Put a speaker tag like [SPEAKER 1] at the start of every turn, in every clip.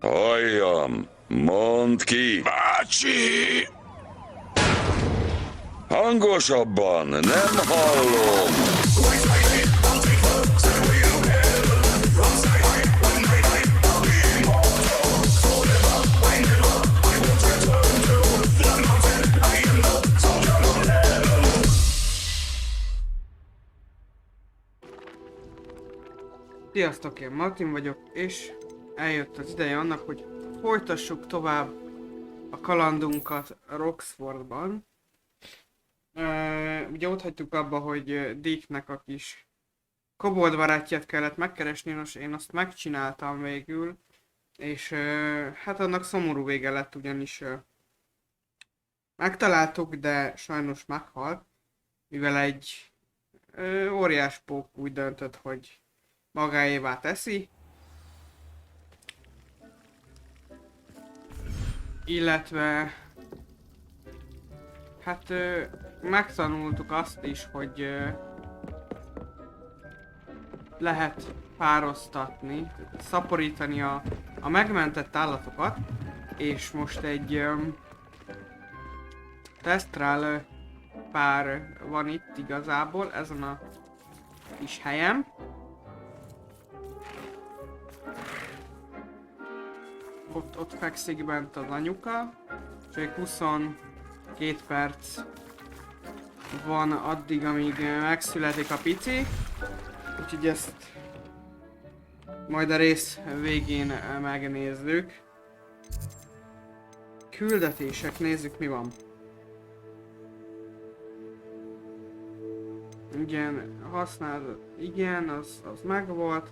[SPEAKER 1] Halljam! Mondd ki!
[SPEAKER 2] Bácsi!
[SPEAKER 1] Hangosabban! Nem hallom!
[SPEAKER 3] Sziasztok, én Martin vagyok, és eljött az ideje annak, hogy folytassuk tovább a kalandunkat Roxfordban. Ugye ott hagytuk abba, hogy Dicknek a kis kobold barátját kellett megkeresni, nos én azt megcsináltam végül, és hát annak szomorú vége lett, ugyanis megtaláltuk, de sajnos meghalt, mivel egy óriás pók úgy döntött, hogy magáévá teszi. Illetve hát megtanultuk azt is, hogy lehet pároztatni, szaporítani a megmentett állatokat, és most egy tesztrál pár van itt igazából, ezen a kis helyen. Ott fekszik bent az anyuka, és egy 22 perc van addig, amíg megszületik a pici, úgyhogy ezt majd a rész végén megnézzük. Küldetések, nézzük mi van. Igen, használod, igen, az megvolt.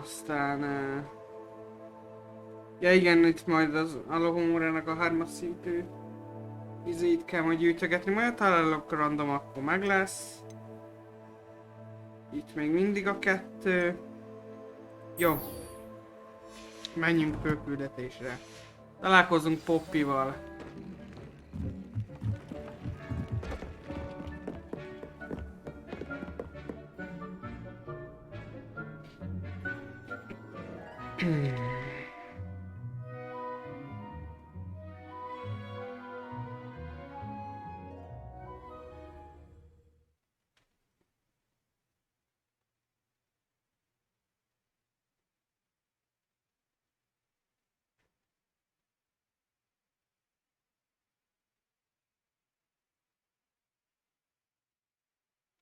[SPEAKER 3] Aztán... ja igen, itt majd az Alohomórának a 3-as szintű izét kell majd gyűjtögetni, majd találok random, akkor meg lesz. Itt még mindig a 2. Jó. Menjünk főküldetésre. Találkozunk Poppyval.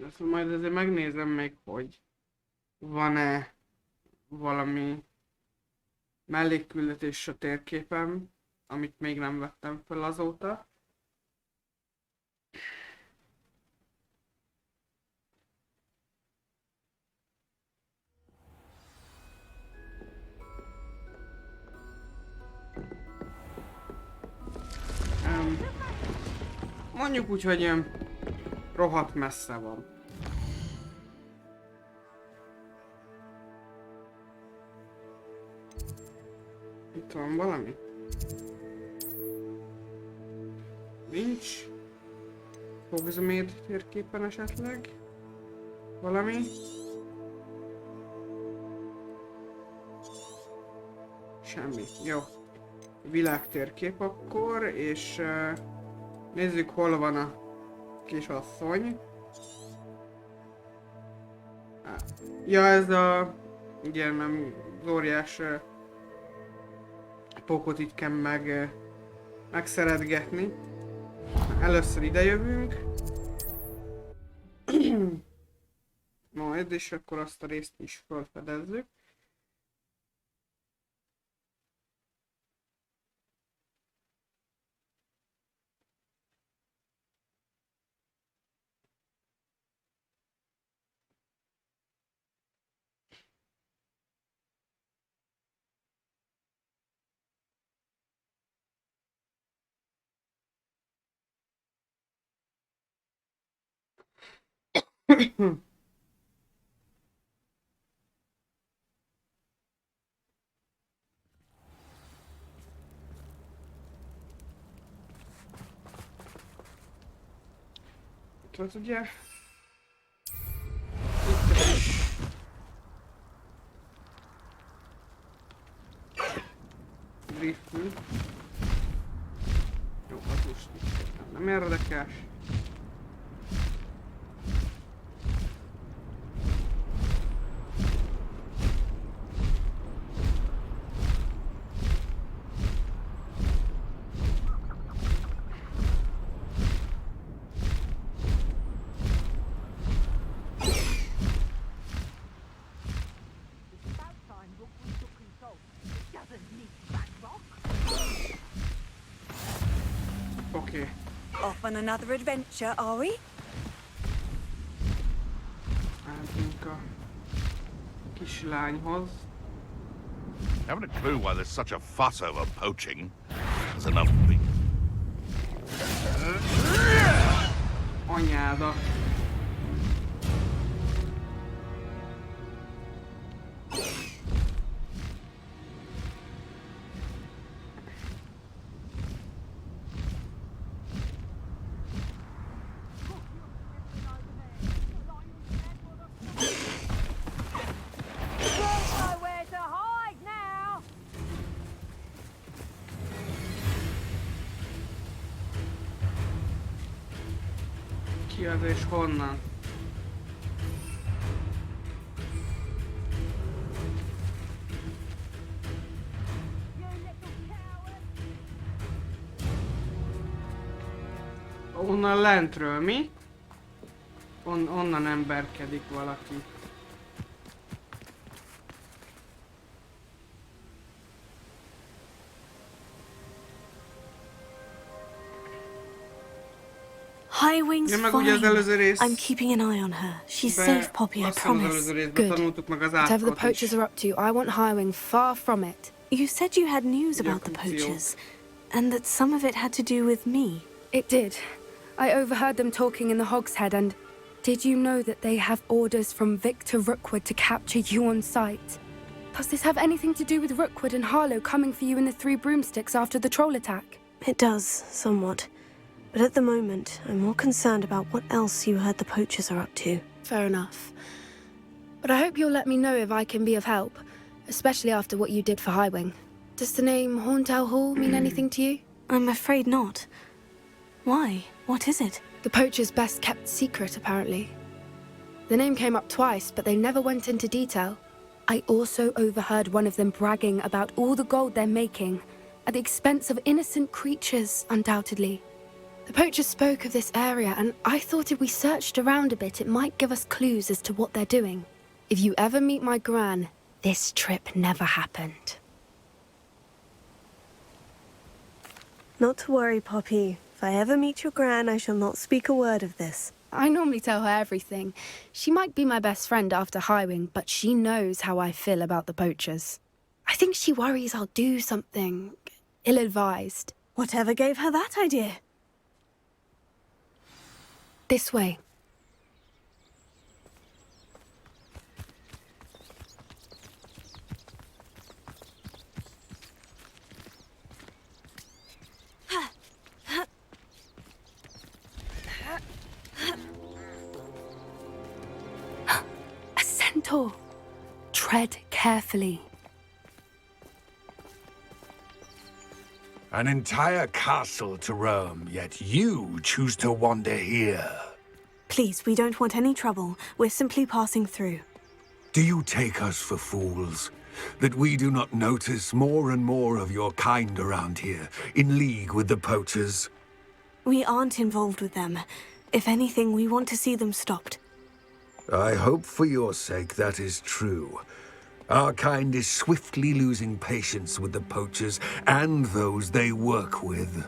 [SPEAKER 3] Ezt majd azért megnézem még, hogy van-e valami mellékküldetés a térképen, amit még nem vettem fel azóta. Mondjuk úgy, hogy rohadt messze van. Itt van valami? Nincs. Hogsmeade térképen esetleg? Valami? Semmi. Jó. Világtérkép akkor, és nézzük, hol van a kisasszony. Ja, ez a... igen, nem, az óriás pókot itt kell megszeretgetni. Először ide jövünk. Majd, és akkor azt a részt is felfedezzük. Itt volt ugye? Itt is rifle. Jó, az most nem érdekes. Okay.
[SPEAKER 2] Off on another adventure, are we?
[SPEAKER 3] Elmegyünk a kislányhoz.
[SPEAKER 4] Haven't a clue why there's such a fuss over poaching. There's enough meat.
[SPEAKER 3] Anyáda. Kiadó és honnan? Onnan lentről, mi? Onnan emberkedik valaki.
[SPEAKER 2] Highwing's
[SPEAKER 3] Ja, meg ugye az
[SPEAKER 2] fine.
[SPEAKER 3] előző rész...
[SPEAKER 2] I'm keeping an eye on her. She's safe, Poppy, I
[SPEAKER 3] Az
[SPEAKER 2] promise.
[SPEAKER 3] előző részben
[SPEAKER 5] Good.
[SPEAKER 3] tanultuk meg az
[SPEAKER 5] Whatever the
[SPEAKER 3] átkot
[SPEAKER 5] poachers
[SPEAKER 3] is.
[SPEAKER 5] are up to, I want Highwing far from it.
[SPEAKER 2] You said you had news about the
[SPEAKER 3] Jakub Zio.
[SPEAKER 2] poachers, and that some of it had to do with me.
[SPEAKER 5] It did. I overheard them talking in the Hogshead, and did you know that they have orders from Victor Rookwood to capture you on sight? Does this have anything to do with Rookwood and Harlow coming for you in the Three Broomsticks after the troll attack?
[SPEAKER 2] It does, somewhat. But at the moment, I'm more concerned about what else you heard the poachers are up to.
[SPEAKER 5] Fair enough. But I hope you'll let me know if I can be of help, especially after what you did for Highwing. Does the name Horntail Hall mean anything to you?
[SPEAKER 2] I'm afraid not. Why? What is it?
[SPEAKER 5] The poacher's best kept secret, apparently. The name came up twice, but they never went into detail. I also overheard one of them bragging about all the gold they're making, at the expense of innocent creatures, undoubtedly. The poachers spoke of this area, and I thought if we searched around a bit, it might give us clues as to what they're doing. If you ever meet my gran, this trip never happened.
[SPEAKER 2] Not to worry, Poppy. If I ever meet your gran, I shall not speak a word of this.
[SPEAKER 5] I normally tell her everything. She might be my best friend after Highwing, but she knows how I feel about the poachers. I think she worries I'll do something ill-advised.
[SPEAKER 2] Whatever gave her that idea?
[SPEAKER 5] This way. A centaur. Tread carefully.
[SPEAKER 6] An entire castle to roam, yet you choose to wander here.
[SPEAKER 2] Please, we don't want any trouble. We're simply passing through.
[SPEAKER 6] Do you take us for fools? That we do not notice more and more of your kind around here, in league with the poachers?
[SPEAKER 2] We aren't involved with them. If anything, we want to see them stopped.
[SPEAKER 6] I hope for your sake that is true. Our kind is swiftly losing patience with the poachers and those they work with.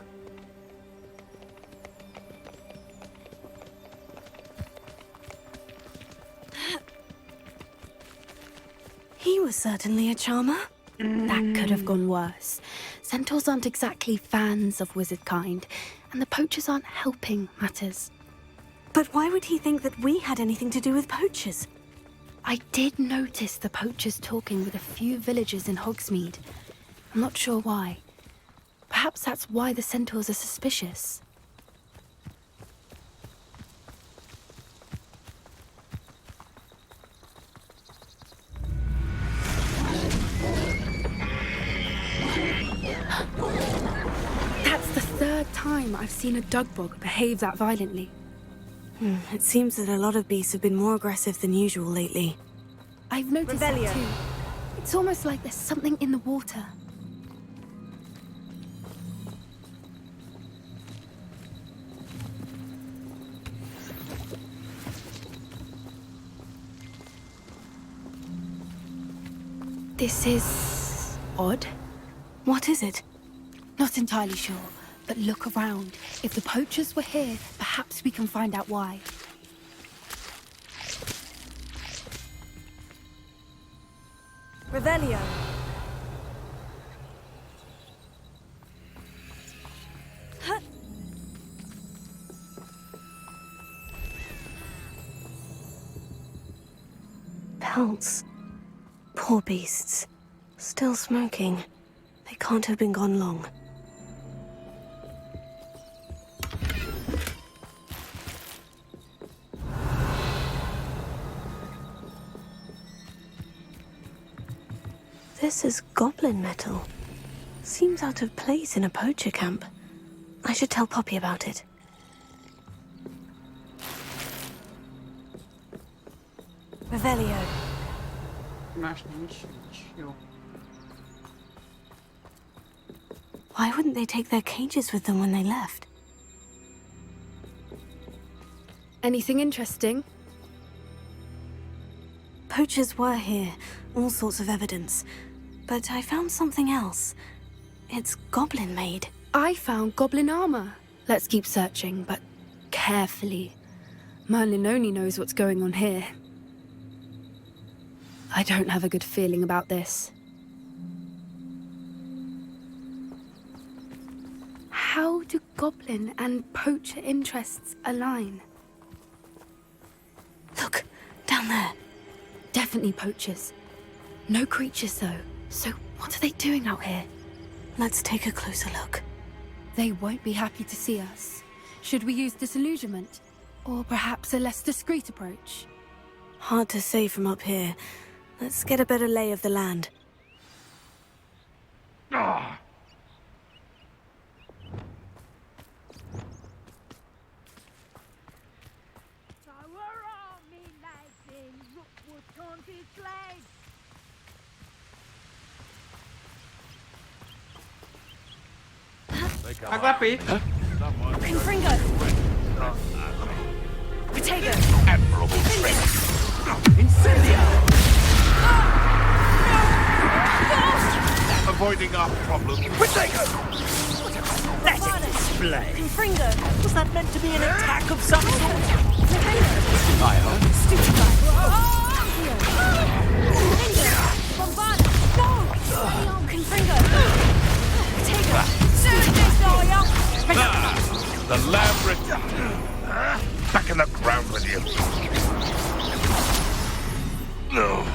[SPEAKER 2] He was certainly a charmer.
[SPEAKER 5] That could have gone worse. Centaurs aren't exactly fans of wizard kind, and the poachers aren't helping matters.
[SPEAKER 2] But why would he think that we had anything to do with poachers?
[SPEAKER 5] I did notice the poachers talking with a few villagers in Hogsmeade. I'm not sure why. Perhaps that's why the centaurs are suspicious. time I've seen a dugbog behave that violently.
[SPEAKER 2] It seems that a lot of beasts have been more aggressive than usual lately.
[SPEAKER 5] I've noticed that too. It's almost like there's something in the water. This is odd.
[SPEAKER 2] What is it?
[SPEAKER 5] Not entirely sure, but look around. If the poachers were here, perhaps we can find out why.
[SPEAKER 2] Revelio. Pelts. Poor beasts. Still smoking. They can't have been gone long. This is goblin metal. Seems out of place in a poacher camp. I should tell Poppy about it. Revelio.
[SPEAKER 3] Más nincs. Jó.
[SPEAKER 2] Why wouldn't they take their cages with them when they left?
[SPEAKER 5] Anything interesting?
[SPEAKER 2] Poachers were here, all sorts of evidence. But I found something else. It's goblin-made.
[SPEAKER 5] I found goblin armor. Let's keep searching, but carefully. Merlin only knows what's going on here. I don't have a good feeling about this. How do goblin and poacher interests align?
[SPEAKER 2] Look, down there.
[SPEAKER 5] Definitely poachers. No creatures, though. So what are they doing out here?
[SPEAKER 2] Let's take a closer look.
[SPEAKER 5] They won't be happy to see us. Should we use disillusionment? Or perhaps a less discreet approach?
[SPEAKER 2] Hard to say from up here. Let's get a better lay of the land.
[SPEAKER 3] Aglapi!
[SPEAKER 2] Confringo! Potato!
[SPEAKER 4] Admirable trick. Avoiding our problems.
[SPEAKER 7] Potato! Pathetic display.
[SPEAKER 2] Confringo!
[SPEAKER 7] Was that meant to be an attack of some sort?
[SPEAKER 2] Confringo! Potato!
[SPEAKER 4] The lamb returned. Back in the ground with you. No.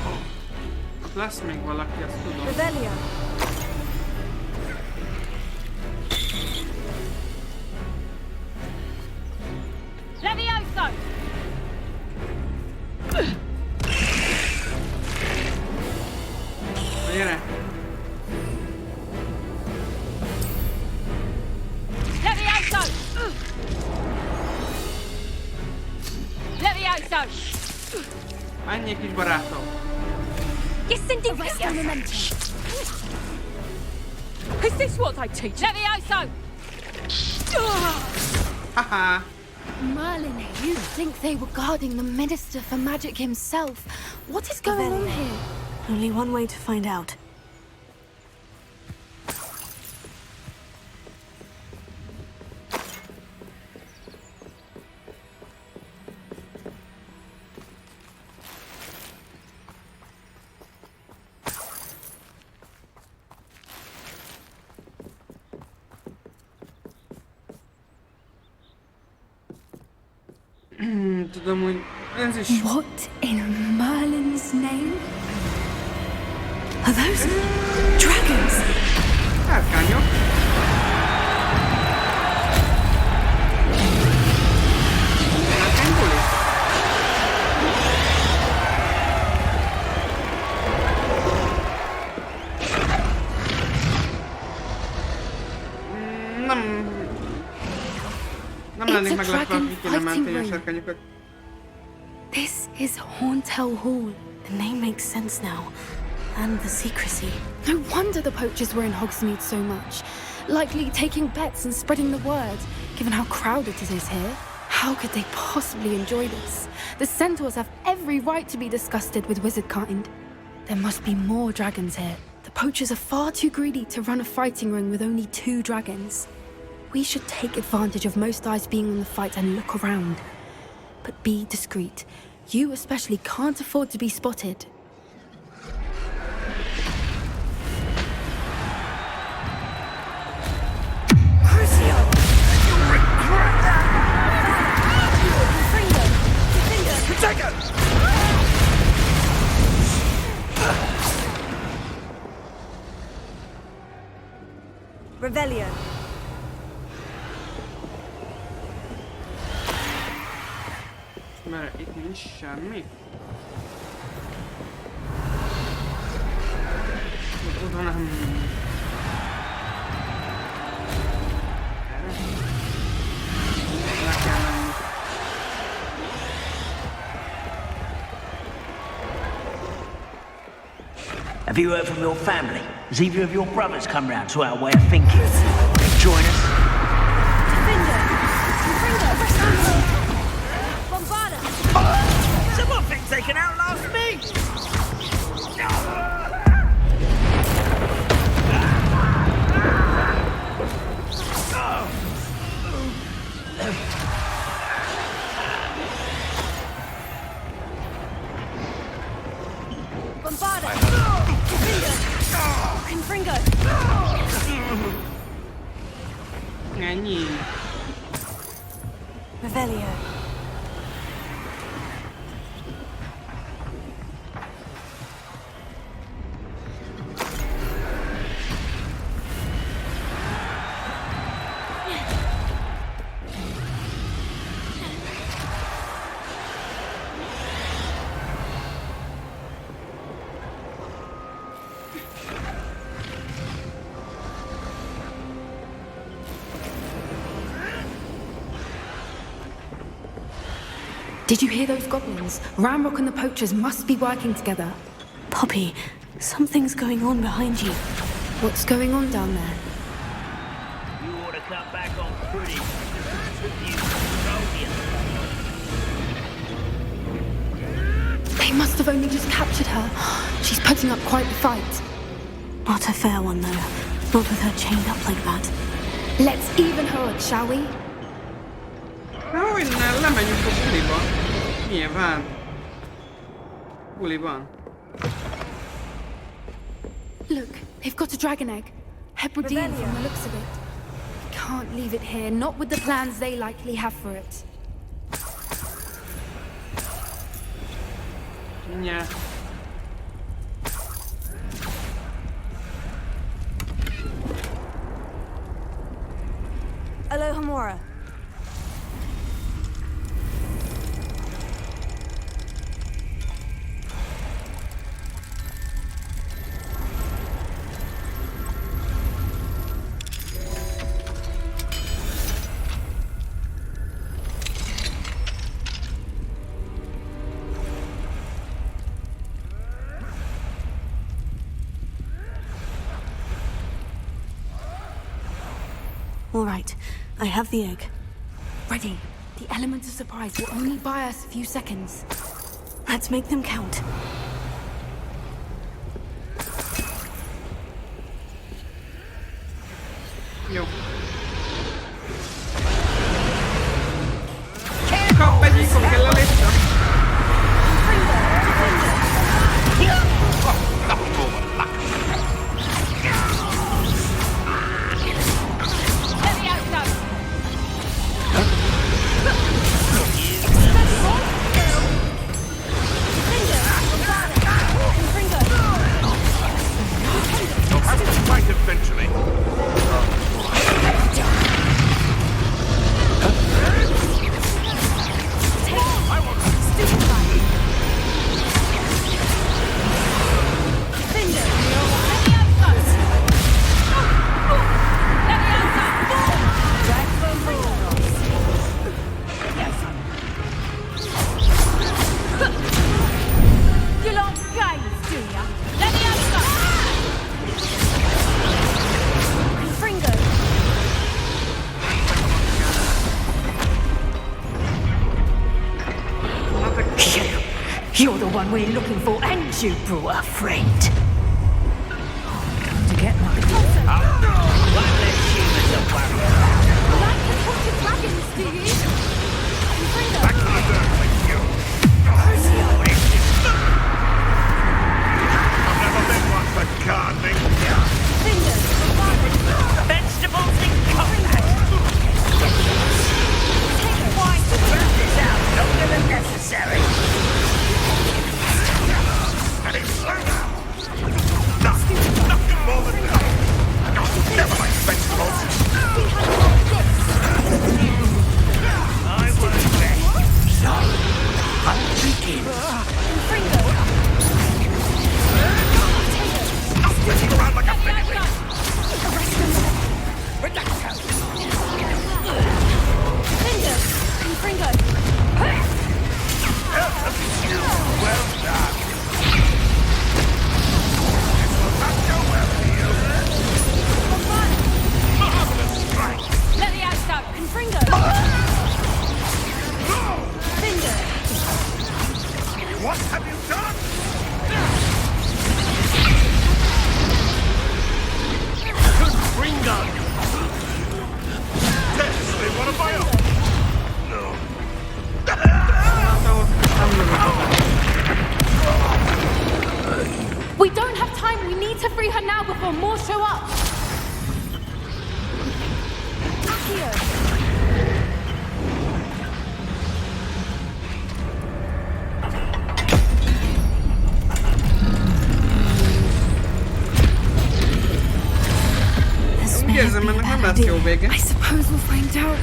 [SPEAKER 3] Lesz még valaki, azt tudom.
[SPEAKER 2] Revelio!
[SPEAKER 8] Levioso!
[SPEAKER 3] Gyere!
[SPEAKER 8] Levioso! Levioso!
[SPEAKER 3] Ennyi kis barátom!
[SPEAKER 8] Arrest my momentum. Is this what I teach? Levioso!
[SPEAKER 3] Haha!
[SPEAKER 5] Merlin, you think they were guarding the Minister for Magic himself? What is going on here?
[SPEAKER 2] Only one way to find out.
[SPEAKER 3] Tudom, hogy ez is...
[SPEAKER 5] What in Merlin's name?
[SPEAKER 2] Are those dragons?
[SPEAKER 3] Sárkányok. Sárkánybuli? Nem... meglepve,
[SPEAKER 5] dragon
[SPEAKER 3] akik innen
[SPEAKER 5] fighting
[SPEAKER 3] mentén a
[SPEAKER 5] ring.
[SPEAKER 3] sárkányokat.
[SPEAKER 5] This is Horntail Hall.
[SPEAKER 2] The name makes sense now. And the secrecy.
[SPEAKER 5] No wonder the poachers were in Hogsmeade so much. Likely taking bets and spreading the word, given how crowded it is here. How could they possibly enjoy this? The centaurs have every right to be disgusted with wizardkind. There must be more dragons here. The poachers are far too greedy to run a fighting ring with only 2 dragons. We should take advantage of most eyes being on the fight and look around. But be discreet. You especially can't afford to be spotted.
[SPEAKER 9] Revelio.
[SPEAKER 3] Mert itt nincs semmi. Oda nem... Erre? Le kell menni.
[SPEAKER 7] Have you heard from your family? Has either of your brothers come round to our way of thinking? Join us? Someone thinks they can outlast me!
[SPEAKER 3] Ennyi.
[SPEAKER 2] Revelio.
[SPEAKER 5] Did you hear those goblins? Ramrock and the poachers must be working together.
[SPEAKER 2] Poppy, something's going on behind you.
[SPEAKER 5] What's going on down there?
[SPEAKER 7] You ought to come back on pretty.
[SPEAKER 5] They must have only just captured her. She's putting up quite the fight.
[SPEAKER 2] Not a fair one, though. Not with her chained up like that.
[SPEAKER 5] Let's even her up, shall we?
[SPEAKER 3] Na, innen lemegyünk a buliba. Nyilván. Buliban.
[SPEAKER 5] Look, they've got a dragon egg. Hebridean from the looks of it. Can't leave it here, not with the plans they likely have for it.
[SPEAKER 3] Yeah.
[SPEAKER 9] Alohomora.
[SPEAKER 2] All right, I have the egg.
[SPEAKER 5] Ready. The element of surprise will only buy us a few seconds.
[SPEAKER 2] Let's make them count.
[SPEAKER 3] Jó. Kap egyik, hogy kell leléptem.
[SPEAKER 7] You're the one we're looking for, and you brought a friend. To get my one less human to worry about.
[SPEAKER 8] You like the haunted dragons, do you?
[SPEAKER 4] Back to the dirt, thank you. I've never been one for gardening.
[SPEAKER 7] Vegetables in combat. Why to burn this out longer than necessary?
[SPEAKER 4] Nothing more than that. Never mind vegetables.
[SPEAKER 7] I won't rest. So, I'll begin.
[SPEAKER 4] Spinning around like a fairy. Well done. This will not go well for you. Marvelous strike.
[SPEAKER 8] Let the ice out. Confringo.
[SPEAKER 4] What have you done? Ringo! Seriously, what have I done? No.
[SPEAKER 8] We don't have time. We need to free her now before more show up. Accio.
[SPEAKER 2] This may have
[SPEAKER 3] Érzem,
[SPEAKER 2] been a
[SPEAKER 3] ennek nem
[SPEAKER 2] bad
[SPEAKER 3] lesz jó
[SPEAKER 2] idea.
[SPEAKER 3] vége.
[SPEAKER 5] I suppose we'll find out.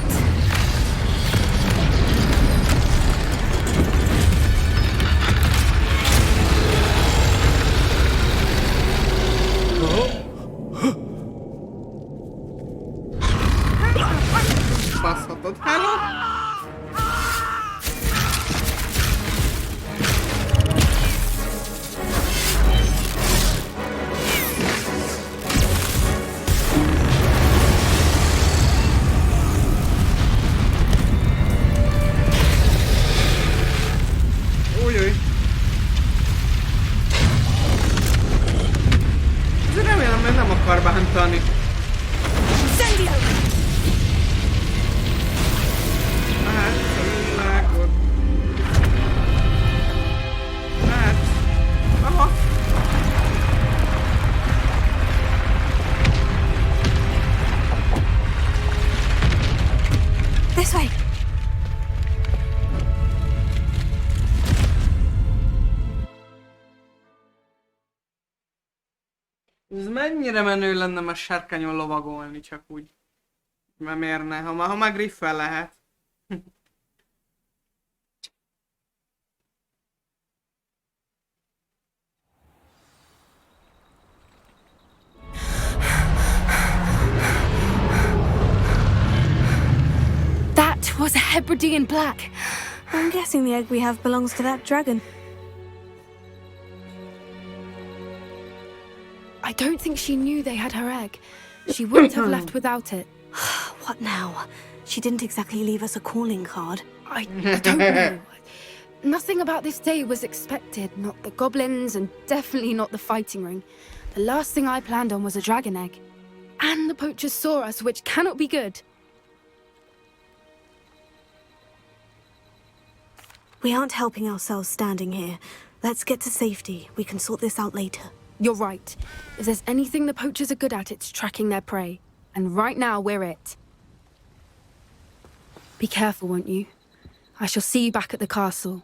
[SPEAKER 3] Baszhatod. Hello? Új. Azért remélem, hogy nem akar bántani. Hát, világod. Hát. Aha.
[SPEAKER 2] This way.
[SPEAKER 3] Ez mennyire menő lenne a sárkányon lovagolni, csak úgy. Mert miért ne? Ha már griffel lehet.
[SPEAKER 5] That was a Hebridean black.
[SPEAKER 2] I'm guessing the egg we have belongs to that dragon.
[SPEAKER 5] I don't think she knew they had her egg. She wouldn't have left without it.
[SPEAKER 2] What now? She didn't exactly leave us a calling card.
[SPEAKER 5] I don't know. Nothing about this day was expected. Not the goblins, and definitely not the fighting ring. The last thing I planned on was a dragon egg. And the poachers saw us, which cannot be good.
[SPEAKER 2] We aren't helping ourselves standing here. Let's get to safety. We can sort this out later.
[SPEAKER 5] You're right. If there's anything the poachers are good at, it's tracking their prey. And right now, we're it. Be careful, won't you? I shall see you back at the castle.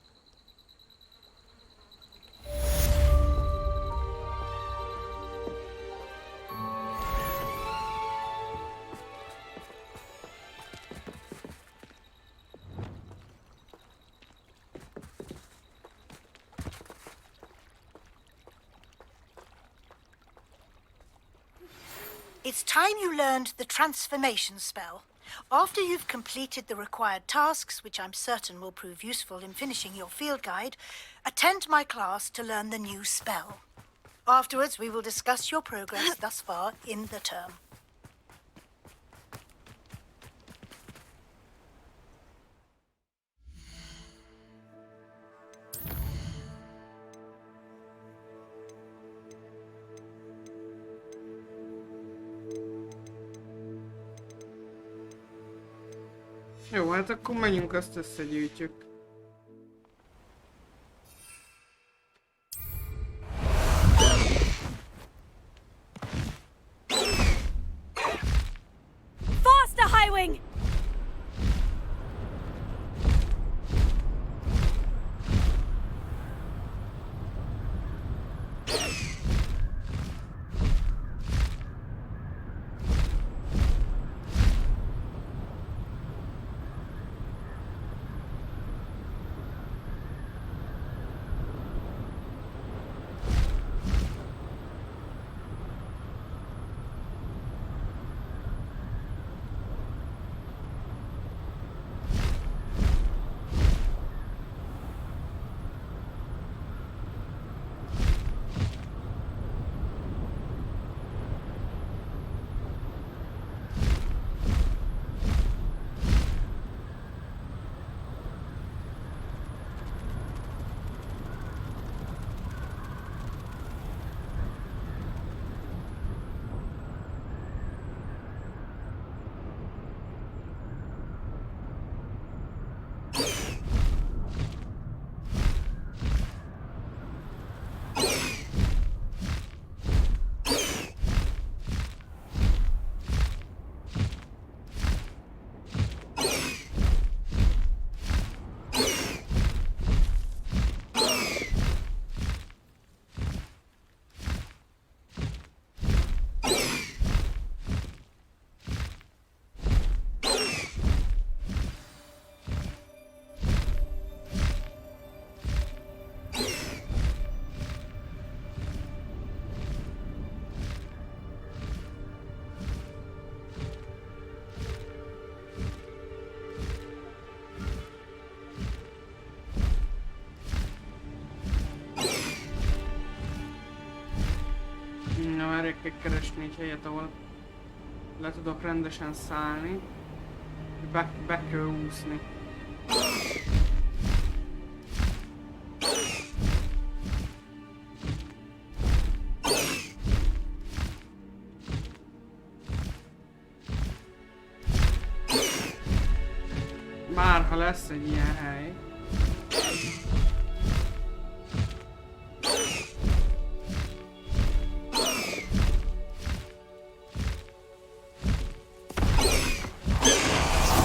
[SPEAKER 9] It's time you learned the transformation spell. After you've completed the required tasks, which I'm certain will prove useful in finishing your field guide, attend my class to learn the new spell. Afterwards, we will discuss your progress thus far in the term.
[SPEAKER 3] Jó, hát akkor menjünk, azt összegyűjtjük.
[SPEAKER 8] Faster, Highwing!
[SPEAKER 3] Na, várj, kell keresni egy helyet, ahol le tudok rendesen szállni. Be kell úszni. Bárha lesz egy ilyen hely.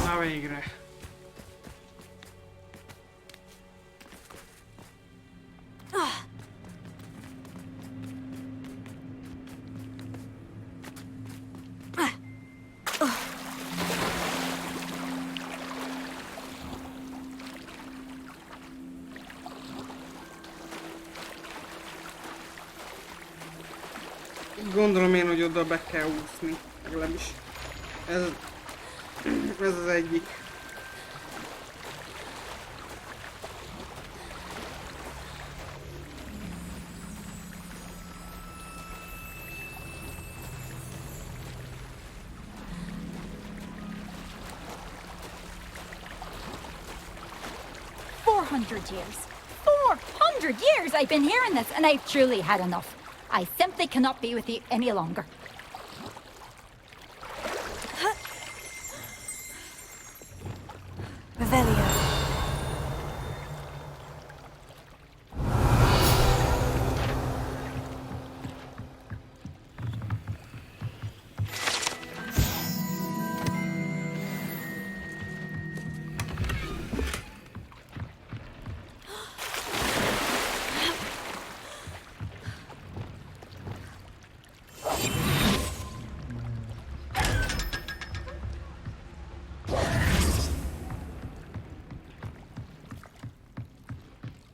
[SPEAKER 3] Na végre. Gondolom én, hogy oda be kell úszni, legalábbis ez az egyik.
[SPEAKER 10] Years. 400 years I've been hearing this, and I've truly had enough. I simply cannot be with you any longer.
[SPEAKER 2] Revelio.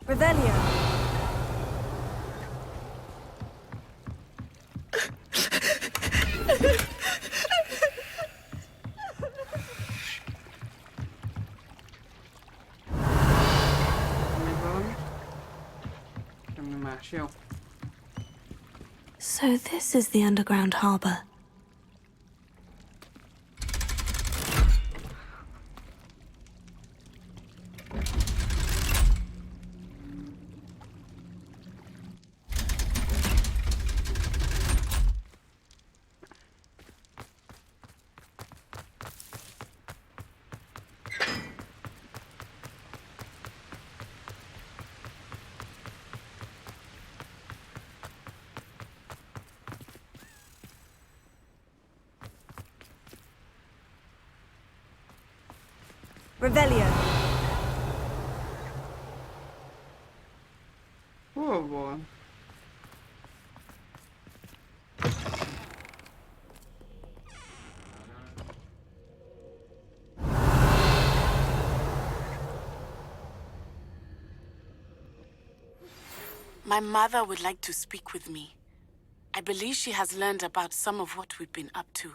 [SPEAKER 2] Revelio. So this is the underground harbor. Revelio.
[SPEAKER 3] Hol van?
[SPEAKER 11] My mother would like to speak with me. I believe she has learned about some of what we've been up to.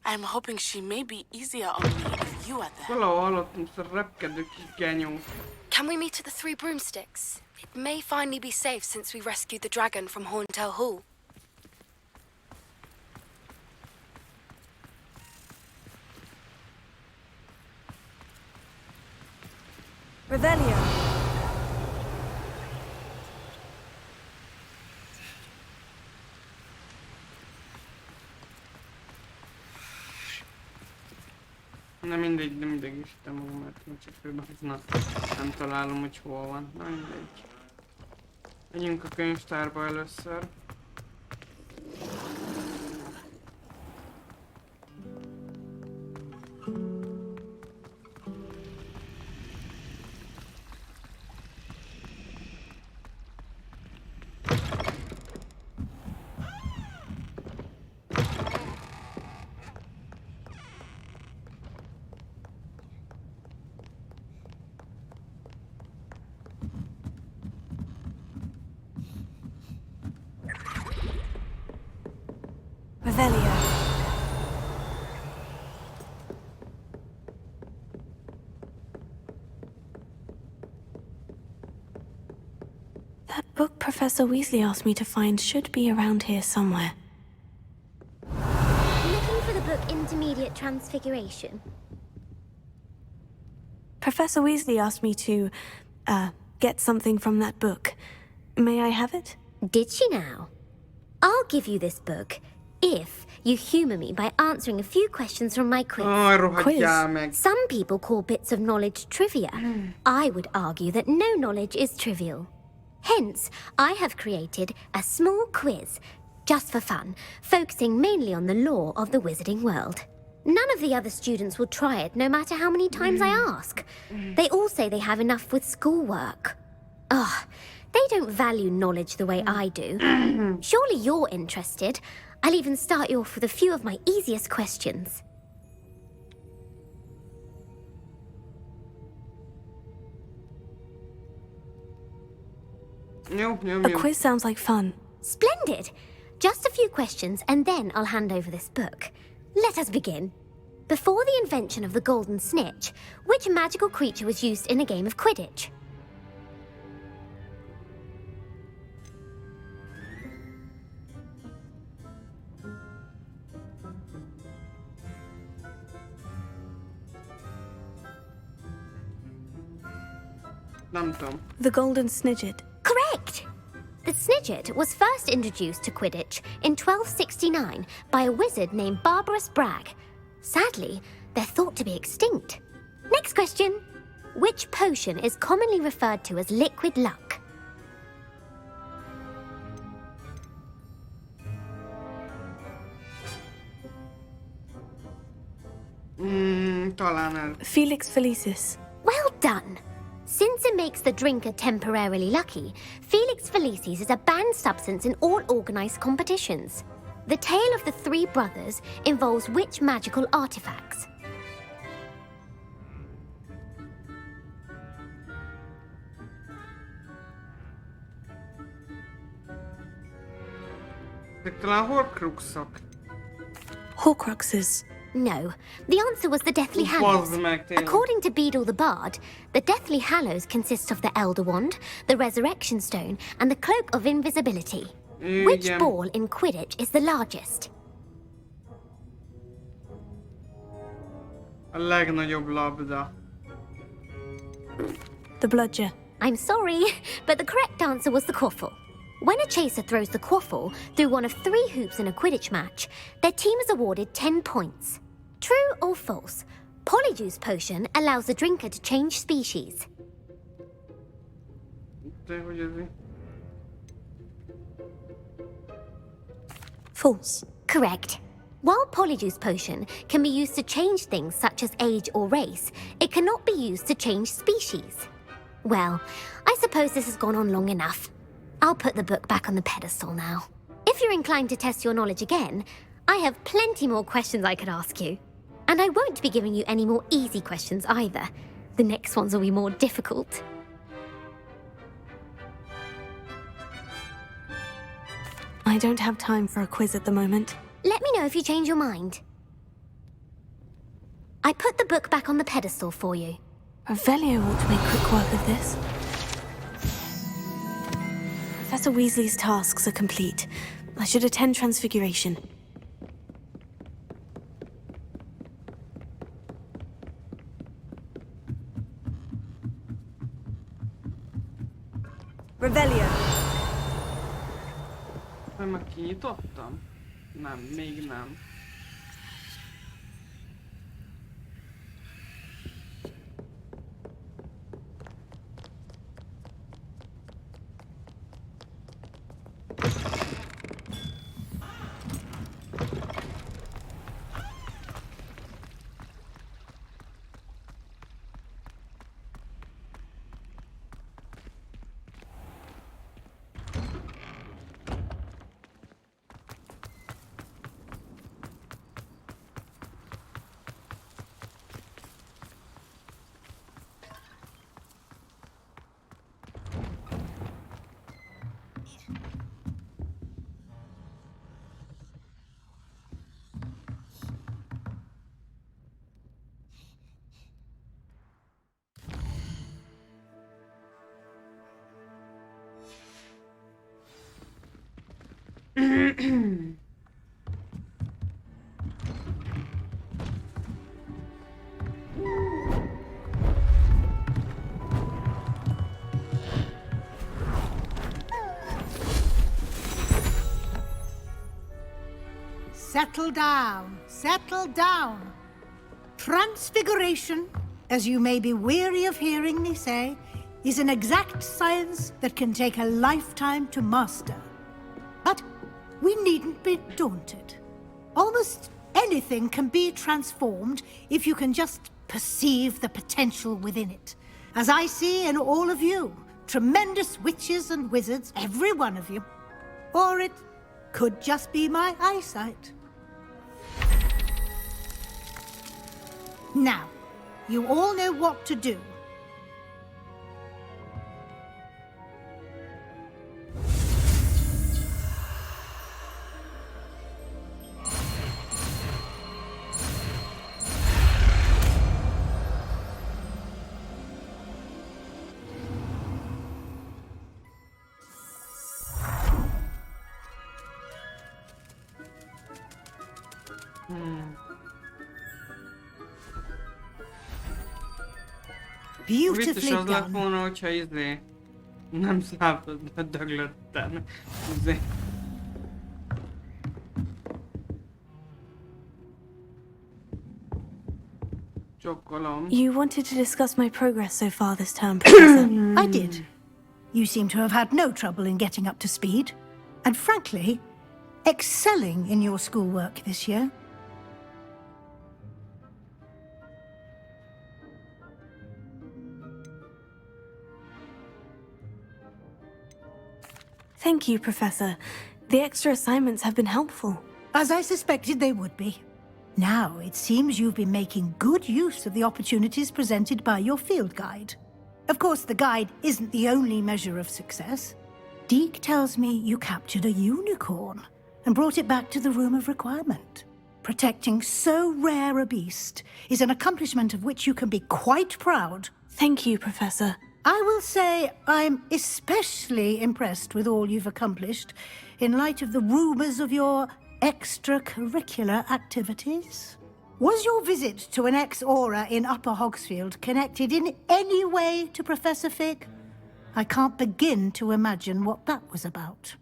[SPEAKER 11] I'm hoping she may be easier on me if you are there.
[SPEAKER 3] Valahol hallottam ezt a repkedő kis genyót.
[SPEAKER 5] Can we meet at the Three Broomsticks? It may finally be safe since we rescued the dragon from Horntail Hall.
[SPEAKER 2] Revelio.
[SPEAKER 3] Na mindegy, de mindegy is magam, mert csak főbehozna. Nem találom, hogy hol van. Na mindegy. Menjünk a könyvtárba először.
[SPEAKER 2] Revelio. That book Professor Weasley asked me to find should be around here somewhere.
[SPEAKER 8] Looking for the book Intermediate Transfiguration.
[SPEAKER 2] Professor Weasley asked me to, get something from that book. May I have it?
[SPEAKER 12] Did she now? I'll give you this book if you humour me by answering a few questions from my quiz. Some people call bits of knowledge trivia. I would argue that no knowledge is trivial. Hence, I have created a small quiz, just for fun, focusing mainly on the lore of the wizarding world. None of the other students will try it, no matter how many times I ask. They all say they have enough with schoolwork. Ugh, they don't value knowledge the way I do. Surely you're interested. I'll even start you off with a few of my easiest questions.
[SPEAKER 2] A quiz sounds like fun.
[SPEAKER 12] Splendid! Just a few questions and then I'll hand over this book. Let us begin. Before the invention of the golden snitch, which magical creature was used in a game of Quidditch?
[SPEAKER 2] The golden snidget.
[SPEAKER 12] Correct! The snidget was first introduced to Quidditch in 1269 by a wizard named Barbarous Bragg. Sadly, they're thought to be extinct. Next question. Which potion is commonly referred to as liquid luck?
[SPEAKER 2] Felix Felicis.
[SPEAKER 12] Well done! Since it makes the drinker temporarily lucky, Felix Felicis is a banned substance in all organised competitions. The tale of the three brothers involves which magical artifacts?
[SPEAKER 2] Horcruxes.
[SPEAKER 12] No, the answer was the Deathly Hallows. According to Beadle the Bard, the Deathly Hallows consist of the Elder Wand, the Resurrection Stone, and the Cloak of Invisibility. Which ball in Quidditch is the largest?
[SPEAKER 3] A legnagyobb labda.
[SPEAKER 2] The bludger.
[SPEAKER 12] I'm sorry, but the correct answer was the quaffle. When a chaser throws the quaffle through one of 3 hoops in a Quidditch match, their team is awarded 10 points. True or false? Polyjuice potion allows the drinker to change species.
[SPEAKER 2] False.
[SPEAKER 12] Correct. While Polyjuice Potion can be used to change things such as age or race, it cannot be used to change species. Well, I suppose this has gone on long enough. I'll put the book back on the pedestal now. If you're inclined to test your knowledge again, I have plenty more questions I could ask you. And I won't be giving you any more easy questions either. The next ones will be more difficult.
[SPEAKER 2] I don't have time for a quiz at the moment.
[SPEAKER 12] Let me know if you change your mind. I put the book back on the pedestal for you.
[SPEAKER 2] Revelio ought to make quick work of this. Professor Weasley's tasks are complete. I should attend Transfiguration.
[SPEAKER 3] Revelio. Már kinyitottam? Nem, még nem.
[SPEAKER 9] Settle down, settle down. Transfiguration, as you may be weary of hearing me say, is an exact science that can take a lifetime to master. But we needn't be daunted. Almost anything can be transformed if you can just perceive the potential within it. As I see in all of you, tremendous witches and wizards, every one of you. Or it could just be my eyesight. Now, you all know what to do.
[SPEAKER 3] Biztos az lett volna, hogyha nem szálltad be döglötten. Csokkolom.
[SPEAKER 2] You wanted to discuss my progress so far this term, Professor.
[SPEAKER 9] I did. You seem to have had no trouble in getting up to speed. And frankly, excelling in your schoolwork this year.
[SPEAKER 2] Thank you, Professor. The extra assignments have been helpful.
[SPEAKER 9] As I suspected they would be. Now, it seems you've been making good use of the opportunities presented by your field guide. Of course, the guide isn't the only measure of success. Deke tells me you captured a unicorn and brought it back to the Room of Requirement. Protecting so rare a beast is an accomplishment of which you can be quite proud.
[SPEAKER 2] Thank you, Professor.
[SPEAKER 9] I will say I'm especially impressed with all you've accomplished in light of the rumors of your extracurricular activities. Was your visit to an ex-aura in Upper Hogsfield connected in any way to Professor Fig? I can't begin to imagine what that was about.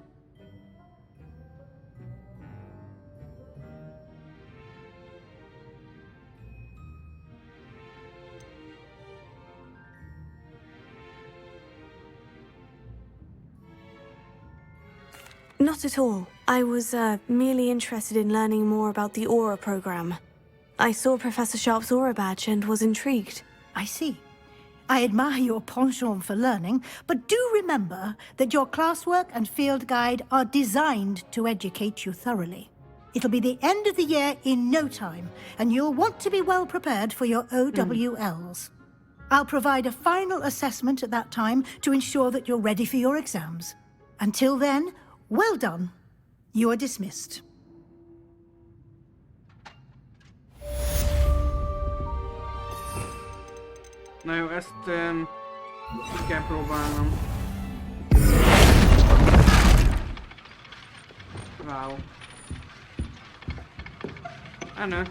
[SPEAKER 2] Not at all. I was merely interested in learning more about the Aura program. I saw Professor Sharp's Aura badge and was intrigued.
[SPEAKER 9] I see. I admire your penchant for learning, but do remember that your classwork and field guide are designed to educate you thoroughly. It'll be the end of the year in no time, and you'll want to be well prepared for your OWLs. I'll provide a final assessment at that time to ensure that you're ready for your exams. Until then, well done. You are dismissed.
[SPEAKER 3] Na jó, ezt ki kell próbálnom. Wow. I know.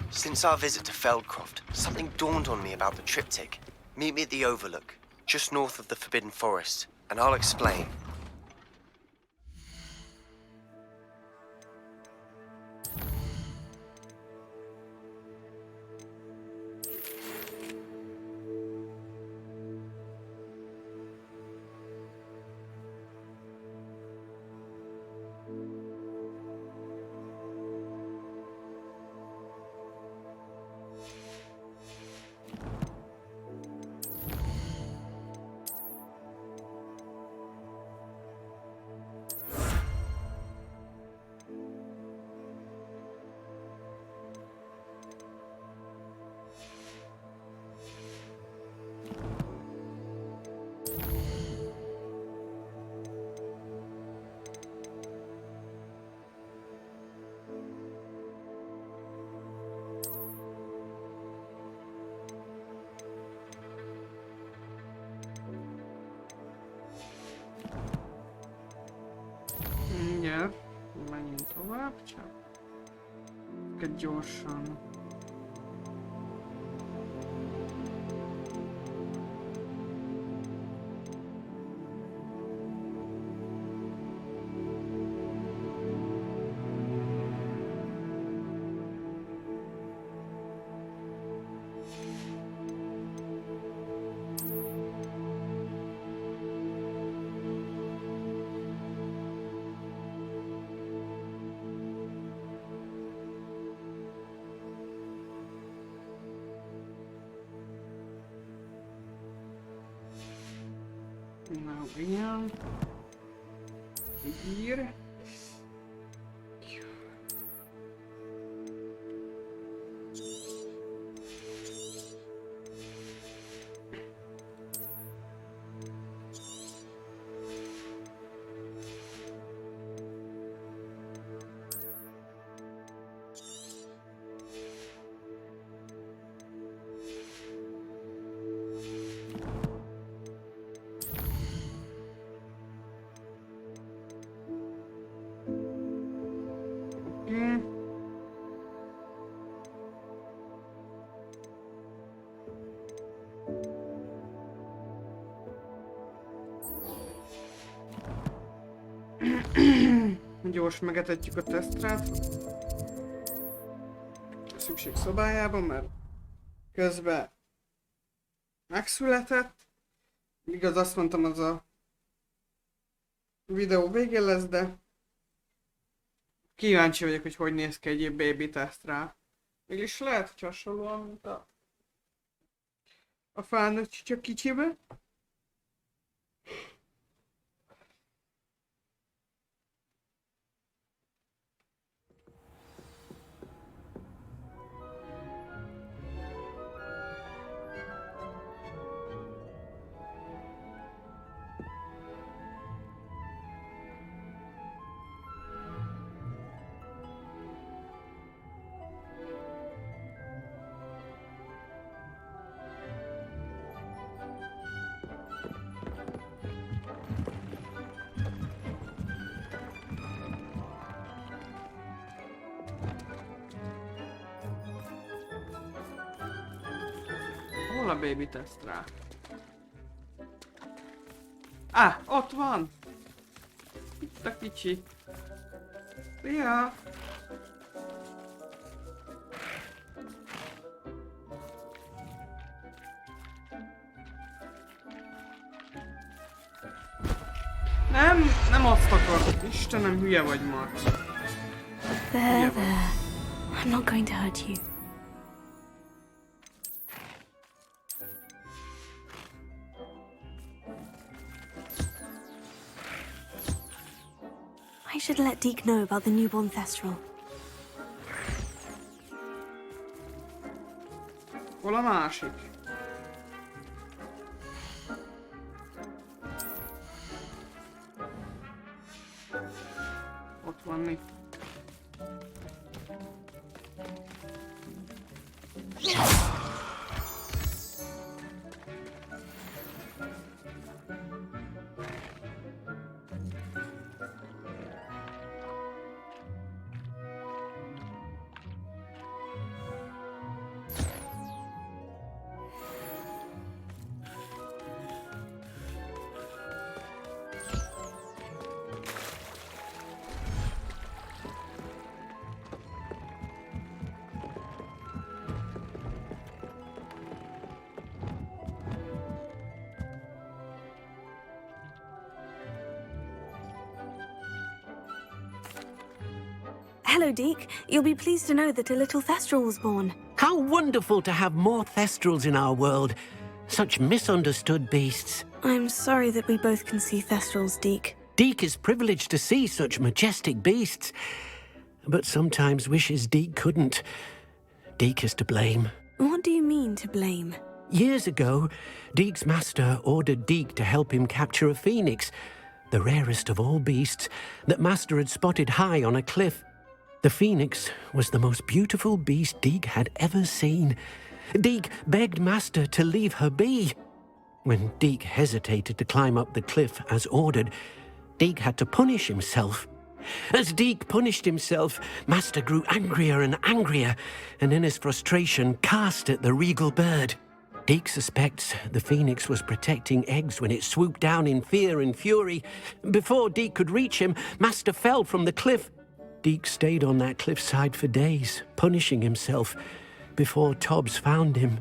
[SPEAKER 13] Since our visit to Feldcroft, something dawned on me about the triptych. Meet me at the Overlook, just north of the Forbidden Forest, and I'll explain.
[SPEAKER 3] Mindjárt menjünk tovább, csak gyorsan. Nou, igen. Hier. Gyors megetetjük a tesztrát a szükség szobájában, mert közben megszületett. Igaz, azt mondtam, az a videó végén lesz, de kíváncsi vagyok, hogy néz ki egy baby tesztrá. Mégis lehet, hogy hasonlóan, mint a felnőtt csak kicsibe. Hol a baby tesztrá? Ott van! Itt a kicsi. Szia! Nem azt akarod. Istenem, hülye vagy, Mark.
[SPEAKER 2] There. I'm not going to hurt you. I should let Deke know about the newborn Thestral.
[SPEAKER 3] Hol a másik? Ott van Nick.
[SPEAKER 2] Hello, Deke. You'll be pleased to know that a little Thestral was born.
[SPEAKER 14] How wonderful to have more Thestrals in our world. Such misunderstood beasts.
[SPEAKER 2] I'm sorry that we both can see Thestrals, Deke.
[SPEAKER 14] Deke is privileged to see such majestic beasts, but sometimes wishes Deke couldn't. Deke is to blame.
[SPEAKER 2] What do you mean, to blame?
[SPEAKER 14] Years ago, Deke's master ordered Deke to help him capture a phoenix, the rarest of all beasts that master had spotted high on a cliff. The phoenix was the most beautiful beast Deke had ever seen. Deke begged master to leave her be. When Deke hesitated to climb up the cliff as ordered, Deke had to punish himself. As Deke punished himself, master grew angrier and angrier, and in his frustration cast at the regal bird. Deke suspects the phoenix was protecting eggs when it swooped down in fear and fury. Before Deke could reach him, master fell from the cliff. Deke stayed on that cliffside for days, punishing himself, before Tobbs found him.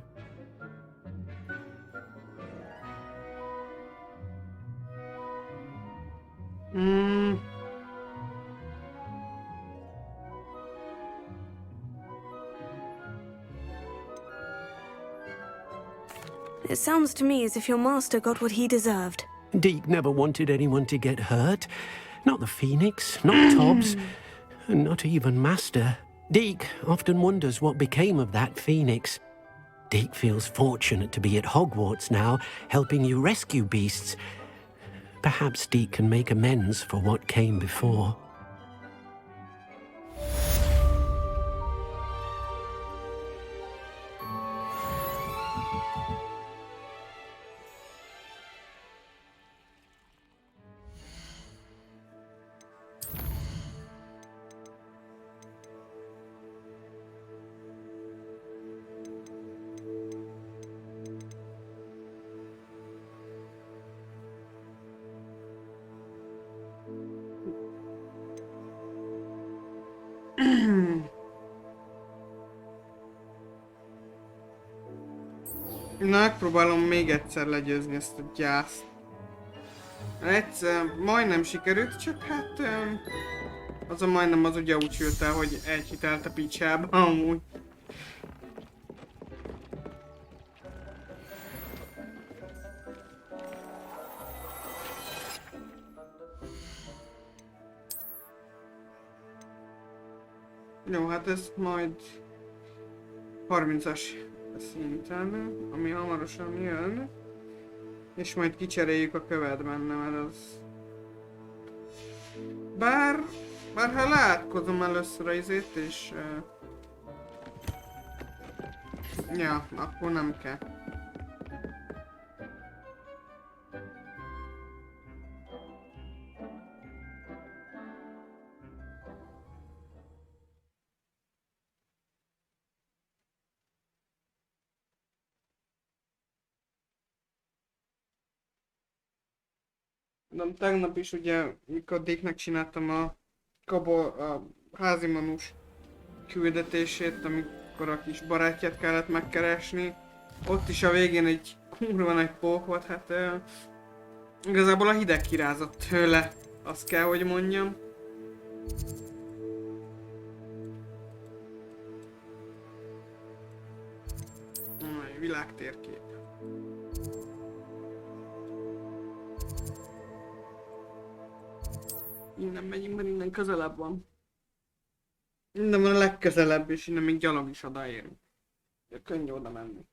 [SPEAKER 2] It sounds to me as if your master got what he deserved.
[SPEAKER 14] Deke never wanted anyone to get hurt. Not the phoenix, not Tobbs, and not even master. Deke often wonders what became of that phoenix. Deke feels fortunate to be at Hogwarts now, helping you rescue beasts. Perhaps Deke can make amends for what came before.
[SPEAKER 3] Megpróbálom még egyszer legyőzni ezt a gyászt. Egyszer majdnem sikerült, csak hát az a majdnem az ugye úgy sült el, hogy egy hitelt a picsába amúgy. Jó, hát ez majd 30-as szinten, ami hamarosan jön, és majd kicseréljük a követ benne, mert az... Bár ha látkozom először a izét, és... Ja, akkor nem kell. De tegnap is ugye, mikor Dicknek csináltam a házimanus küldetését, amikor a kis barátját kellett megkeresni, ott is a végén egy kurva nagy pók volt, hát Igazából a hideg kirázott tőle, azt kell, hogy mondjam. Világtérkép. Innen megyünk, mert innen közelebb van. Innen van a legközelebb, és innen még gyalog is odaérünk. Könnyű oda menni.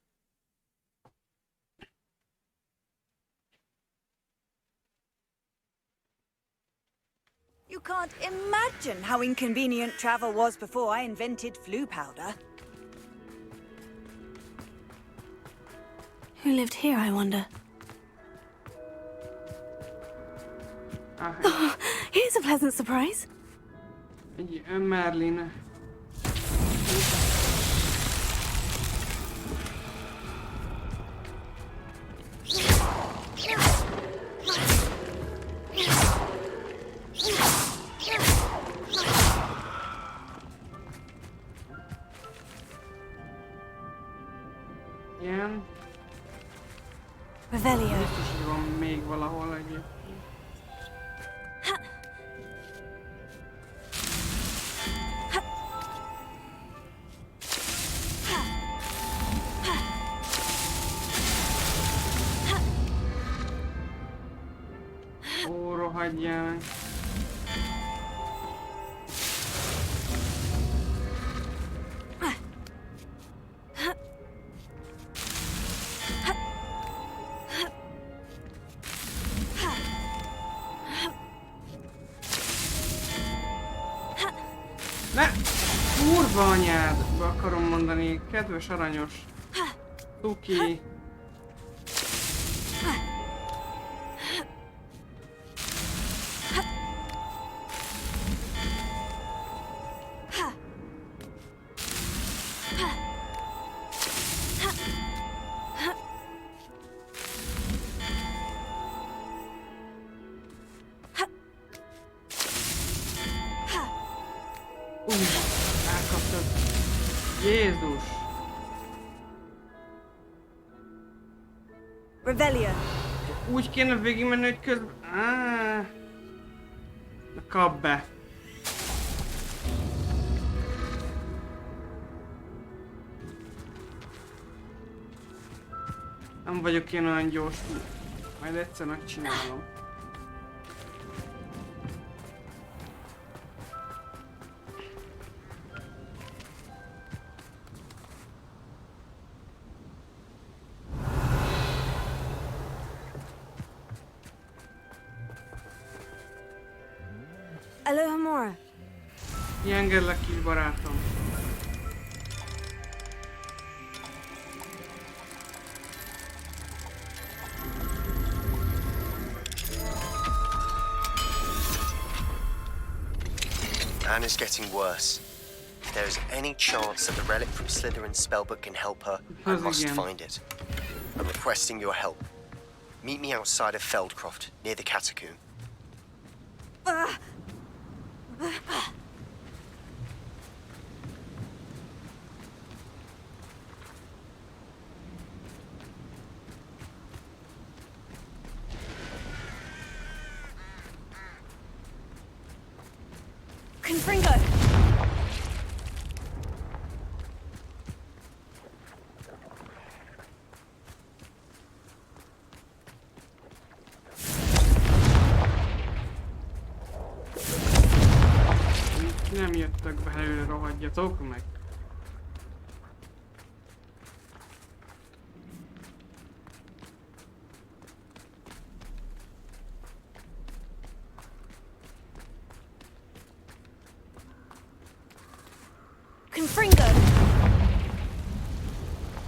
[SPEAKER 15] You can't imagine how inconvenient travel was before I invented flu powder.
[SPEAKER 2] Who lived here, I wonder? Oh, here's a pleasant surprise.
[SPEAKER 3] Egy Merlin. Igen.
[SPEAKER 2] Revelio.
[SPEAKER 3] Biztos, hogy van még valahol egy. Ó, rohadjál meg. Ne! Kurva anyádba akarom mondani, kedves aranyos. Tuki. Elkaptad. Jézus!
[SPEAKER 15] Revelio.
[SPEAKER 3] Úgy kéne végigmenni, hogy közben... Na kap be! Nem vagyok én olyan gyors. Majd egyszer megcsinálom.
[SPEAKER 15] Aloha Mora.
[SPEAKER 3] Engedlek, kis barátom.
[SPEAKER 13] Anna's getting worse. If there is any chance that the relic from Slytherin's spellbook can help her, I must find it. I'm requesting your help. Meet me outside of Feldcroft, near the catacomb.
[SPEAKER 15] Confringo!
[SPEAKER 3] Nem jöttök belőle, rohadjatok meg.
[SPEAKER 15] Confringo!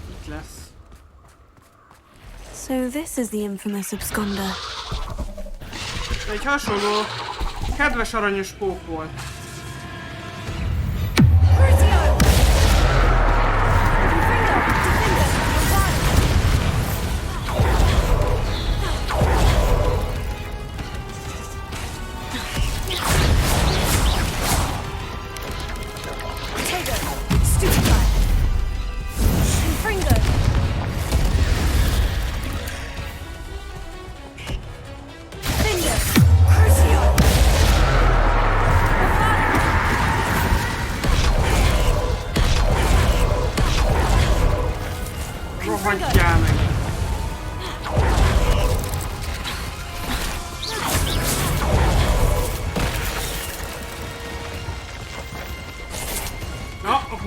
[SPEAKER 3] Itt lesz.
[SPEAKER 2] So this is the infamous absconder.
[SPEAKER 3] Egy hasonló, kedves aranyos pók volt.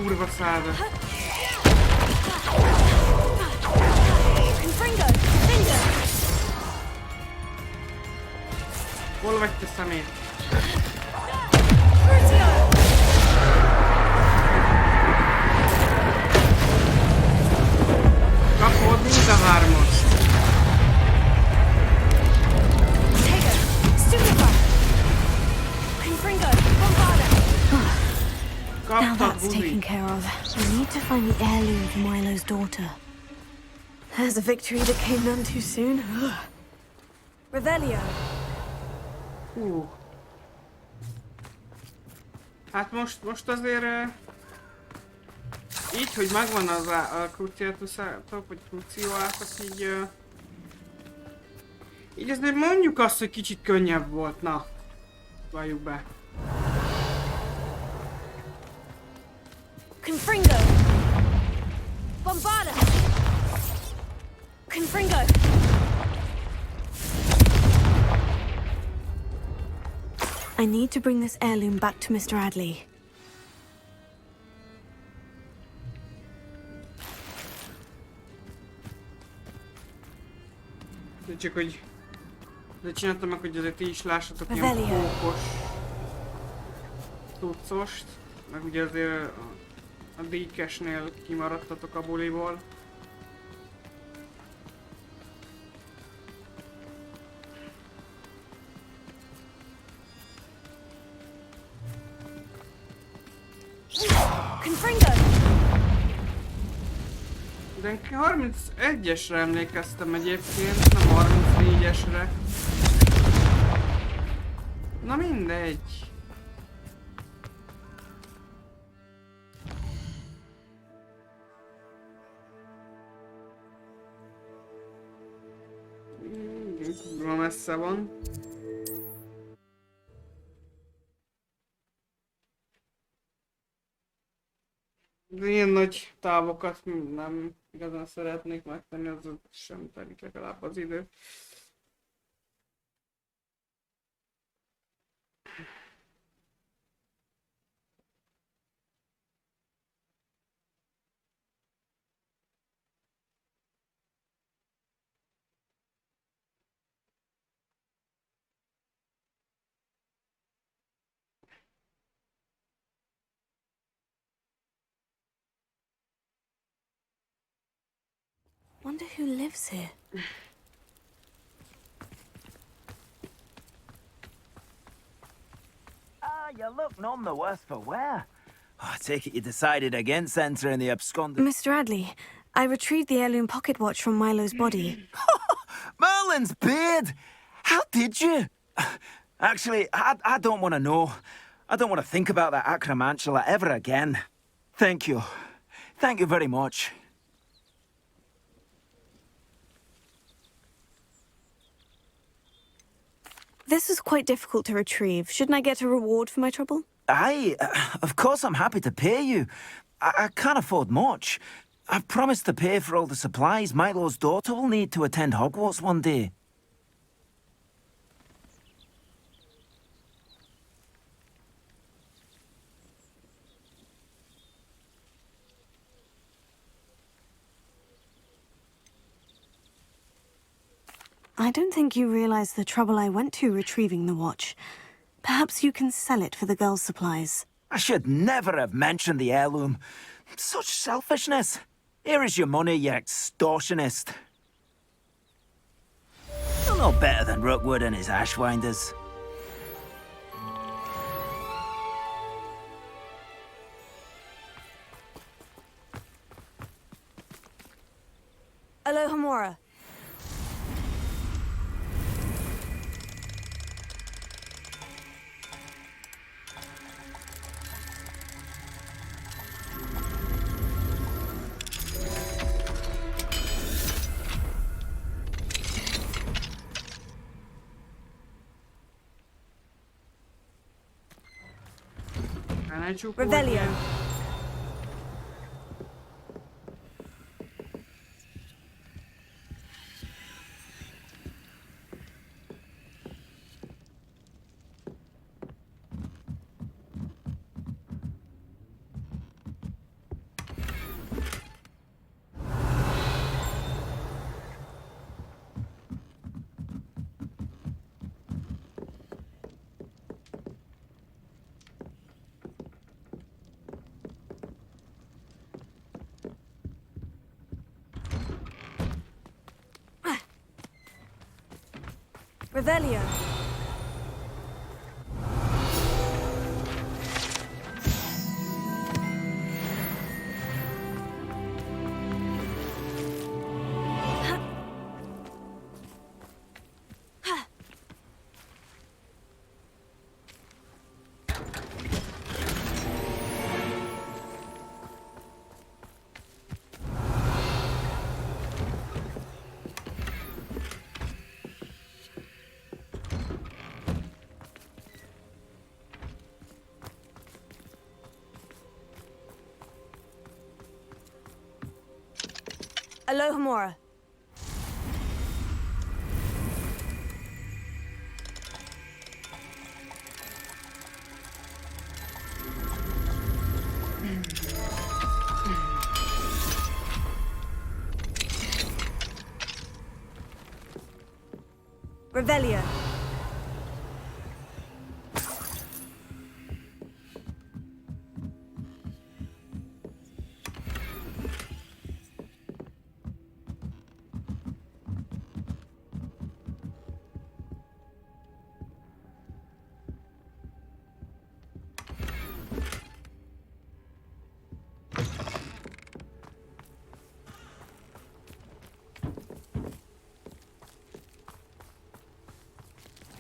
[SPEAKER 3] kurva száda. Hol vagy te szemét? Kapod mind a hármat.
[SPEAKER 2] Now that's taken care of. We need to find the heirloom for Milo's daughter. There's a victory that came none too soon.
[SPEAKER 15] Revelio.
[SPEAKER 3] Hát most azért így, hogy megvan az a kruciátuszátok, vagy krucióátok, így azért mondjuk azt, hogy kicsit könnyebb volt, na. Valljuk be.
[SPEAKER 15] Confringo. Bombarda. Confringo.
[SPEAKER 2] I need to bring this heirloom back to Mr. Adley.
[SPEAKER 3] De csak hogy... De csináltam meg, hogy azért ti is lássatok ilyen
[SPEAKER 2] Revelio.
[SPEAKER 3] pókos tucost. Meg ugye azért a díkesnél kimaradtatok a buliból. De 31-esre emlékeztem egyébként, nem 34-esre. Na mindegy. Ma messze van. De ilyen nagy távokat nem igazán szeretnék megtenni, az sem telik legalább az idő.
[SPEAKER 2] Wonder who lives here.
[SPEAKER 16] You look none the worse for wear. I take it you decided against entering the absconded...
[SPEAKER 2] Mr. Adley, I retrieved the heirloom pocket watch from Milo's body.
[SPEAKER 16] Merlin's beard! How did you? Actually, I don't want to know. I don't want to think about that acromantula ever again. Thank you. Thank you very much.
[SPEAKER 2] This was quite difficult to retrieve. Shouldn't I get a reward for my trouble?
[SPEAKER 16] Aye, of course I'm happy to pay you. I can't afford much. I've promised to pay for all the supplies Milo's daughter will need to attend Hogwarts one day.
[SPEAKER 2] I don't think you realize the trouble I went to retrieving the watch. Perhaps you can sell it for the girls' supplies.
[SPEAKER 16] I should never have mentioned the heirloom. Such selfishness. Here is your money, you extortionist. You're no better than Rookwood and his ashwinders.
[SPEAKER 15] Alohomora.
[SPEAKER 3] Revelio.
[SPEAKER 15] Revelio. Alohomora. Revelio.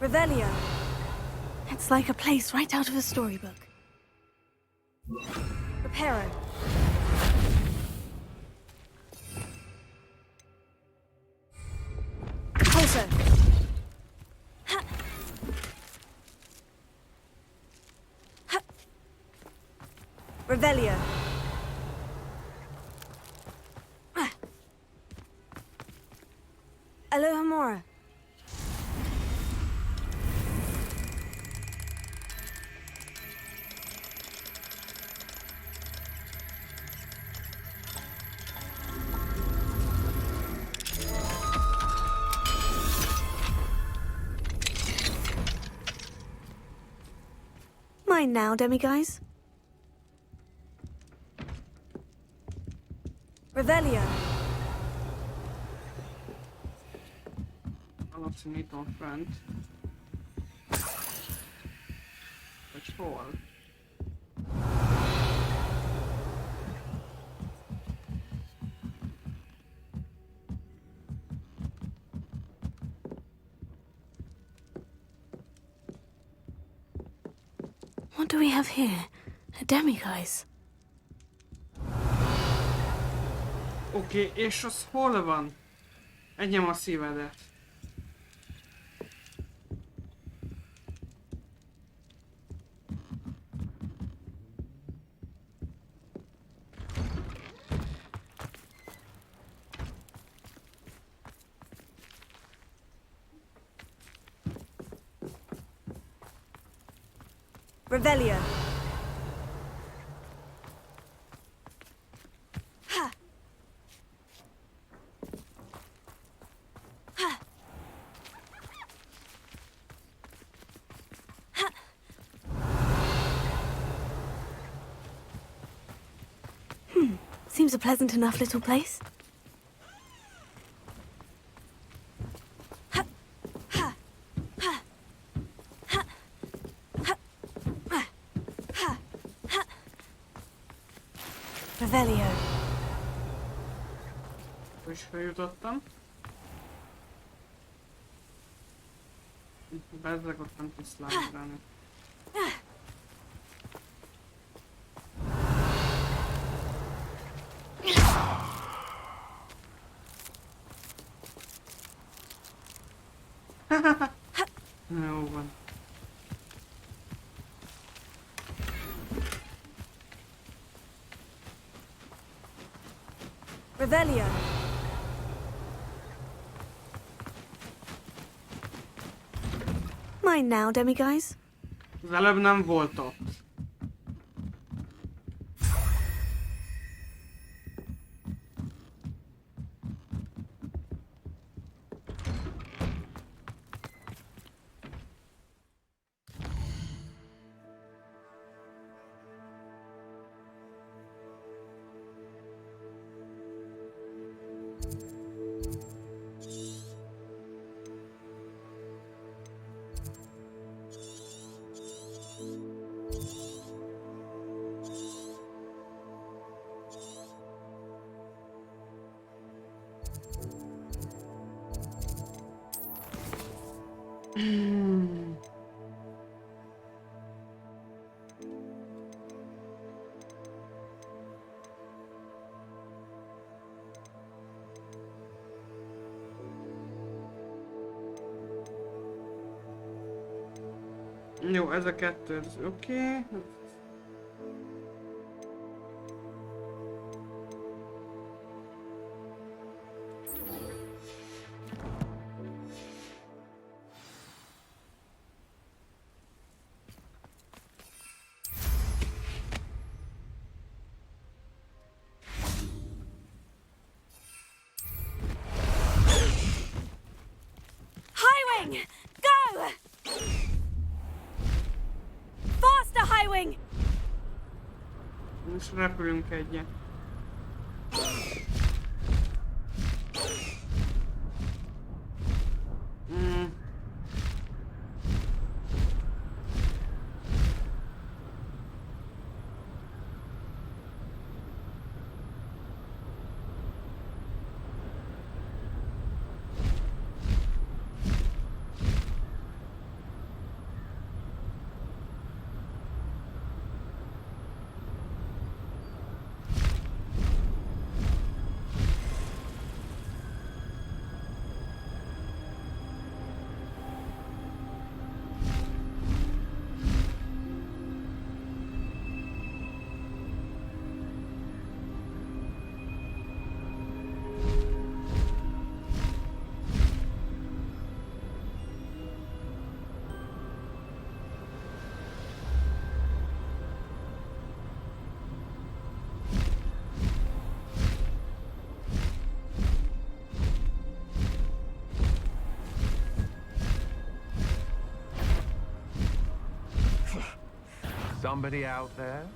[SPEAKER 15] Revelio.
[SPEAKER 2] It's like a place right out of a storybook.
[SPEAKER 15] Reparo. Pulso. Ha. Ha. Revelio. Alohomora.
[SPEAKER 2] Mine now, demiguise.
[SPEAKER 15] Revelio.
[SPEAKER 3] Alatt nyitom fent. Vagy hol?
[SPEAKER 2] What do we have here? A demiguise.
[SPEAKER 3] Oké, és az hol van? Egyem a szívedet.
[SPEAKER 15] Revelio. Ha. Ha. Ha.
[SPEAKER 2] Seems a pleasant enough little place.
[SPEAKER 15] Revelio.
[SPEAKER 3] És feljutottam. Bezzeg ott nem tudsz lágrálni. Jó van.
[SPEAKER 15] Revelio.
[SPEAKER 2] Mine now, demiguise.
[SPEAKER 3] Az előbb nem volt ott. Jó, ez a kettő, ez oké.
[SPEAKER 15] Highwing! Go! Faster, Highwing!
[SPEAKER 3] Most repülünk egyet.
[SPEAKER 17] Somebody out there?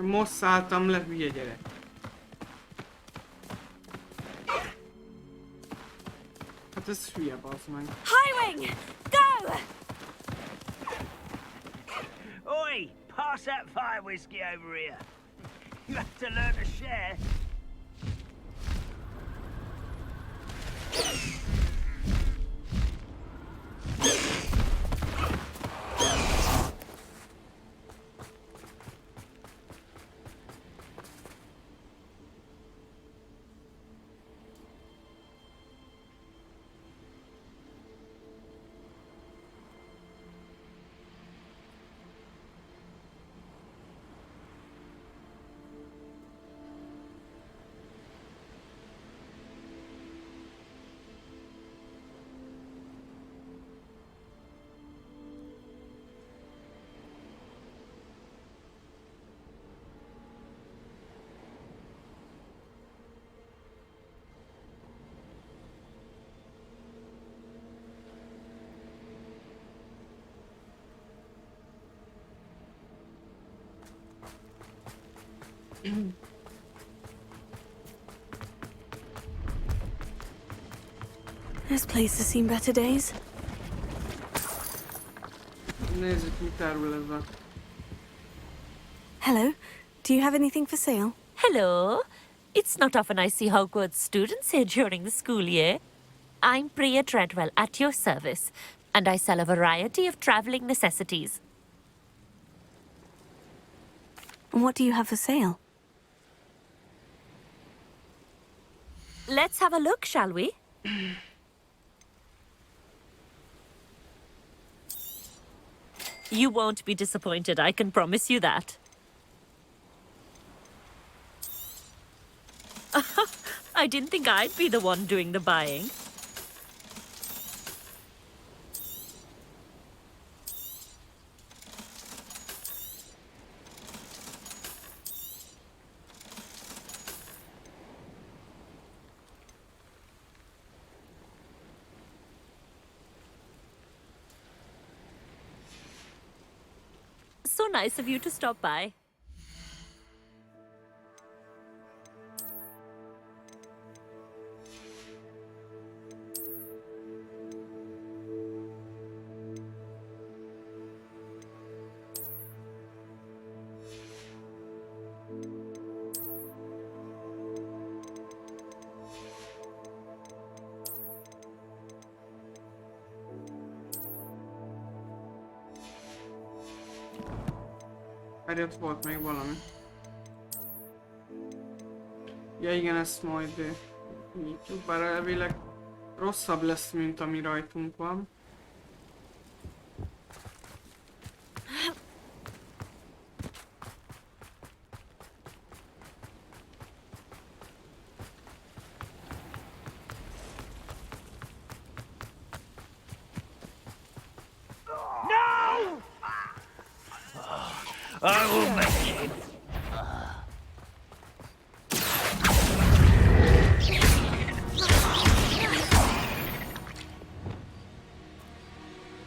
[SPEAKER 3] Most szálltam le, hülye gyerek. Hát ez hülye, bazd meg.
[SPEAKER 15] Highwing! Go!
[SPEAKER 7] Oi! Pass that fire whiskey over here. You have to learn to share.
[SPEAKER 2] This place has seen better days.
[SPEAKER 3] Nézzük, mit árul ez a...
[SPEAKER 2] Hello, do you have anything for sale?
[SPEAKER 18] Hello. It's not often I see Hogwarts students here during the school year. I'm Priya Treadwell, at your service, and I sell a variety of traveling necessities.
[SPEAKER 2] What do you have for sale?
[SPEAKER 18] Let's have a look, shall we? You won't be disappointed, I can promise you that. I didn't think I'd be the one doing the buying. So nice of you to stop by.
[SPEAKER 3] Várj, ott volt még valami. Ja igen, ezt majd nyitjuk, bár elvileg rosszabb lesz, mint ami rajtunk van.
[SPEAKER 7] I will make it.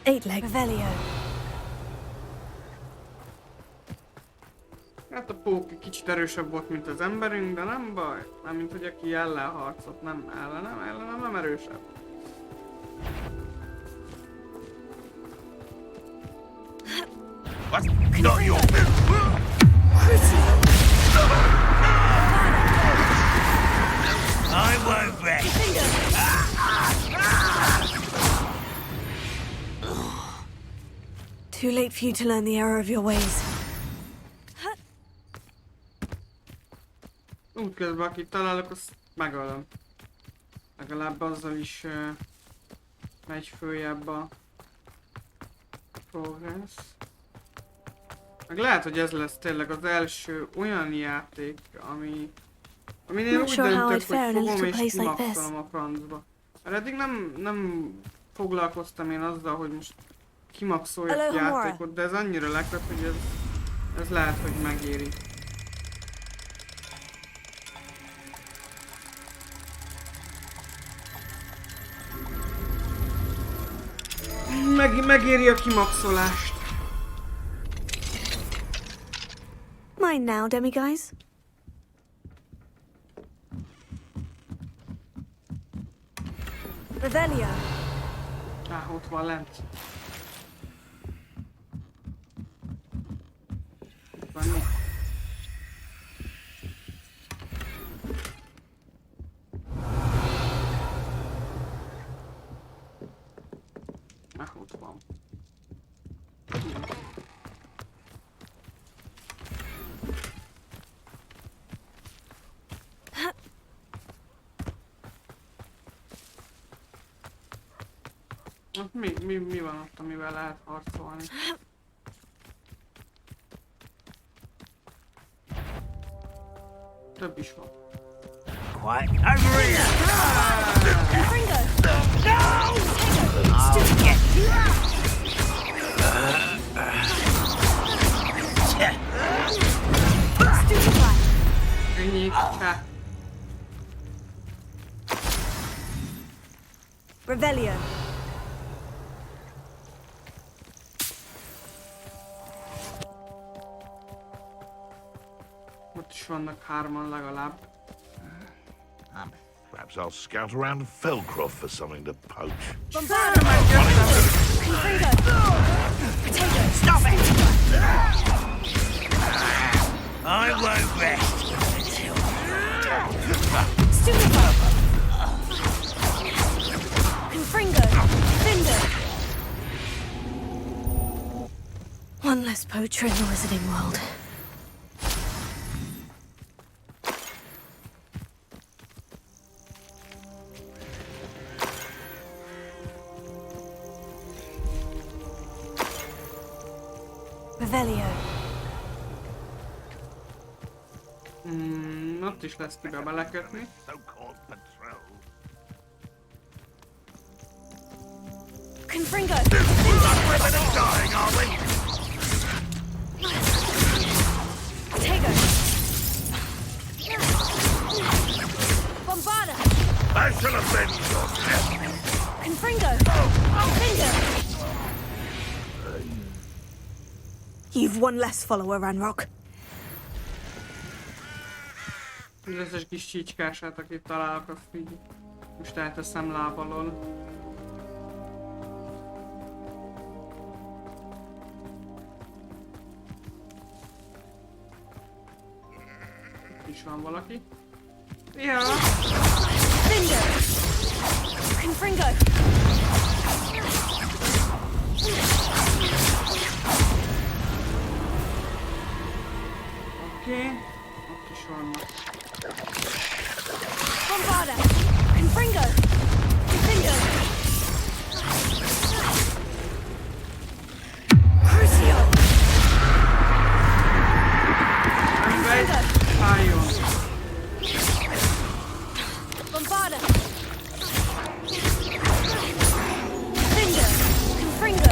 [SPEAKER 2] Eight leg Revelio.
[SPEAKER 3] Hát a Pók kicsit erősebb volt, mint az emberünk, de nem baj. Nem, mint hogy aki ellen harcot, nem ellenem nem erősebb.
[SPEAKER 4] What? Not your
[SPEAKER 7] I won't rest.
[SPEAKER 2] Too late for you to learn the error of your ways.
[SPEAKER 3] Útközben akit találok, azt megölöm. Legalább azzal is megy följebb a progress. Meg lehet, hogy ez lesz tényleg az első olyan játék, aminél úgy döntök, hogy fogom és kimaxolom a francba. Mert eddig nem foglalkoztam én azzal, hogy most kimaxoljak játékot, de ez annyira leköt, hogy ez lehet, hogy megéri. Megéri a kimaxolást.
[SPEAKER 2] Mine now, demiguys. Revelio.
[SPEAKER 3] Ott van lent. Itt van mi? Ott van. Mi van ott, amivel lehet harcolni? Több is van.
[SPEAKER 7] Quite over here. No! Get you
[SPEAKER 2] Revelio.
[SPEAKER 3] Ott is vannak hárman legalább.
[SPEAKER 4] Perhaps I'll scout around Felcroft for something to poach.
[SPEAKER 2] Bombard! Potato!
[SPEAKER 7] Stop it! I won't rest until...
[SPEAKER 2] Stupefy! Confringo! Finder! One less poacher in the Wizarding World. Revelio.
[SPEAKER 3] Ott is lesz kibe belekötni.
[SPEAKER 2] Confringo! Tego! Bombarda!
[SPEAKER 4] I shall avenge your death!
[SPEAKER 2] Confringo! Finger! You've one less follower, Ranrock.
[SPEAKER 3] Az összes kis csícskását, akit találok, azt így most elteszem láb alól. Itt is van valaki. Ja!
[SPEAKER 2] Finger! Confringo!
[SPEAKER 3] Oké, ott is vannak.
[SPEAKER 2] Bombarda! Confringo! Confringo! Crucio! Confringo!
[SPEAKER 3] Álljon!
[SPEAKER 2] Bombarda! Finger! Confringo!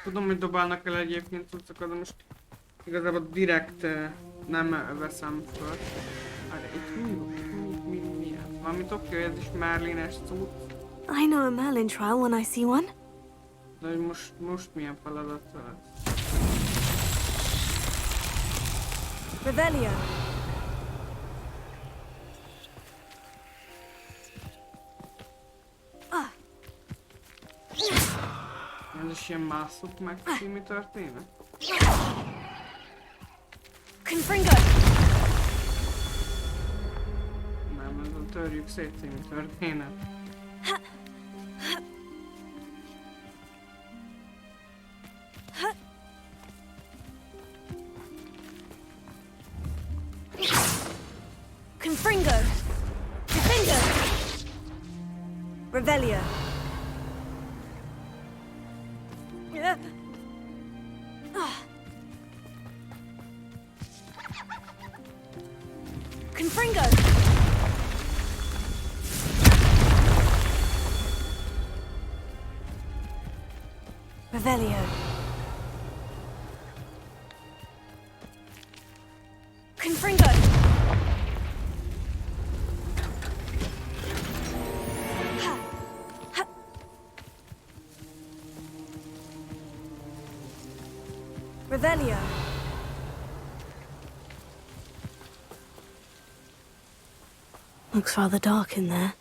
[SPEAKER 3] Tudom, hogy dobálnak el egyébként cuccokat, de most igazából direkt nem veszem föl. Hát itt mi ez? Valamit oké, ez is Merlin-es cucc.
[SPEAKER 2] I know a Merlin trial when I see one.
[SPEAKER 3] De hogy most milyen feladat lesz?
[SPEAKER 2] Revelio.
[SPEAKER 3] Ez is ilyen másszuk meg című történet?
[SPEAKER 2] Confringo!
[SPEAKER 3] Nem, ez a törjük szét című történet.
[SPEAKER 2] Confringo! Confringo! Revelio. Confringo! Revelio. Confringo! Revelio. Looks rather dark in there.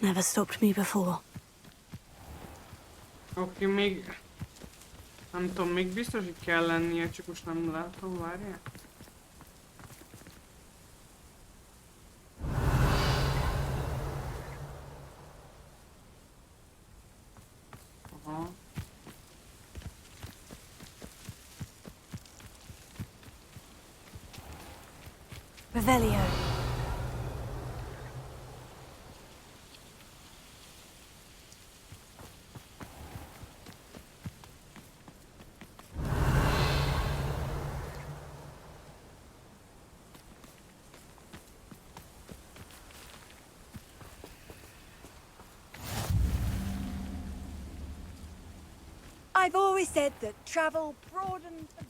[SPEAKER 2] Never stopped me before.
[SPEAKER 3] Oké, még... Nem tudom, még biztos, hogy kell lennie, csak most nem látom, várjál. Aha.
[SPEAKER 2] Revelio.
[SPEAKER 15] I've always said that travel broadens the...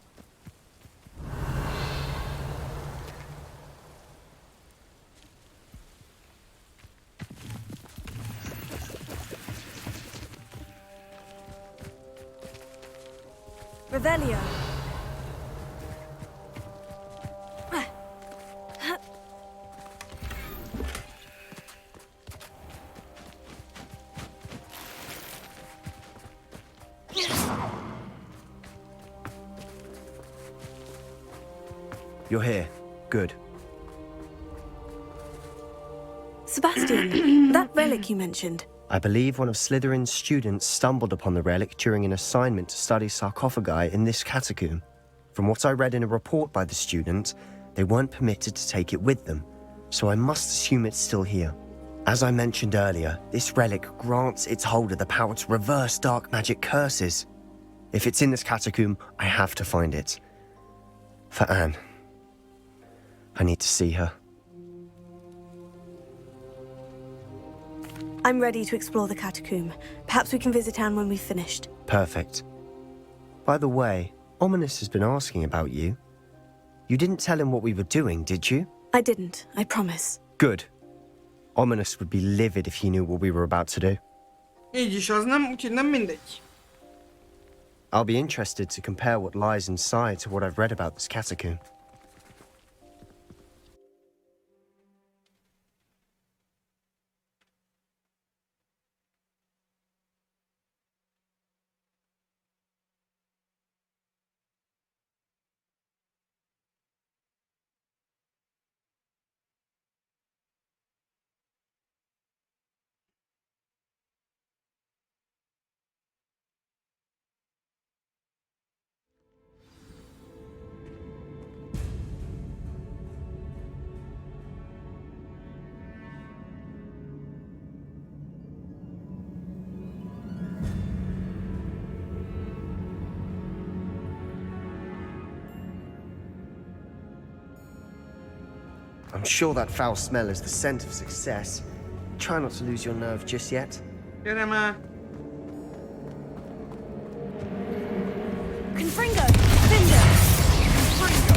[SPEAKER 2] Revelio.
[SPEAKER 13] You're here. Good.
[SPEAKER 2] Sebastian, that relic you mentioned.
[SPEAKER 13] I believe one of Slytherin's students stumbled upon the relic during an assignment to study sarcophagi in this catacomb. From what I read in a report by the student, they weren't permitted to take it with them, so I must assume it's still here. As I mentioned earlier, this relic grants its holder the power to reverse dark magic curses. If it's in this catacomb, I have to find it. For Anne. I need to see her.
[SPEAKER 2] I'm ready to explore the catacomb. Perhaps we can visit Anne when we've finished.
[SPEAKER 13] Perfect. By the way, Ominous has been asking about you. You didn't tell him what we were doing, did you?
[SPEAKER 2] I didn't, I promise.
[SPEAKER 13] Good. Ominous would be livid if he knew what we were about to do.
[SPEAKER 3] Így is az nem, úgyhogy nem mindegy.
[SPEAKER 13] I'll be interested to compare what lies inside to what I've read about this catacomb. I'm sure that foul smell is the scent of success. Try not to lose your nerve just yet.
[SPEAKER 3] Gyere már!
[SPEAKER 15] Confringo! Finger! Confringo!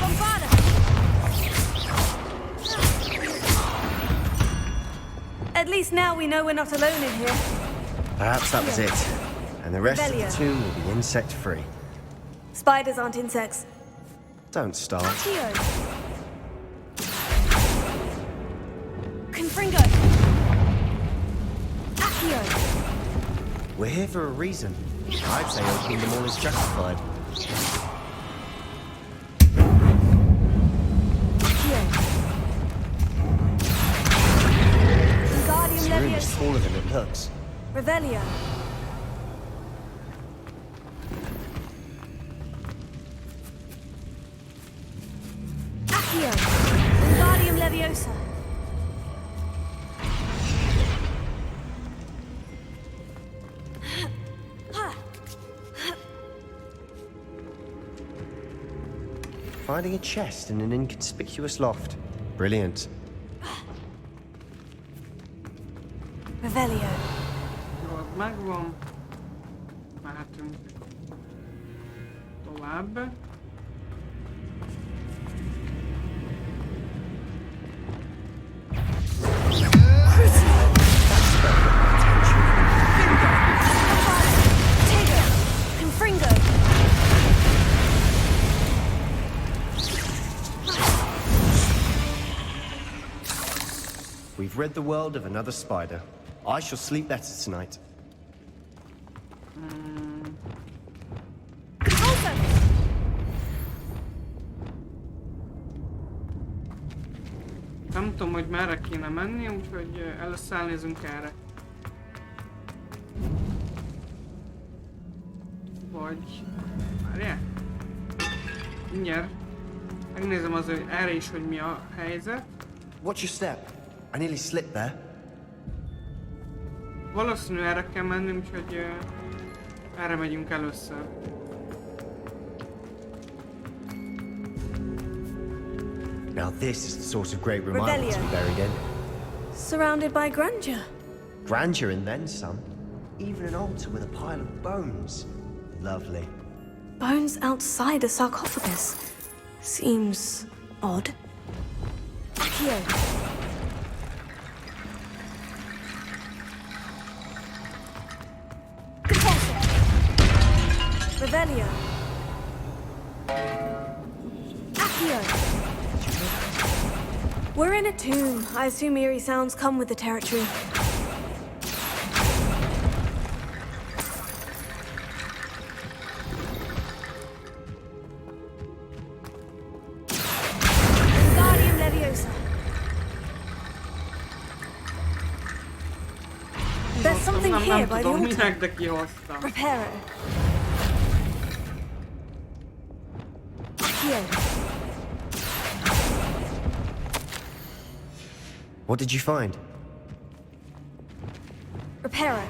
[SPEAKER 15] Bombarda!
[SPEAKER 2] At least now we know we're not alone in here.
[SPEAKER 13] Perhaps that was it. And the rest of the tomb will be insect-free.
[SPEAKER 2] Spiders aren't insects.
[SPEAKER 13] Don't start.
[SPEAKER 15] Confringo! Accio!
[SPEAKER 13] We're here for a reason. I'd say opening them all is justified. This room is taller than it looks.
[SPEAKER 2] Revelio.
[SPEAKER 15] Accio! Wingardium Leviosa!
[SPEAKER 13] Finding a chest in an inconspicuous loft. Brilliant.
[SPEAKER 2] Revelio.
[SPEAKER 3] Jó, az megvan. Mehetünk tovább.
[SPEAKER 13] We've rid the world of another spider. I shall sleep better tonight.
[SPEAKER 3] Nem tudom, hogy merre kéne menni, úgyhogy először elnézünk erre. Vagy... Várjál? Mindjárt. Megnézem az, hogy erre is, hogy mi a helyzet.
[SPEAKER 13] Watch your step. I nearly slipped there.
[SPEAKER 3] Valószínű erre kell menni, úgyhogy erre megyünk először.
[SPEAKER 13] Now this is the sort of great room I want to be buried in.
[SPEAKER 2] Surrounded by grandeur.
[SPEAKER 13] Grandeur and then some. Even an altar with a pile of bones. Lovely.
[SPEAKER 2] Bones outside a sarcophagus. Seems odd.
[SPEAKER 15] Accio!
[SPEAKER 2] Revelio.
[SPEAKER 15] Accio!
[SPEAKER 2] We're in a tomb. I assume eerie sounds come with the territory.
[SPEAKER 15] Wingardium Leviosa!
[SPEAKER 2] There's something here by the altar.
[SPEAKER 3] De kihoztam.
[SPEAKER 2] Repair it.
[SPEAKER 13] What did you find?
[SPEAKER 2] Reparo.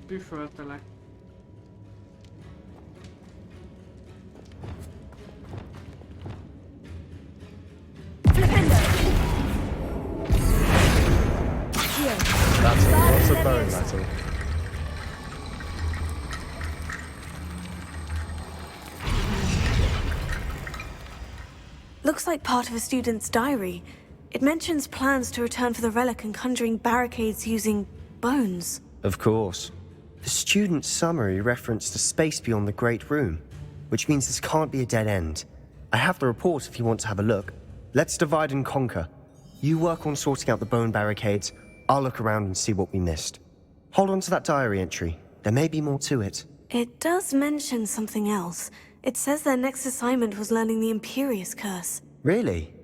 [SPEAKER 3] Püföltelek.
[SPEAKER 19] Lots of bone metal.
[SPEAKER 2] Looks like part of a student's diary. It mentions plans to return for the relic and conjuring barricades using bones.
[SPEAKER 13] Of course. The student's summary referenced a space beyond the Great Room, which means this can't be a dead end. I have the report if you want to have a look. Let's divide and conquer. You work on sorting out the bone barricades. I'll look around and see what we missed. Hold on to that diary entry. There may be more to it.
[SPEAKER 2] It does mention something else. It says their next assignment was learning the Imperious Curse.
[SPEAKER 13] Really?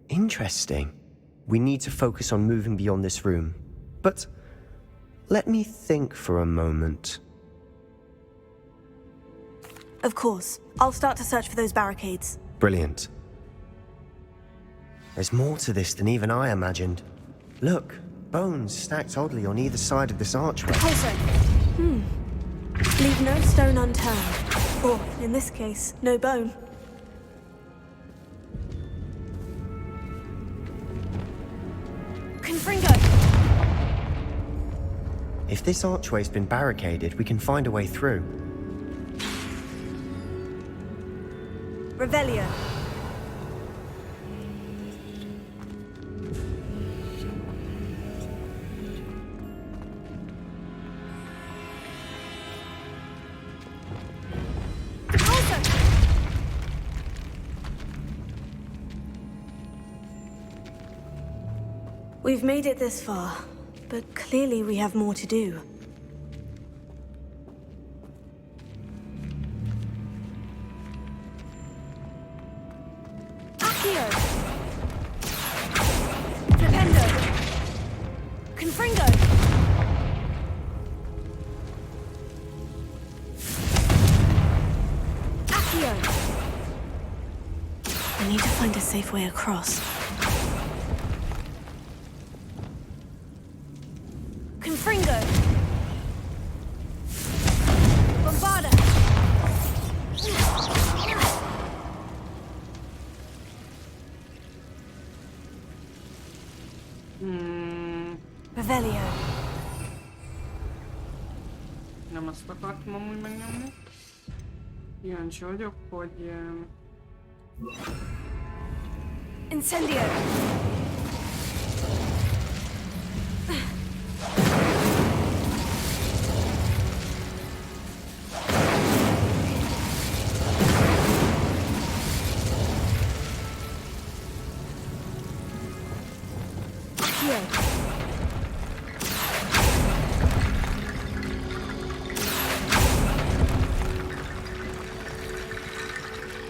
[SPEAKER 13] Interesting. We need to focus on moving beyond this room. But let me think for a moment.
[SPEAKER 2] Of course. I'll start to search for those barricades.
[SPEAKER 13] Brilliant. There's more to this than even I imagined. Look, bones stacked oddly on either side of this archway.
[SPEAKER 2] Also, leave no stone unturned. Or, in this case, no bone. Confringo!
[SPEAKER 13] If this archway's been barricaded, we can find a way through.
[SPEAKER 2] Revelio. We've made it this far, but clearly we have more to do. Accio! Flipendo! Confringo! Accio! I need to find a safe way across. Confringo! Bombarda! Revelio.
[SPEAKER 3] Nem azt akartam amúgy megnyomni. Kíváncsi vagyok, hogy...
[SPEAKER 2] Incendio!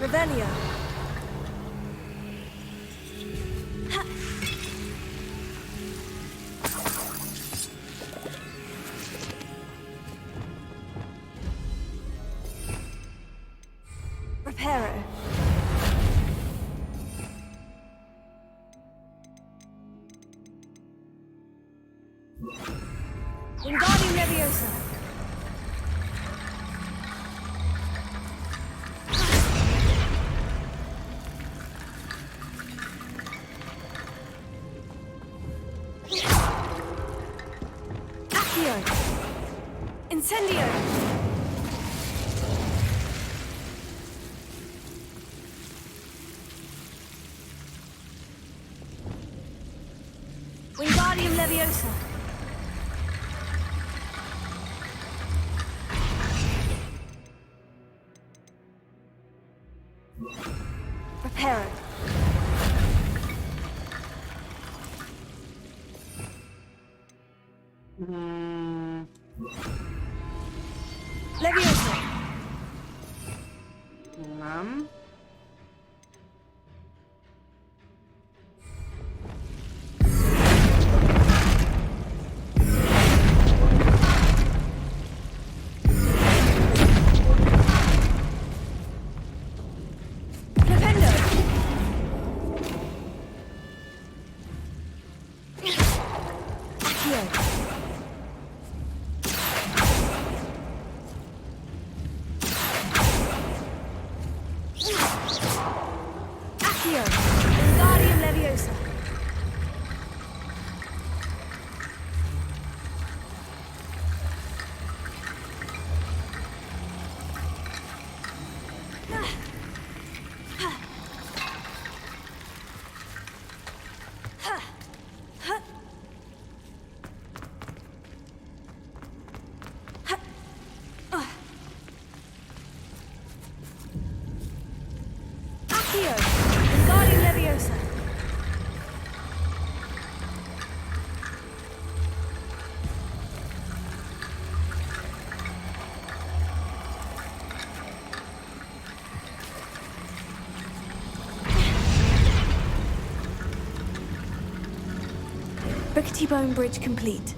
[SPEAKER 2] Revelio. Reparo. Wingardium Leviosa. Accio. Incendio. Wingardium Leviosa. Reparo. Rickety Bone Bridge complete.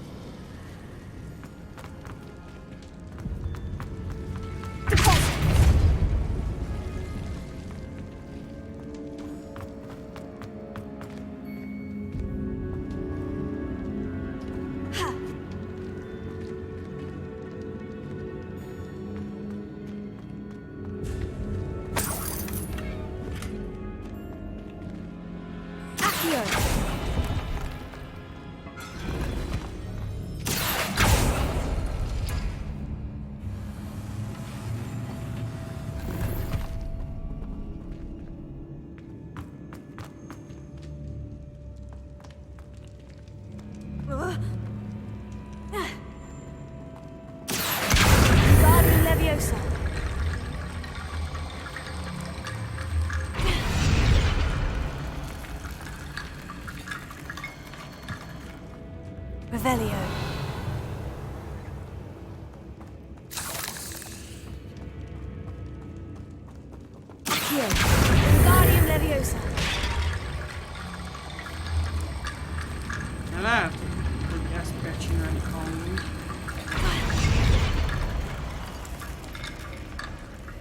[SPEAKER 2] Revelio. Accio. Wingardium Leviosa.
[SPEAKER 3] Lehet, hogy ezt kell csinálni amúgy.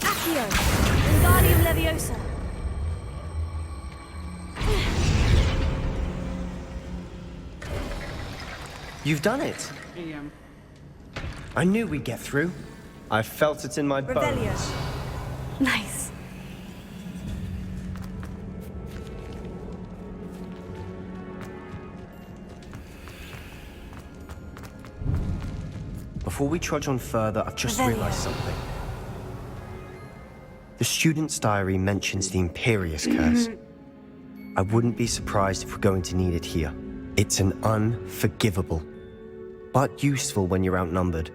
[SPEAKER 2] Accio. Wingardium Leviosa.
[SPEAKER 13] You've done it.
[SPEAKER 3] Igen.
[SPEAKER 13] I knew we'd get through. I felt it in my
[SPEAKER 2] Revelio.
[SPEAKER 13] bones.
[SPEAKER 2] Nice.
[SPEAKER 13] Before we trudge on further, I've just
[SPEAKER 2] Revelio.
[SPEAKER 13] realized something. The student's diary mentions the Imperious Curse. I wouldn't be surprised if we're going to need it here. It's an unforgivable, but useful when you're outnumbered.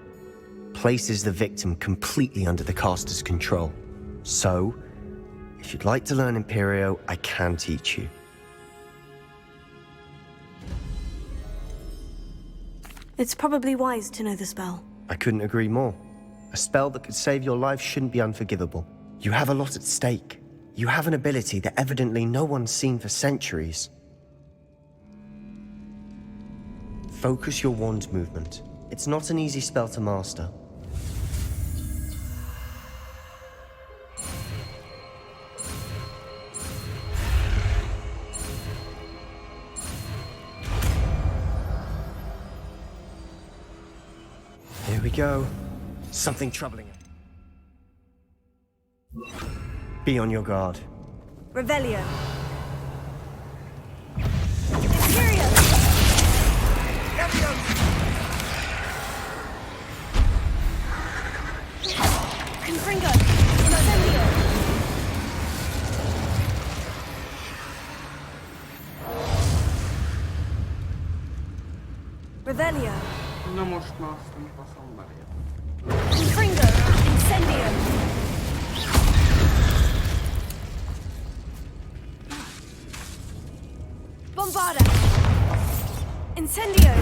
[SPEAKER 13] Places the victim completely under the caster's control. So, if you'd like to learn Imperio, I can teach you.
[SPEAKER 2] It's probably wise to know the spell.
[SPEAKER 13] I couldn't agree more. A spell that could save your life shouldn't be unforgivable. You have a lot at stake. You have an ability that evidently no one's seen for centuries. Focus your wand's movement. It's not an easy spell to master. Here we go. Something troubling it. Be on your guard.
[SPEAKER 2] Revelio. Imperio. Confringo. Incendio. Revelio.
[SPEAKER 3] Na most már aztán faszom belé.
[SPEAKER 2] Confringo. Incendio. Bombarda. Incendio.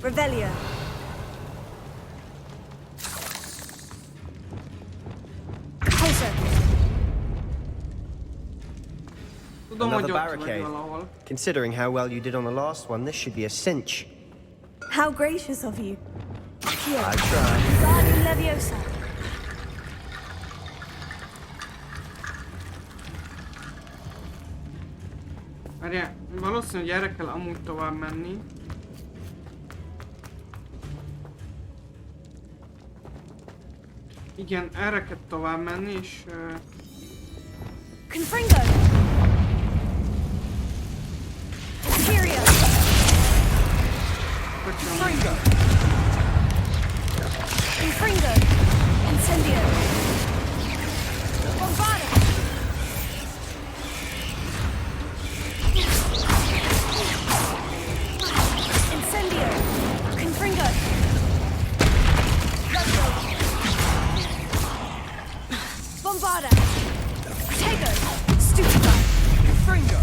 [SPEAKER 2] Revelio. Closer.
[SPEAKER 13] Another barricade. Considering how well you did on the last one, this should be a cinch.
[SPEAKER 2] How gracious of you. Here.
[SPEAKER 13] I tried.
[SPEAKER 2] Wingardium Leviosa.
[SPEAKER 3] Várjál, valószínű, hogy erre kell amúgy tovább menni. Igen, erre kell tovább menni, és...
[SPEAKER 2] Confringo. Imperio. Confringo. Confringo. Incendio. Bombarda. Incendio. Confringo. Bombarda. Protego. Stupefy. Confringo.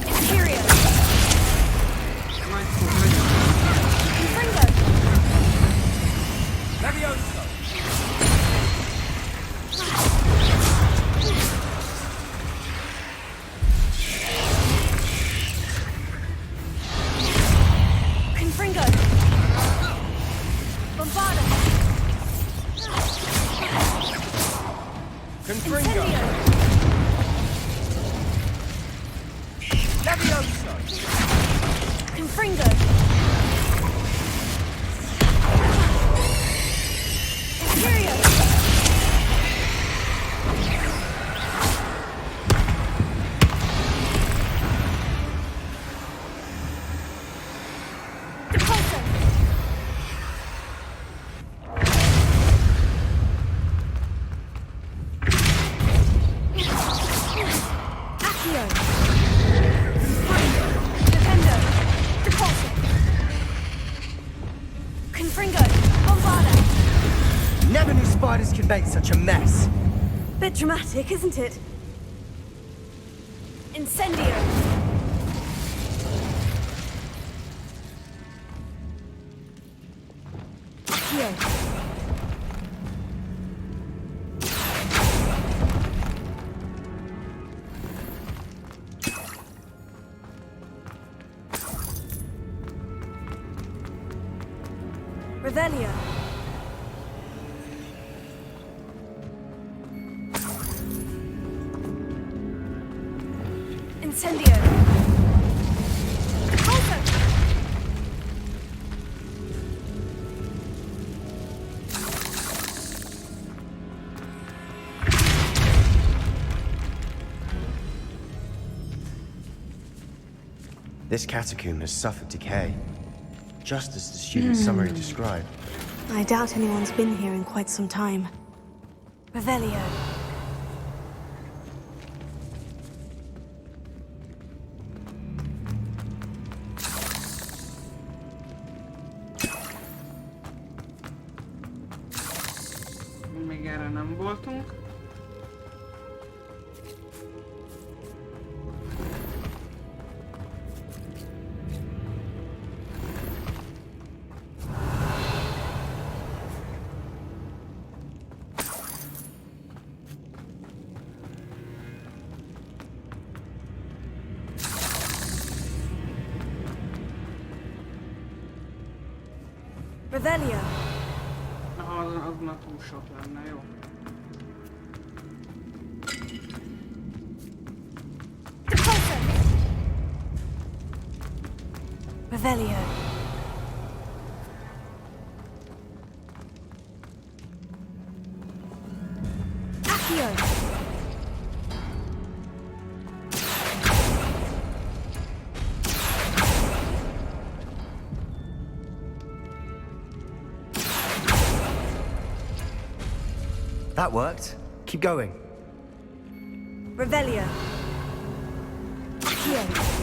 [SPEAKER 2] Imperio.
[SPEAKER 15] Confringo. Imperio.
[SPEAKER 19] Could make such a mess.
[SPEAKER 2] Bit dramatic, isn't it?
[SPEAKER 15] Incendio. Revelio. Incendio. Also.
[SPEAKER 13] This catacomb has suffered decay, just as the student's summary described.
[SPEAKER 2] I doubt anyone's been here in quite some time.
[SPEAKER 15] Revelio.
[SPEAKER 3] Még erre nem voltunk.
[SPEAKER 15] Revelio.
[SPEAKER 3] Az már túl sok lenne, jó?
[SPEAKER 15] Revelio. Accio.
[SPEAKER 19] That worked. Keep going.
[SPEAKER 15] Revelio. Accio.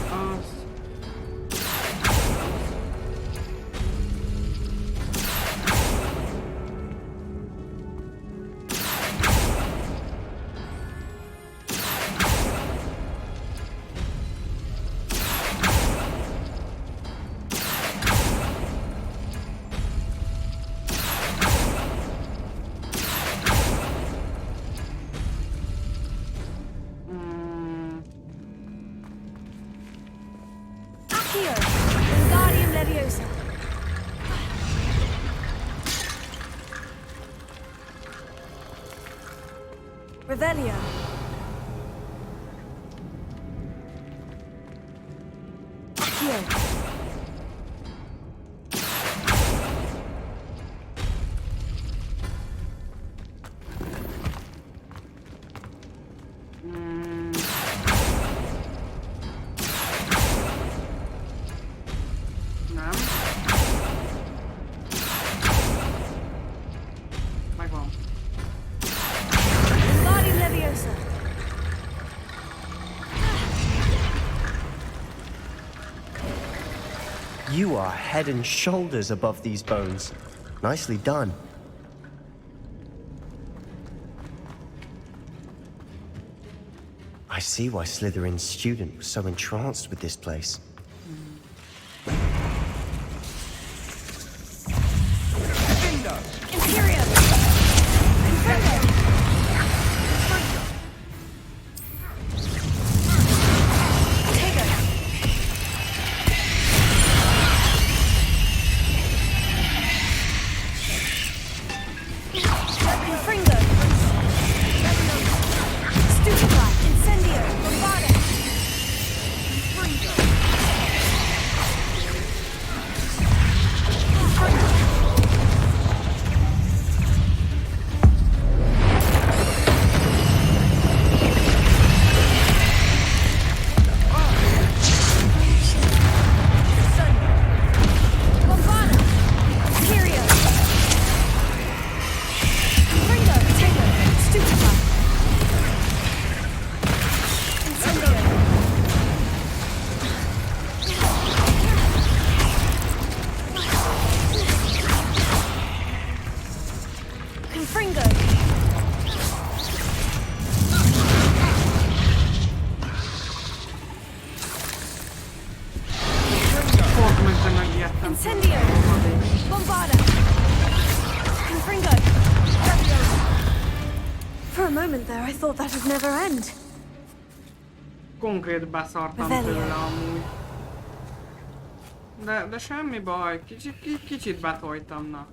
[SPEAKER 15] Revelio. Accio.
[SPEAKER 3] Nem. Megvan.
[SPEAKER 13] You are head and shoulders above these bones. Nicely done. I see why Slytherin's student was so entranced with this place.
[SPEAKER 15] Imperium.
[SPEAKER 2] moment there, I thought that would never end.
[SPEAKER 3] Konkrét beszartam tőle amúgy. De semmi baj, kicsit betoltam, na.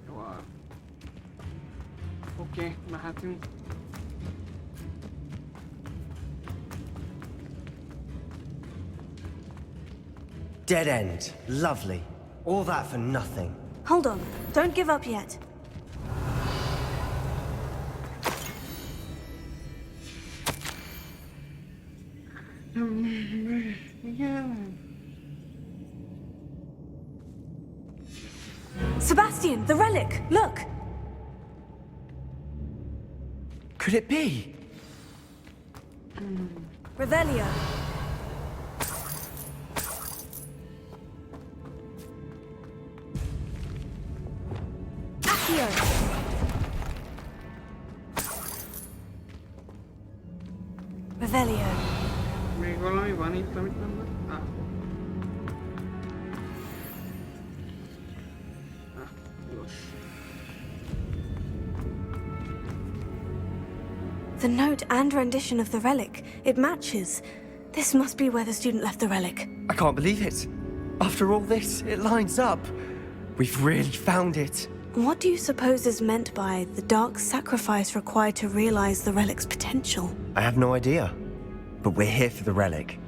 [SPEAKER 3] Jó. Oké, mehetünk.
[SPEAKER 19] Dead end. Lovely. All that for nothing.
[SPEAKER 2] Hold on. Don't give up yet. Sebastian, the relic! Look!
[SPEAKER 19] Could it be?
[SPEAKER 2] Revelio. Accio. Revelio.
[SPEAKER 3] Még valami van itt, amit nem van?
[SPEAKER 2] The note and rendition of the relic. It matches. This must be where the student left the relic.
[SPEAKER 19] I can't believe it. After all this, it lines up. We've really found it.
[SPEAKER 2] What do you suppose is meant by the dark sacrifice required to realize the relic's potential?
[SPEAKER 19] I have no idea. But we're here for the relic.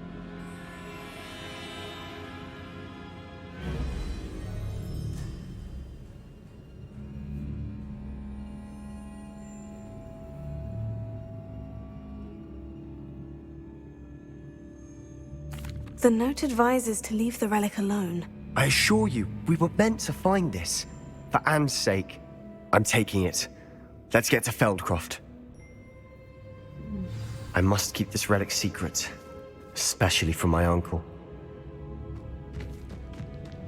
[SPEAKER 2] The note advises to leave the relic alone.
[SPEAKER 19] I assure you, we were meant to find this. For Anne's sake, I'm taking it. Let's get to Feldcroft. I must keep this relic secret, especially from my uncle.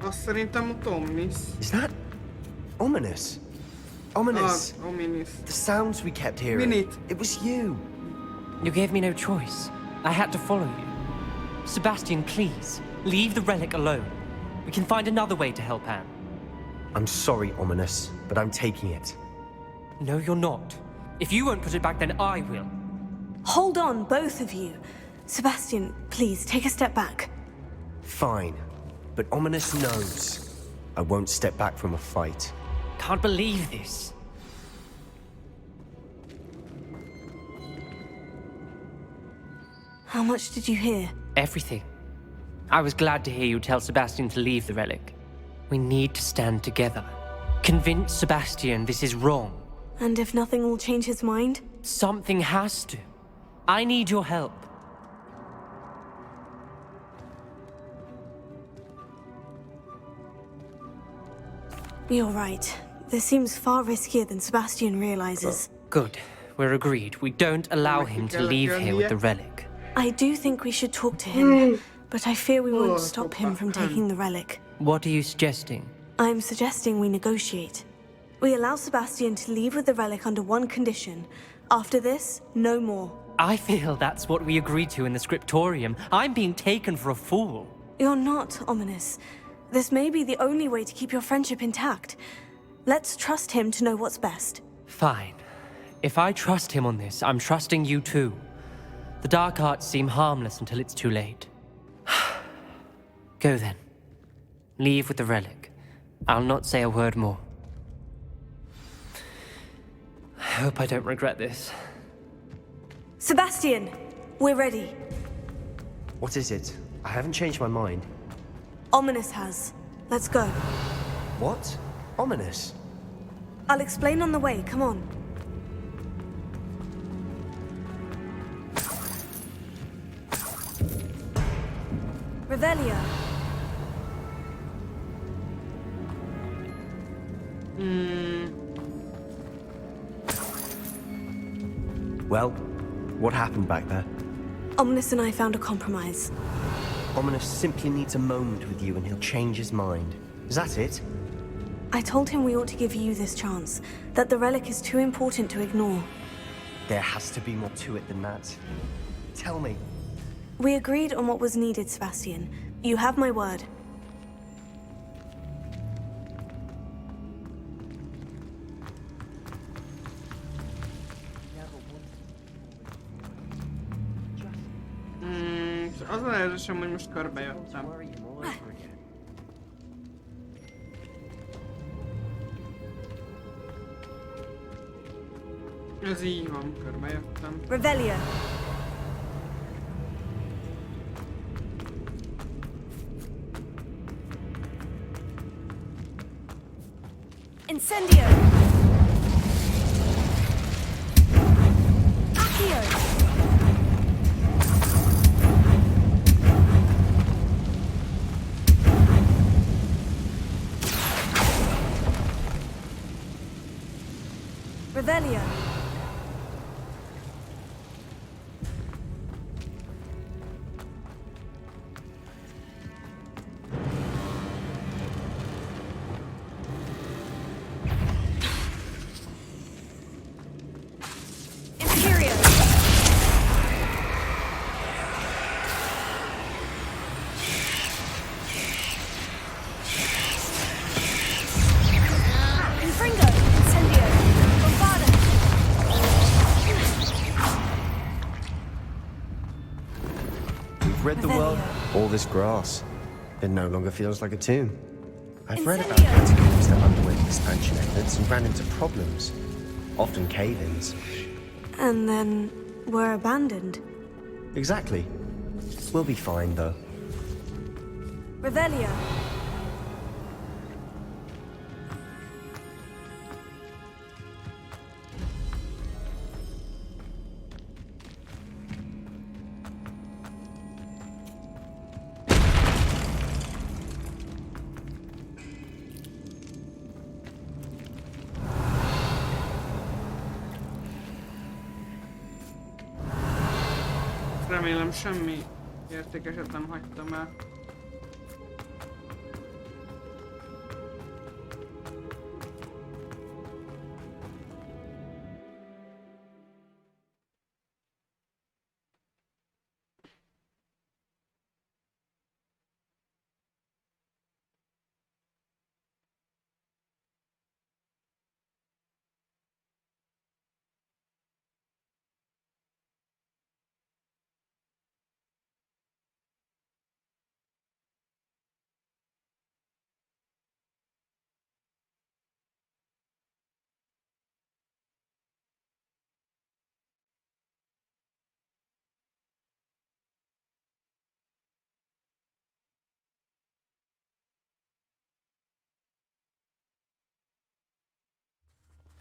[SPEAKER 3] Azt szerintem ott Omnis.
[SPEAKER 19] Is that ominous? Ominous.
[SPEAKER 3] Ominous.
[SPEAKER 19] The sounds we kept hearing.
[SPEAKER 3] Minute.
[SPEAKER 19] It was you.
[SPEAKER 20] You gave me no choice. I had to follow you. Sebastian, please, leave the relic alone. We can find another way to help Anne.
[SPEAKER 19] I'm sorry, Ominous, but I'm taking it.
[SPEAKER 20] No, you're not. If you won't put it back, then I will.
[SPEAKER 2] Hold on, both of you. Sebastian, please, take a step back.
[SPEAKER 19] Fine, but Ominous knows I won't step back from a fight.
[SPEAKER 20] Can't believe this.
[SPEAKER 2] How much did you hear?
[SPEAKER 20] Everything. I was glad to hear you tell Sebastian to leave the relic. We need to stand together. Convince Sebastian this is wrong.
[SPEAKER 2] And if nothing will change his mind?
[SPEAKER 20] Something has to. I need your help.
[SPEAKER 2] You're right. This seems far riskier than Sebastian realizes.
[SPEAKER 20] Good. We're agreed. We don't allow him to leave here with the relic.
[SPEAKER 2] I do think we should talk to him, but I fear we won't stop him from taking the relic.
[SPEAKER 20] What are you suggesting?
[SPEAKER 2] I'm suggesting we negotiate. We allow Sebastian to leave with the relic under one condition. After this, no more.
[SPEAKER 20] I feel that's what we agreed to in the scriptorium. I'm being taken for a fool.
[SPEAKER 2] You're not, Ominous. This may be the only way to keep your friendship intact. Let's trust him to know what's best.
[SPEAKER 20] Fine. If I trust him on this, I'm trusting you too. The dark arts seem harmless until it's too late. Go then. Leave with the relic. I'll not say a word more. I hope I don't regret this.
[SPEAKER 2] Sebastian! We're ready.
[SPEAKER 19] What is it? I haven't changed my mind.
[SPEAKER 2] Ominous has. Let's go.
[SPEAKER 19] What? Ominous?
[SPEAKER 2] I'll explain on the way. Come on. Revelio.
[SPEAKER 19] Well, what happened back there?
[SPEAKER 2] Ominous and I found a compromise.
[SPEAKER 19] Ominous simply needs a moment with you and he'll change his mind. Is that it?
[SPEAKER 2] I told him we ought to give you this chance, that the relic is too important to ignore.
[SPEAKER 19] There has to be more to it than that. Tell me.
[SPEAKER 2] We agreed on what was needed, Sebastian. You have my word.
[SPEAKER 3] Az a érzésem, hogy most körbejöttem. Ez így van, körbejöttem.
[SPEAKER 15] Revelio. Incendio. Accio. Revelio.
[SPEAKER 19] Read the world, all this grass. It no longer feels like a tomb. I've read about catacombs that underwent expansion efforts and ran into problems, often cave-ins.
[SPEAKER 2] And then were abandoned.
[SPEAKER 19] Exactly. We'll be fine, though.
[SPEAKER 15] Revelio.
[SPEAKER 3] Remélem semmi értékeset nem hagytam el.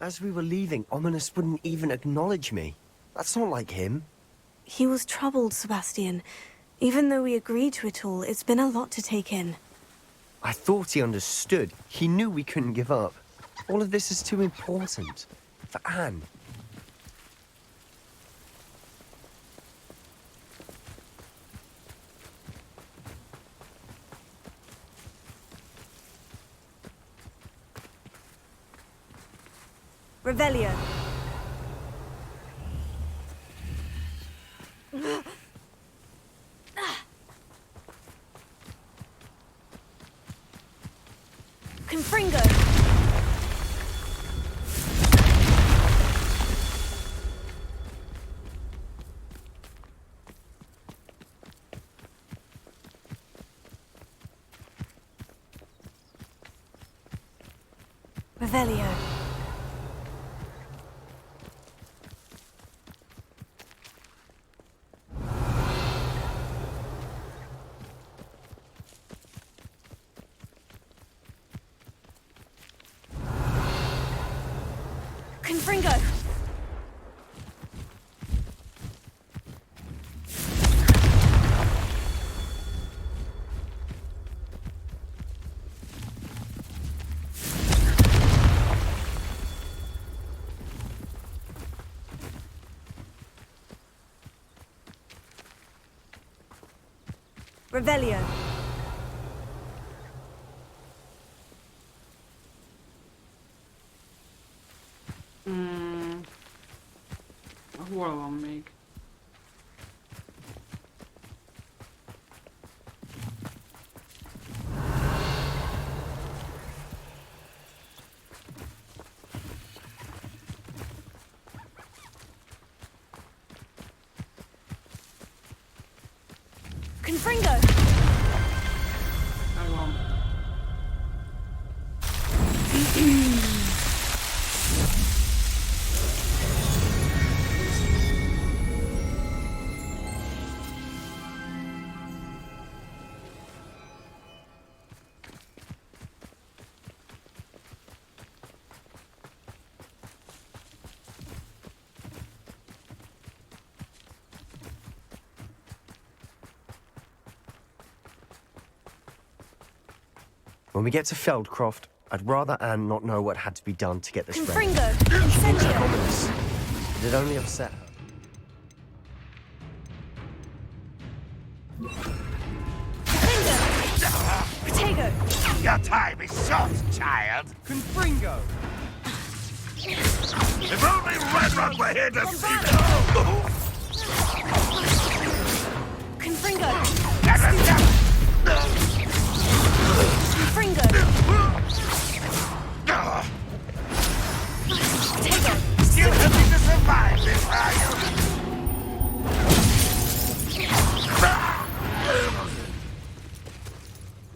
[SPEAKER 19] As we were leaving, Ominous wouldn't even acknowledge me. That's not like him.
[SPEAKER 2] He was troubled, Sebastian. Even though we agreed to it all, it's been a lot to take in.
[SPEAKER 19] I thought he understood. He knew we couldn't give up. All of this is too important. For Anne.
[SPEAKER 15] Revelio. Confringo.
[SPEAKER 2] Revelio.
[SPEAKER 15] Confringo. Revelio.
[SPEAKER 3] Hol van még?
[SPEAKER 15] Confringo!
[SPEAKER 3] Megvan.
[SPEAKER 19] When we get to Feldcroft, I'd rather Anne not know what had to be done to get this ready.
[SPEAKER 15] Confringo! Incendio!
[SPEAKER 19] Ominous. It'd only upset her.
[SPEAKER 15] Protego!
[SPEAKER 4] Your time is short, child.
[SPEAKER 16] Confringo!
[SPEAKER 4] If only Redrod were here to see me.
[SPEAKER 15] Confringo!
[SPEAKER 4] Confringo!
[SPEAKER 15] Protego!
[SPEAKER 4] Still hoping to survive this, are you?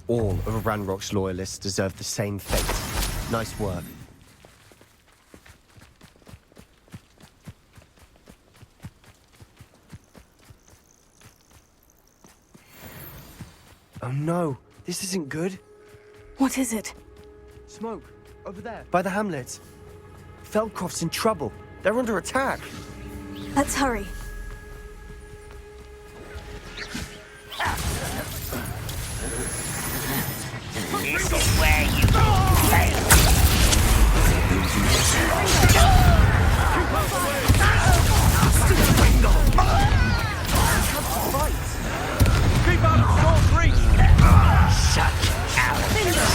[SPEAKER 19] All of Ranrock's loyalists deserve the same fate. Nice work. Oh no, this isn't good.
[SPEAKER 2] What is it?
[SPEAKER 19] Smoke, over there. By the hamlet. Feldcroft's in trouble. They're under attack.
[SPEAKER 2] Let's hurry.
[SPEAKER 7] This is where you fail.
[SPEAKER 16] Keep out of short reach!
[SPEAKER 7] Such cowardice.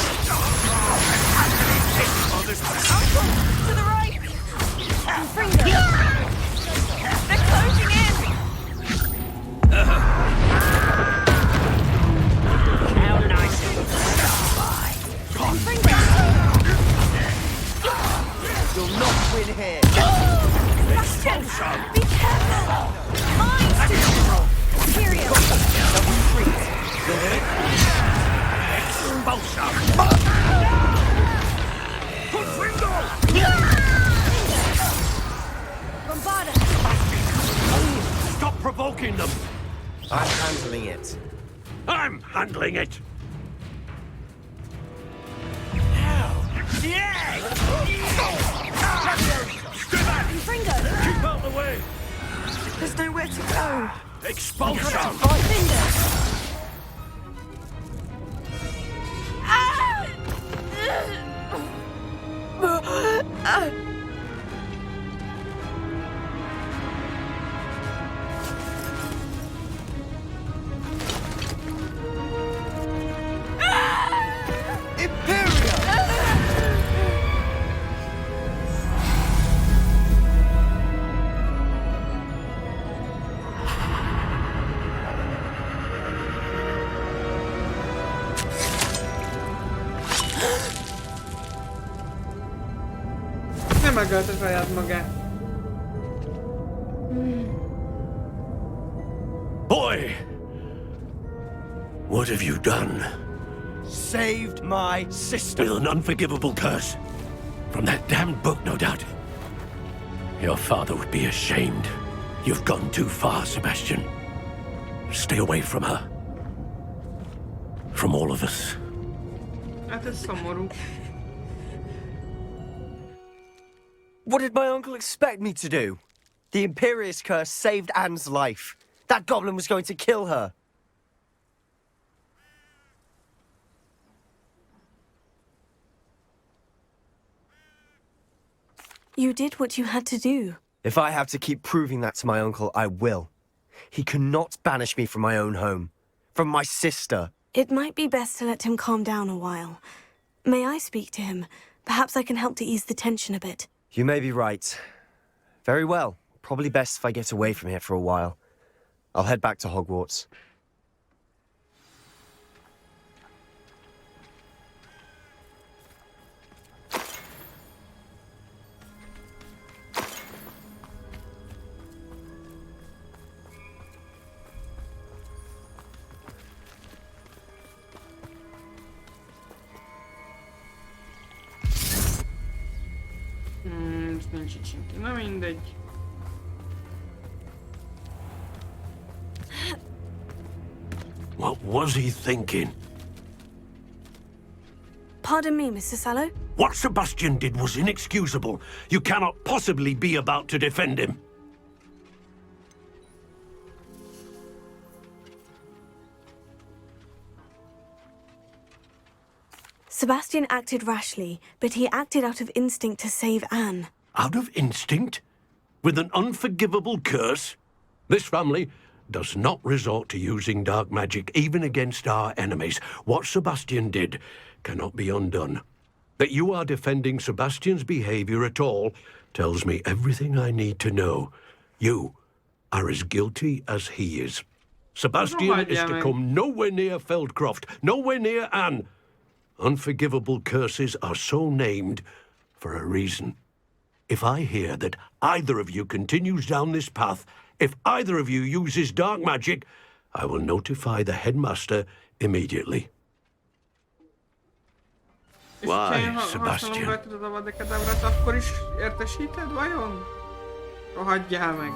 [SPEAKER 15] To the right! Confringo! They're closing in!
[SPEAKER 7] How nice of you to stop by.
[SPEAKER 15] Confringo!
[SPEAKER 19] You'll not win here.
[SPEAKER 15] Bastion! Be careful! Mine! Imperial! Bombarda!
[SPEAKER 14] Stop provoking them!
[SPEAKER 19] I'm handling it.
[SPEAKER 14] I'm handling it!
[SPEAKER 15] Confringo!
[SPEAKER 14] Keep out the way!
[SPEAKER 15] There's nowhere to go!
[SPEAKER 14] Expulsion!
[SPEAKER 3] Nem megölte saját magát.
[SPEAKER 14] Boy! What have you done?
[SPEAKER 16] Saved my sister.
[SPEAKER 14] With an unforgivable curse. From that damned book, no doubt. Your father would be ashamed. You've gone too far, Sebastian. Stay away from her. From all of us.
[SPEAKER 3] Hát ez szomorú.
[SPEAKER 19] What did my uncle expect me to do? The Imperious curse saved Anne's life. That goblin was going to kill her.
[SPEAKER 2] You did what you had to do.
[SPEAKER 19] If I have to keep proving that to my uncle, I will. He cannot banish me from my own home. From my sister.
[SPEAKER 2] It might be best to let him calm down a while. May I speak to him? Perhaps I can help to ease the tension a bit.
[SPEAKER 19] You may be right. Very well. Probably best if I get away from here for a while. I'll head back to Hogwarts.
[SPEAKER 3] Csicsinki. Na mindegy.
[SPEAKER 14] What was he thinking?
[SPEAKER 2] Pardon me, Mr. Sallow?
[SPEAKER 14] What Sebastian did was inexcusable. You cannot possibly be about to defend him.
[SPEAKER 2] Sebastian acted rashly, but he acted out of instinct to save Anne.
[SPEAKER 14] Out of instinct? With an unforgivable curse? This family does not resort to using dark magic even against our enemies. What Sebastian did cannot be undone. That you are defending Sebastian's behavior at all tells me everything I need to know. You are as guilty as he is. Sebastian is to come nowhere near Feldcroft, nowhere near Anne. Unforgivable curses are so named for a reason. If I hear that either of you continues down this path, if either of you uses dark magic, I will notify the headmaster immediately. Why, Sebastian?
[SPEAKER 3] Akkor is értesíted vajon? Rohadjál meg.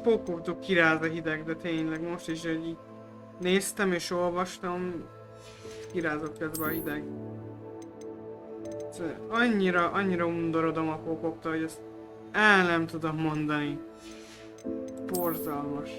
[SPEAKER 3] Pókoktól kiráz a hideg, de tényleg most is, hogy így néztem és olvastam, kirázok közben a hideg. Annyira undorodom a pókoktól, hogy ezt el nem tudom mondani. Borzalmas.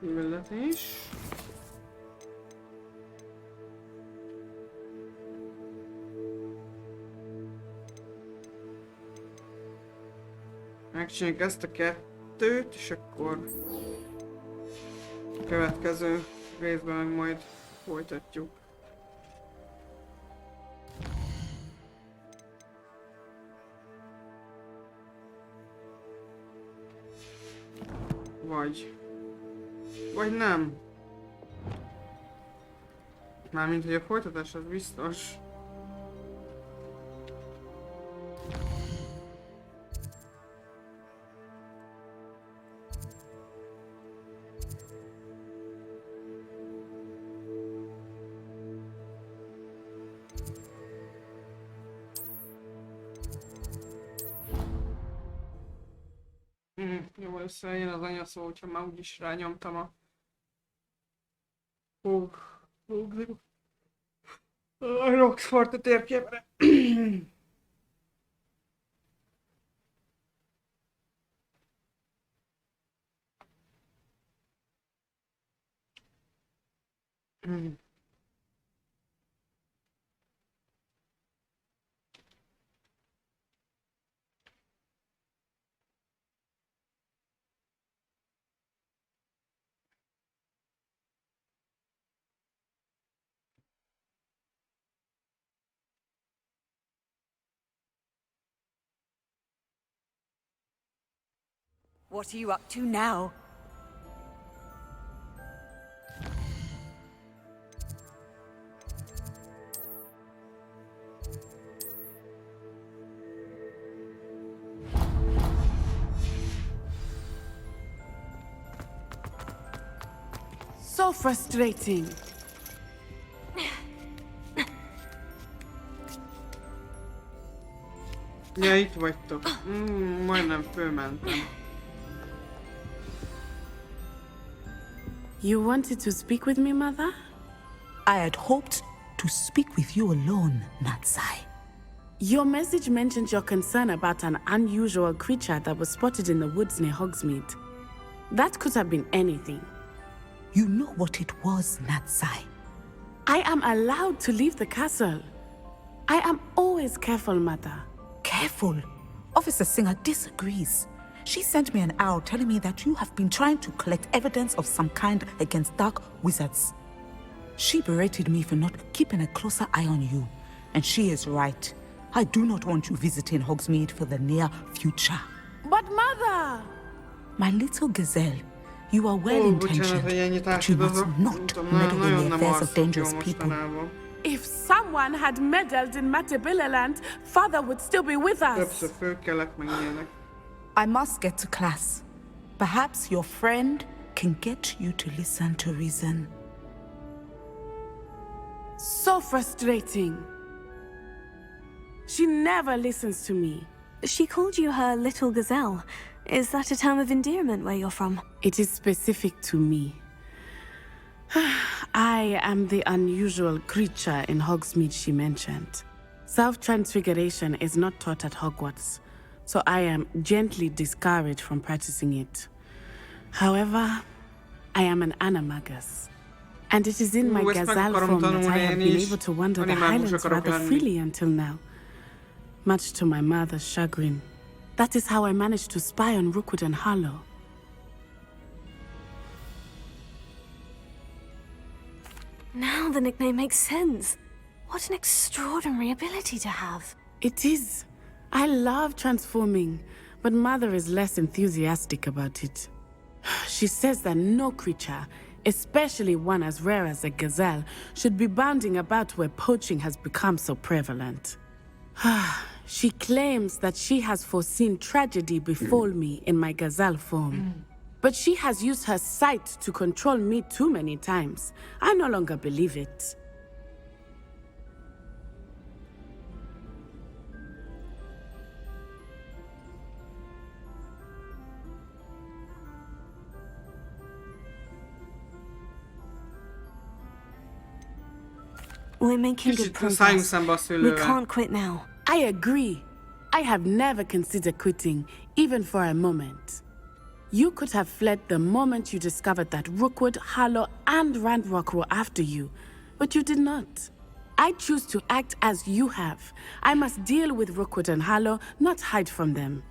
[SPEAKER 3] Küldetés. Megcsináljuk ezt a kettőt, és akkor Következő részben meg majd folytatjuk. Vagy nem. Mármint, hogy a folytatás az biztos. Jó, összejön az anyaszó, hogyha már úgyis rányomtam a Roxfort a térképre.
[SPEAKER 15] What are you up to now?
[SPEAKER 3] So frustrating. Ja, itt vagytok. Majdnem fölmentem.
[SPEAKER 21] You wanted to speak with me, Mother?
[SPEAKER 22] I had hoped to speak with you alone, Natsai.
[SPEAKER 21] Your message mentioned your concern about an unusual creature that was spotted in the woods near Hogsmeade. That could have been anything.
[SPEAKER 22] You know what it was, Natsai.
[SPEAKER 21] I am allowed to leave the castle. I am always careful, Mother.
[SPEAKER 22] Careful? Officer Singer disagrees. She sent me an owl telling me that you have been trying to collect evidence of some kind against dark wizards. She berated me for not keeping a closer eye on you. And she is right. I do not want you visiting Hogsmeade for the near future.
[SPEAKER 21] But Mother!
[SPEAKER 22] My little gazelle, you are well-intentioned, but you must not meddle in the affairs of dangerous people.
[SPEAKER 21] If someone had meddled in Matabeleland, Father would still be with us.
[SPEAKER 22] I must get to class. Perhaps your friend can get you to listen to reason.
[SPEAKER 21] So frustrating. She never listens to me.
[SPEAKER 2] She called you her little gazelle. Is that a term of endearment where you're from?
[SPEAKER 21] It is specific to me. I am the unusual creature in Hogsmeade she mentioned. Self-transfiguration is not taught at Hogwarts, so I am gently discouraged from practicing it. However, I am an animagus, and it is in my gazelle form that I have been able to wander the Highlands rather freely until now, much to my mother's chagrin. That is how I managed to spy on Rookwood and Harlow.
[SPEAKER 2] Now the nickname makes sense. What an extraordinary ability to have.
[SPEAKER 21] It is. I love transforming, but Mother is less enthusiastic about it. She says that no creature, especially one as rare as a gazelle, should be bounding about where poaching has become so prevalent. She claims that she has foreseen tragedy befall me in my gazelle form. But she has used her sight to control me too many times. I no longer believe it.
[SPEAKER 2] We're making good progress. We can't quit now.
[SPEAKER 21] I agree. I have never considered quitting, even for a moment. You could have fled the moment you discovered that Rookwood, Harlow, and Randrock were after you, but you did not. I choose to act as you have. I must deal with Rookwood and Harlow, not hide from them.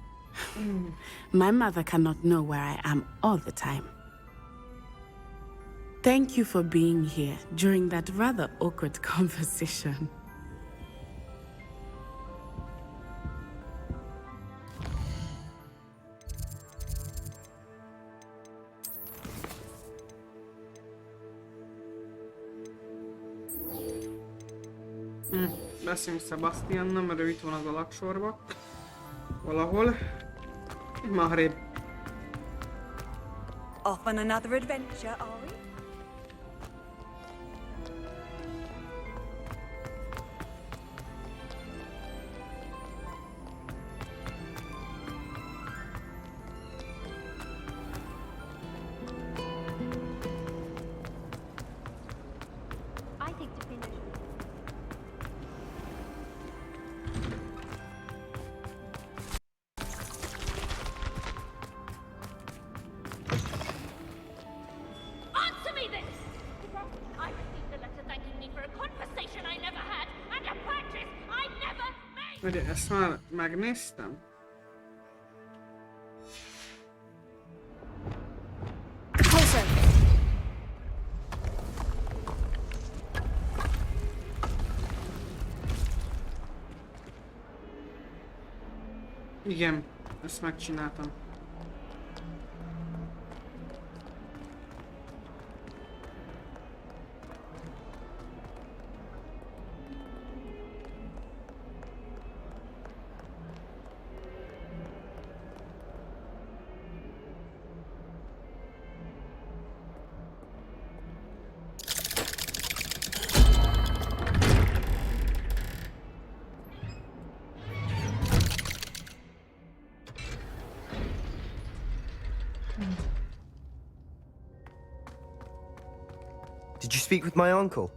[SPEAKER 21] My mother cannot know where I am all the time. Thank you for being here during that rather awkward conversation.
[SPEAKER 3] Beszéljünk Sebastiannal, mert ő itt van az alaksorba. Valahol. Már hrébb.
[SPEAKER 15] Off on another adventure, are we?
[SPEAKER 3] Ugye, ezt már megnéztem? Igen, ezt megcsináltam.
[SPEAKER 19] Did you speak with my uncle?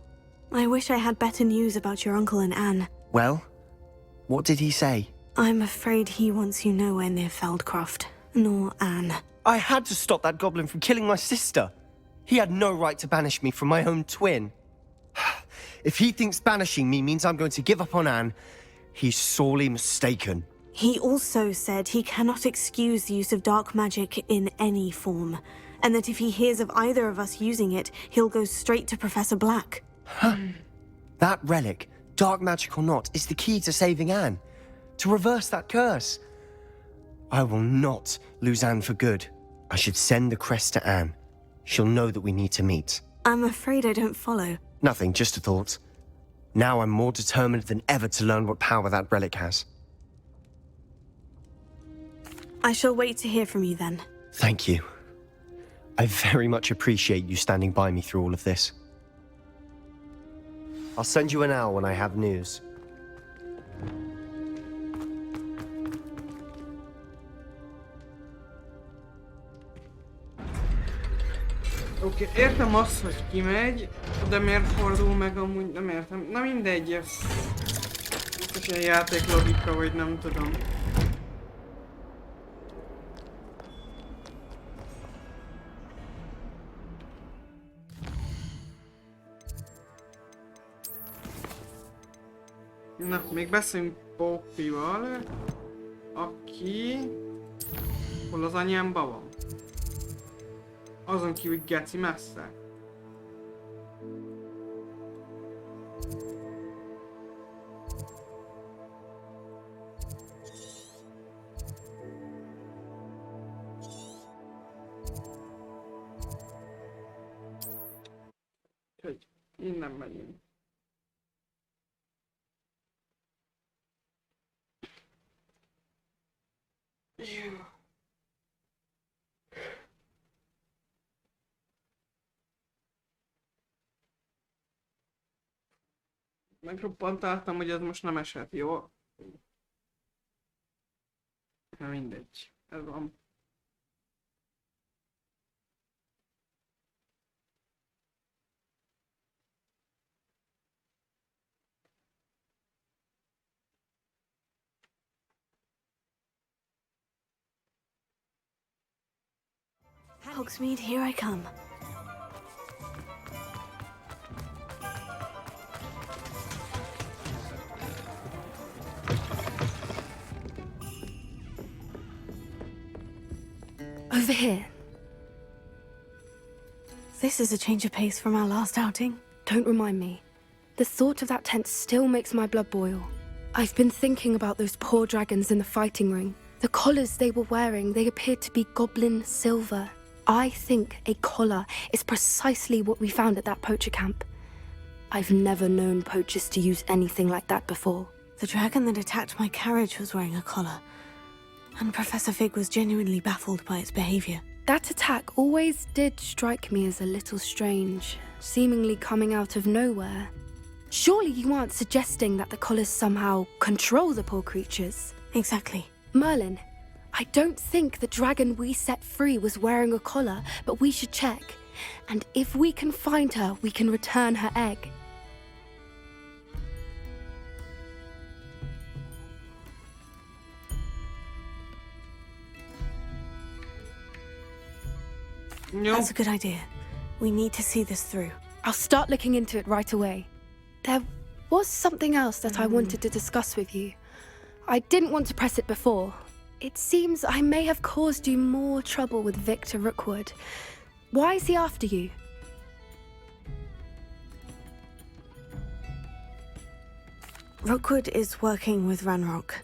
[SPEAKER 2] I wish I had better news about your uncle and Anne.
[SPEAKER 19] Well, what did he say?
[SPEAKER 2] I'm afraid he wants you nowhere near Feldcroft, nor Anne.
[SPEAKER 19] I had to stop that goblin from killing my sister. He had no right to banish me from my own twin. If he thinks banishing me means I'm going to give up on Anne, he's sorely mistaken.
[SPEAKER 2] He also said he cannot excuse the use of dark magic in any form, and that if he hears of either of us using it, he'll go straight to Professor Black.
[SPEAKER 19] That relic, dark magic or not, is the key to saving Anne. To reverse that curse. I will not lose Anne for good. I should send the crest to Anne. She'll know that we need to meet.
[SPEAKER 2] I'm afraid I don't follow.
[SPEAKER 19] Nothing, just a thought. Now I'm more determined than ever to learn what power that relic has.
[SPEAKER 2] I shall wait to hear from you then.
[SPEAKER 19] Thank you. I very much appreciate you standing by me through all of this. I'll send you an owl when I have news.
[SPEAKER 3] Oké, értem azt, hogy kimegy, de miért fordul meg amúgy, nem értem. Na mindegy, ez biztos ilyen játéklogika, vagy nem tudom. Na, még beszélünk Pókival, aki... hol az anyámban van? Azon kívül geci messze. Hogy innen megyünk. Megroppantáltam, hogy ez most nem esett, jó? Na mindegy, ez van.
[SPEAKER 2] Hogsmeade, here I come.
[SPEAKER 5] Over here.
[SPEAKER 2] this is a change of pace from our last outing.
[SPEAKER 5] Don't remind me. The thought of that tent still makes my blood boil. I've been thinking about those poor dragons in the fighting ring. The collars they were wearing, they appeared to be goblin silver. I think a collar is precisely what we found at that poacher camp. I've never known poachers to use anything like that before.
[SPEAKER 2] The dragon that attacked my carriage was wearing a collar, and Professor Fig was genuinely baffled by its behavior.
[SPEAKER 5] That attack always did strike me as a little strange, seemingly coming out of nowhere. Surely you aren't suggesting that the collars somehow control the poor creatures?
[SPEAKER 2] Exactly.
[SPEAKER 5] Merlin, I don't think the dragon we set free was wearing a collar, but we should check. And if we can find her, we can return her egg.
[SPEAKER 2] That's a good idea. We need to see this through.
[SPEAKER 5] I'll start looking into it right away. There was something else that I wanted to discuss with you. I didn't want to press it before. It seems I may have caused you more trouble with Victor Rookwood. Why is he after you?
[SPEAKER 2] Rookwood is working with Ranrock,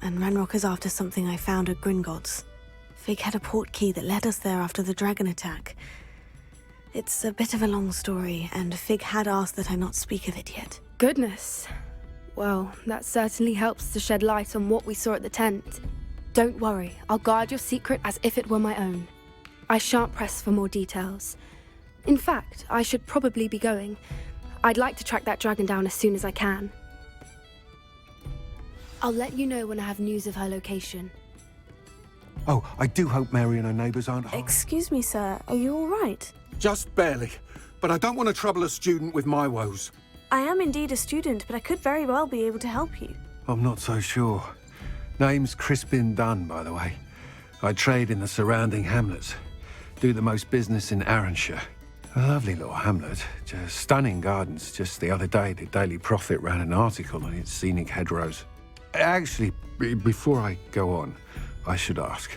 [SPEAKER 2] and Ranrock is after something I found at Gringotts. Fig had a portkey that led us there after the dragon attack. It's a bit of a long story, and Fig had asked that I not speak of it yet.
[SPEAKER 5] Goodness. Well, that certainly helps to shed light on what we saw at the tent. Don't worry, I'll guard your secret as if it were my own. I shan't press for more details. In fact, I should probably be going. I'd like to track that dragon down as soon as I can. I'll let you know when I have news of her location.
[SPEAKER 1] Oh, I do hope Mary and her neighbours aren't harmed.
[SPEAKER 2] Excuse me, sir. Are you all right?
[SPEAKER 1] Just barely. But I don't want to trouble a student with my woes.
[SPEAKER 2] I am indeed a student, but I could very well be able to help you.
[SPEAKER 1] I'm not so sure. Name's Crispin Dunn, by the way. I trade in the surrounding hamlets. Do the most business in Arranshire. A lovely little hamlet. Just stunning gardens. Just the other day, the Daily Prophet ran an article on its scenic hedgerows. Actually, before I go on, I should ask,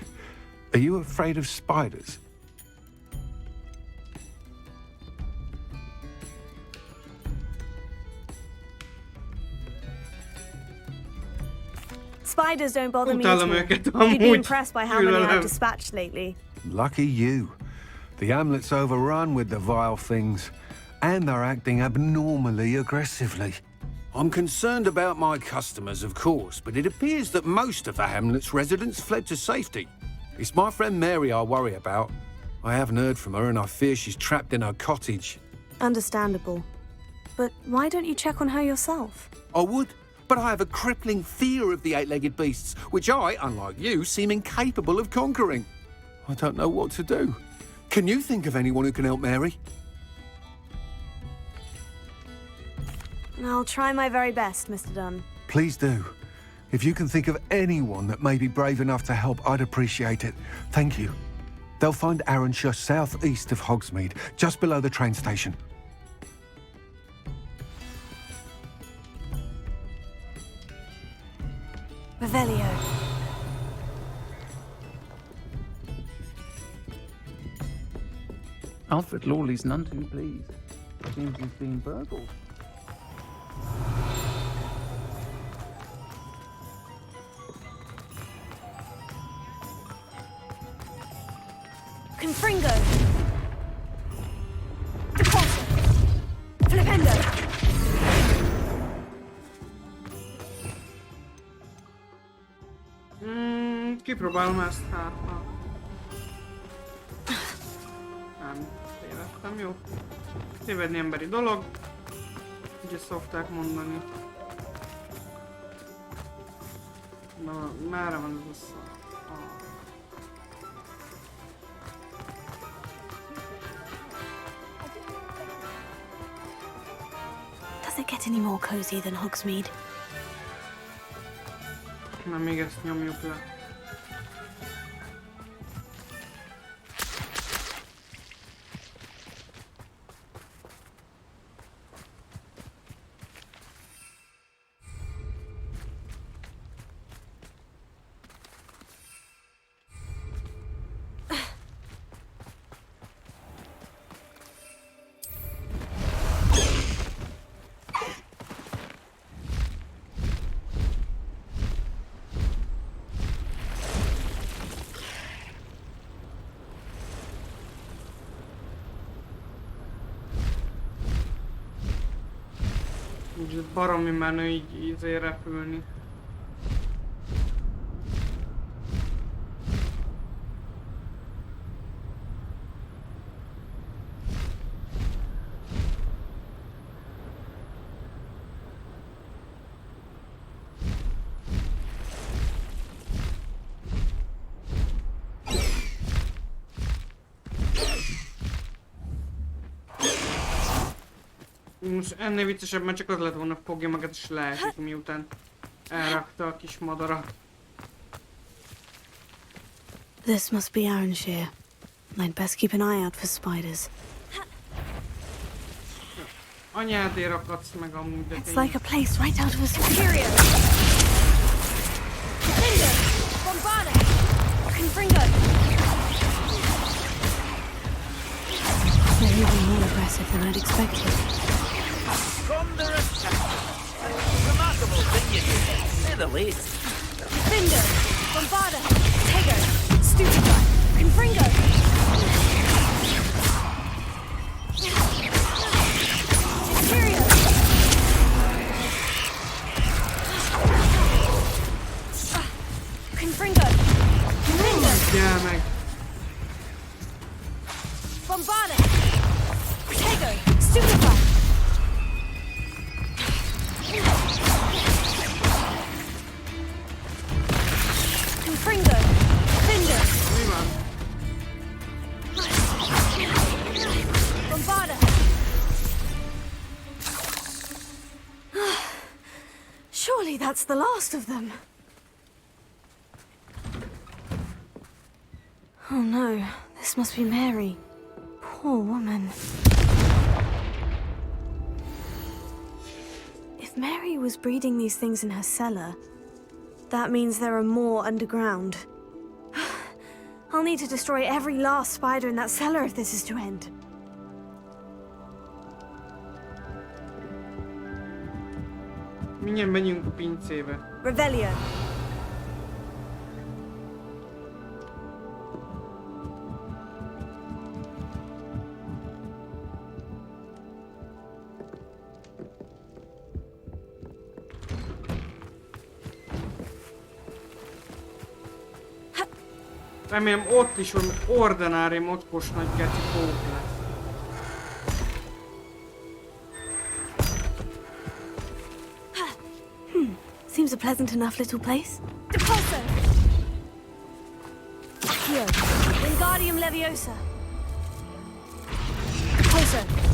[SPEAKER 1] are you afraid of spiders?
[SPEAKER 2] Spiders don't bother me at all. You'd be impressed by how many I've dispatched lately.
[SPEAKER 1] Lucky you. The hamlet's overrun with the vile things, and they're acting abnormally aggressively. I'm concerned about my customers, of course, but it appears that most of the hamlet's residents fled to safety. It's my friend Mary I worry about. I haven't heard from her, and I fear she's trapped in her cottage.
[SPEAKER 2] Understandable. But why don't you check on her yourself?
[SPEAKER 1] I would, but I have a crippling fear of the eight-legged beasts, which I, unlike you, seem incapable of conquering. I don't know what to do. Can you think of anyone who can help Mary?
[SPEAKER 2] I'll try my very best, Mr. Dunn.
[SPEAKER 1] Please do. If you can think of anyone that may be brave enough to help, I'd appreciate it. Thank you. They'll find Arranshire southeast of Hogsmeade, just below the train station.
[SPEAKER 2] Revelio.
[SPEAKER 6] Alfred Lawley's none too pleased. Seems he's been burgled.
[SPEAKER 2] Confringo. Deposit. Flipendo.
[SPEAKER 3] Kipróbálom ezt, hát ha... Nem, tévedtem, jó. Tévedni emberi dolog. Ugye szokták mondani. Na, merre van ez a szar?
[SPEAKER 2] Does it get any more cozy than Hogsmeade?
[SPEAKER 3] Na, még ezt nyomjuk le. Baromi menő így repülni. Most ennél viccesebb, mert csak az lett volna, fogja magát és leesik, miután elrakta a kis madarat.
[SPEAKER 2] This must be Avalanche. I'd best keep an eye out for spiders.
[SPEAKER 3] Anyádért akadsz meg amúgy, de
[SPEAKER 2] It's like a place right out of a superior.
[SPEAKER 8] Defender! Bombada! Confringo!
[SPEAKER 2] They're even more aggressive than I'd expected.
[SPEAKER 7] Thunderous attack. Remarkable thing you did, to say the least.
[SPEAKER 8] Defender! Bombada! Tego! Stupefy! Confringo! Imperial! Confringo! Defender!
[SPEAKER 3] Yeah, meg.
[SPEAKER 8] Bombada! Tego! Stupefy! Confringo! Defender! Bombada!
[SPEAKER 2] Surely that's the last of them. Oh no, this must be Mary. Poor woman. If Mary was breeding these things in her cellar, that means there are more underground. I'll need to destroy every last spider in that cellar if this is to end.
[SPEAKER 3] Mindjárt megyünk a pincébe.
[SPEAKER 8] Revelio.
[SPEAKER 3] Remélem ott is van ordinári mocskos nagy geci pók lesz.
[SPEAKER 2] Seems a pleasant enough little place.
[SPEAKER 8] Depulso! Accio! Wingardium Leviosa! Depulso!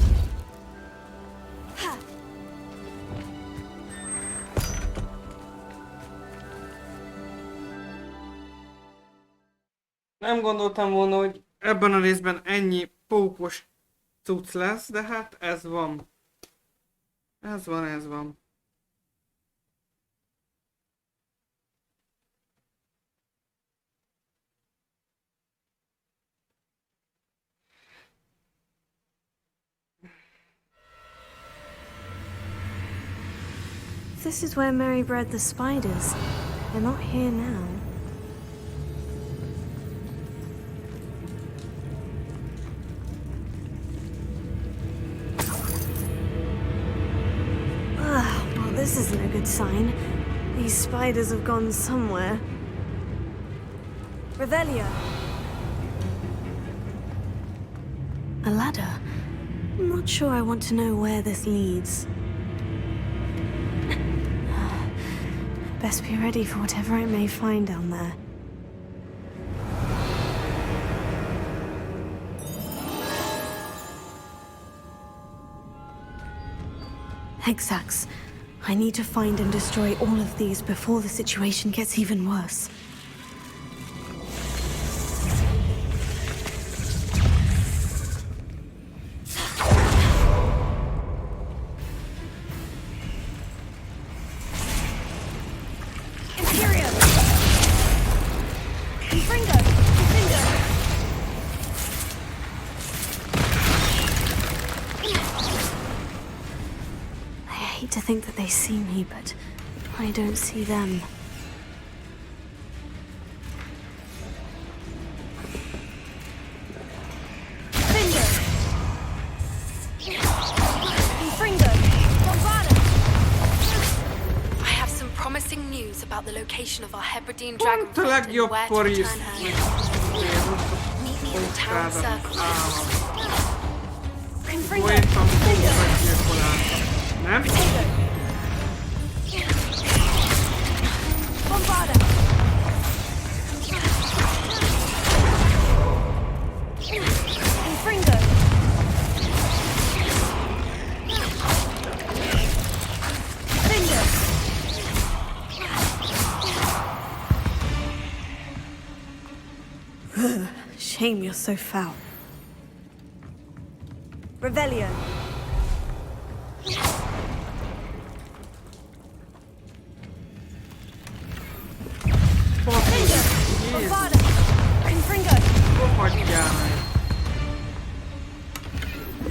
[SPEAKER 3] Nem gondoltam volna, hogy ebben a részben ennyi pókos cucc lesz, de hát ez van. Ez van.
[SPEAKER 2] This is where Mary bred the spiders. They're not here now. Well, this isn't a good sign. These spiders have gone somewhere.
[SPEAKER 8] Revelio.
[SPEAKER 2] A ladder? I'm not sure I want to know where this leads. Best be ready for whatever I may find down there. Hexax. I need to find and destroy all of these before the situation gets even worse. I think that they see me, but I don't see them.
[SPEAKER 8] Fringo! Bombada!
[SPEAKER 5] about the location of our Hebridean dragon
[SPEAKER 3] Pont a
[SPEAKER 5] friend and
[SPEAKER 3] legjobb
[SPEAKER 5] where to
[SPEAKER 3] poriszt.
[SPEAKER 5] return her. Meet me in the town circle. Confringo!
[SPEAKER 3] Folytam pókokat gyilkolásra. Nem?
[SPEAKER 5] Bombarda! Confringo! Confringo!
[SPEAKER 2] Shame you're so foul.
[SPEAKER 15] Revelio.
[SPEAKER 5] Bombarda! Confringo!
[SPEAKER 3] Rohadjál meg!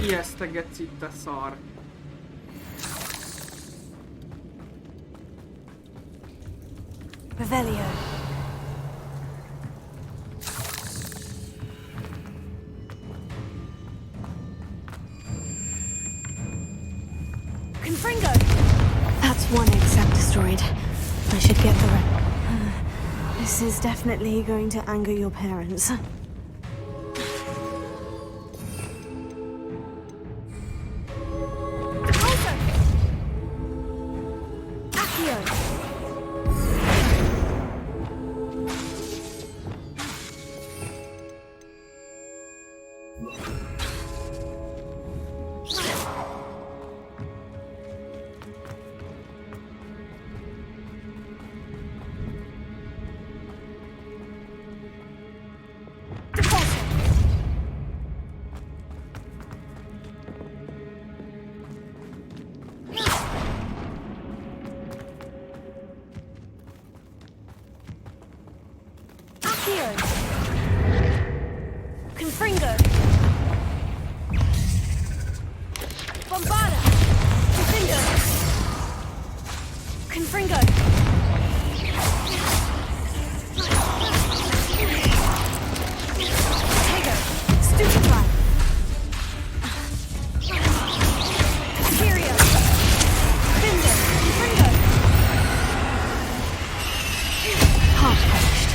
[SPEAKER 3] Ijesztegetsz itt a szar.
[SPEAKER 15] Revelio.
[SPEAKER 5] Confringo!
[SPEAKER 2] That's one except destroyed. I should get the rest. This is definitely going to anger your parents.
[SPEAKER 5] Confringo! Bombarda! Confringo! Confringo! Tego! Stupefy! Furio! Findo! Confringo!
[SPEAKER 2] Half finished.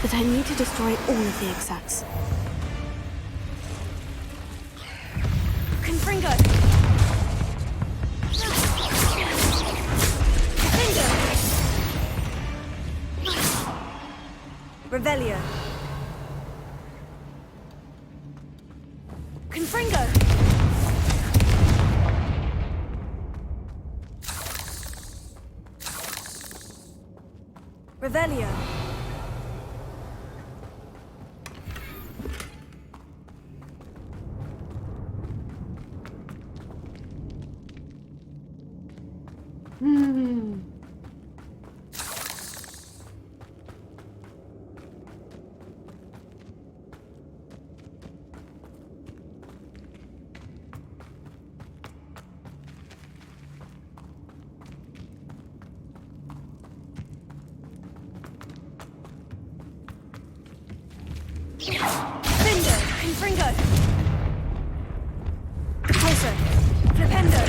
[SPEAKER 2] But I need to destroy all of the exacts.
[SPEAKER 5] Confringo!
[SPEAKER 15] Revelio.
[SPEAKER 5] Confringo!
[SPEAKER 15] Revelio.
[SPEAKER 5] Findo! Confringo! Repulsor! Flipendo!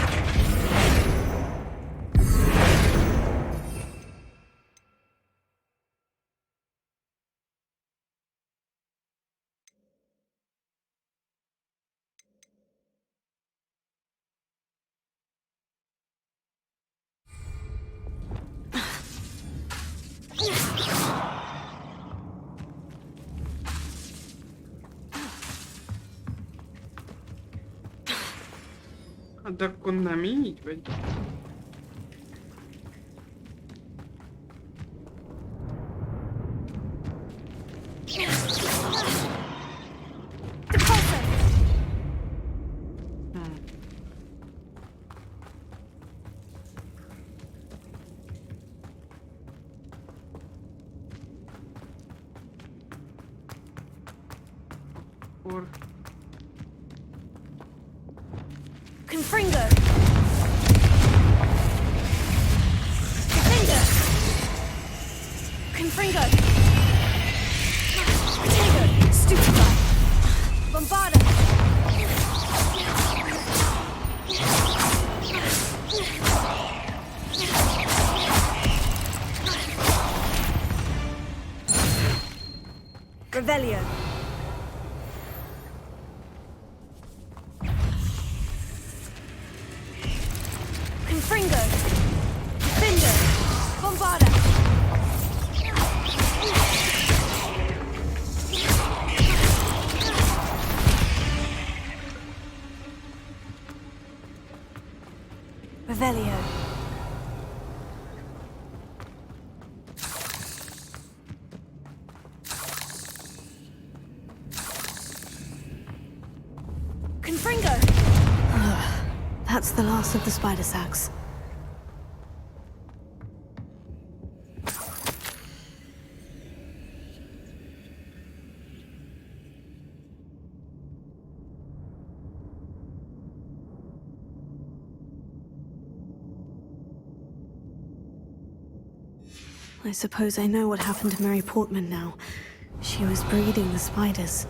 [SPEAKER 3] De akkor nem így, vagy? Or...
[SPEAKER 5] Confringo! Confringo! Confringo! Tego! Stupefy! Bombarda!
[SPEAKER 15] Revelio. Confringo. Defender. Bombarda. Revelio. Confringo.
[SPEAKER 2] That's the last of the spider sacks. I suppose I know what happened to Mary Portman now. She was breeding the spiders.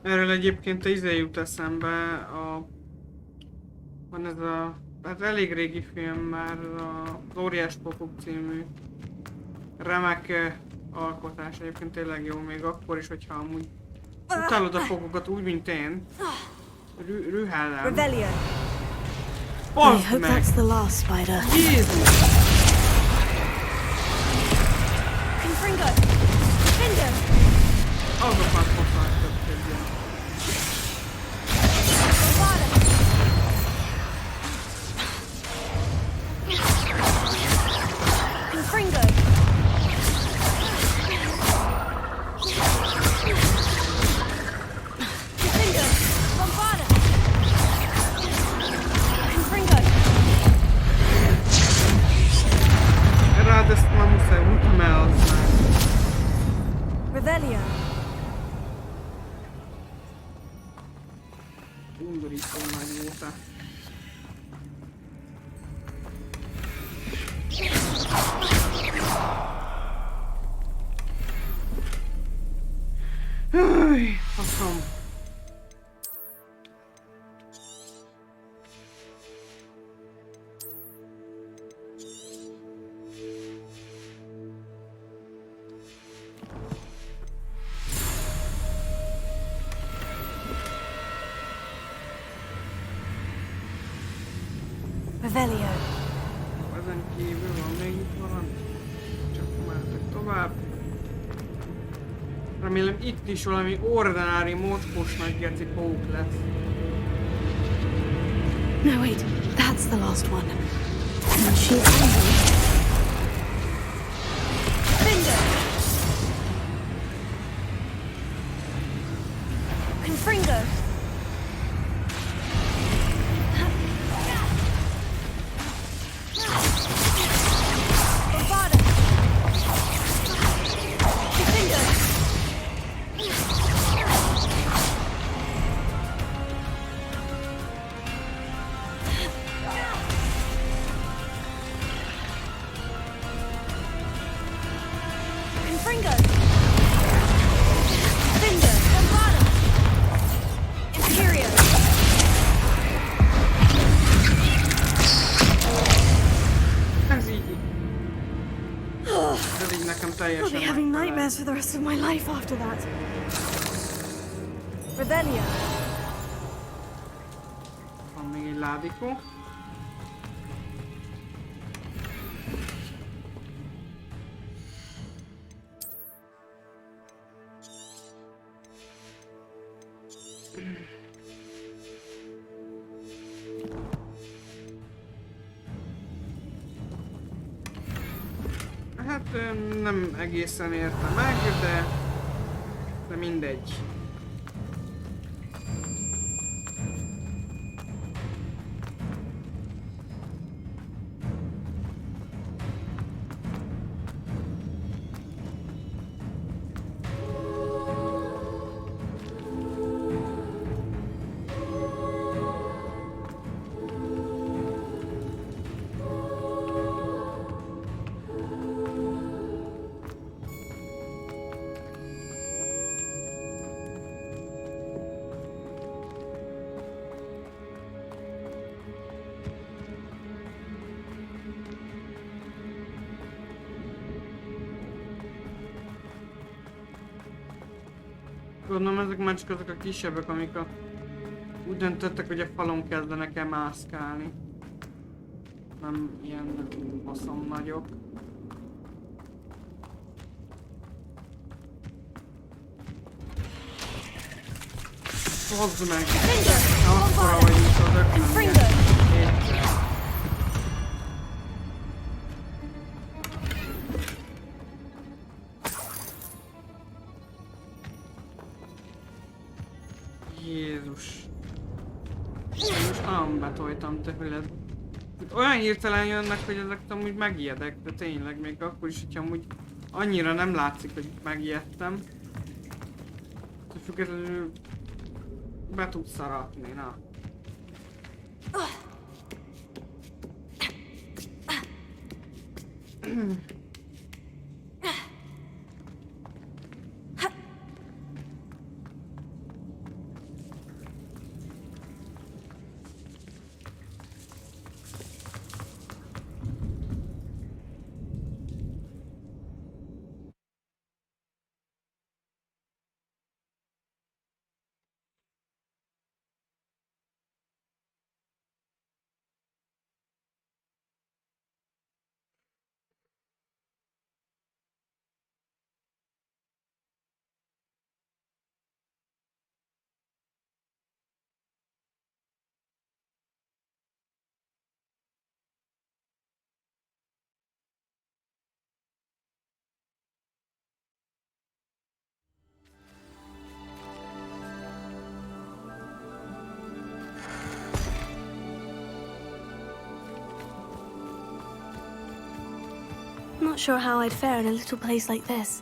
[SPEAKER 3] Erről egyébként jut eszembe van ez a... Hát elég régi film már, az Óriás Pókok című remek alkotás. Egyébként tényleg jó, még akkor is, hogyha amúgy utálod a pókokat úgy, mint én. Rühellem.
[SPEAKER 2] I hope that's the last spider.
[SPEAKER 3] Jézus!
[SPEAKER 15] Confringo. Defender.
[SPEAKER 3] Azokat foglaltak többen.
[SPEAKER 15] Confringo. Defender. Bombarda. Confringo.
[SPEAKER 3] Rád ezt már muszáj, mutam el aztán.
[SPEAKER 15] Revelio.
[SPEAKER 3] Undorító nagy óta. Húj, faszom.
[SPEAKER 15] Revelio.
[SPEAKER 3] Ezen kívül van még itt valami. Csak mehetek tovább. Remélem itt is valami ordinári mocskos nagy geci pók lesz.
[SPEAKER 2] No, wait. That's the last one. And she's hungry.
[SPEAKER 15] Defender. Confringo. Bombarda. Defender. Confringo. Defender. Bombarda. Imperio.
[SPEAKER 3] Ez így. Ez így nekem
[SPEAKER 2] I'll
[SPEAKER 3] teljesen
[SPEAKER 2] be having
[SPEAKER 3] megfelel.
[SPEAKER 2] nightmares for the rest of my life after that.
[SPEAKER 15] Revelio.
[SPEAKER 3] Van még egy ládikó. Hát nem egészen értem meg, de mindegy. Gondolom ezek már csak azok a kisebbek, amik úgy döntöttek, hogy a falon kezdenek el mászkálni. Nem ilyen baszom nagyok. Hozd meg! Akkora vagyunk az öklembe. Jézus. Most nagyon betoltam tőled. Olyan hirtelen jönnek, hogy ezek amúgy megijedek, de tényleg még akkor is, hogyha amúgy annyira nem látszik, hogy megijedtem. Függetlenül be tudsz szaratni, na.
[SPEAKER 2] Not sure how I'd fare in a little place like this.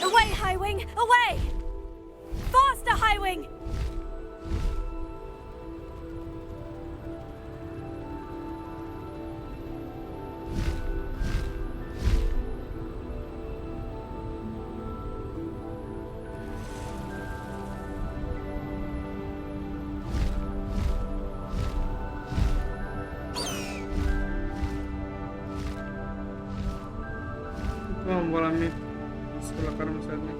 [SPEAKER 8] Away, Highwing! Away! Faster, Highwing!
[SPEAKER 3] Van valami, ezt fel akarom szedni.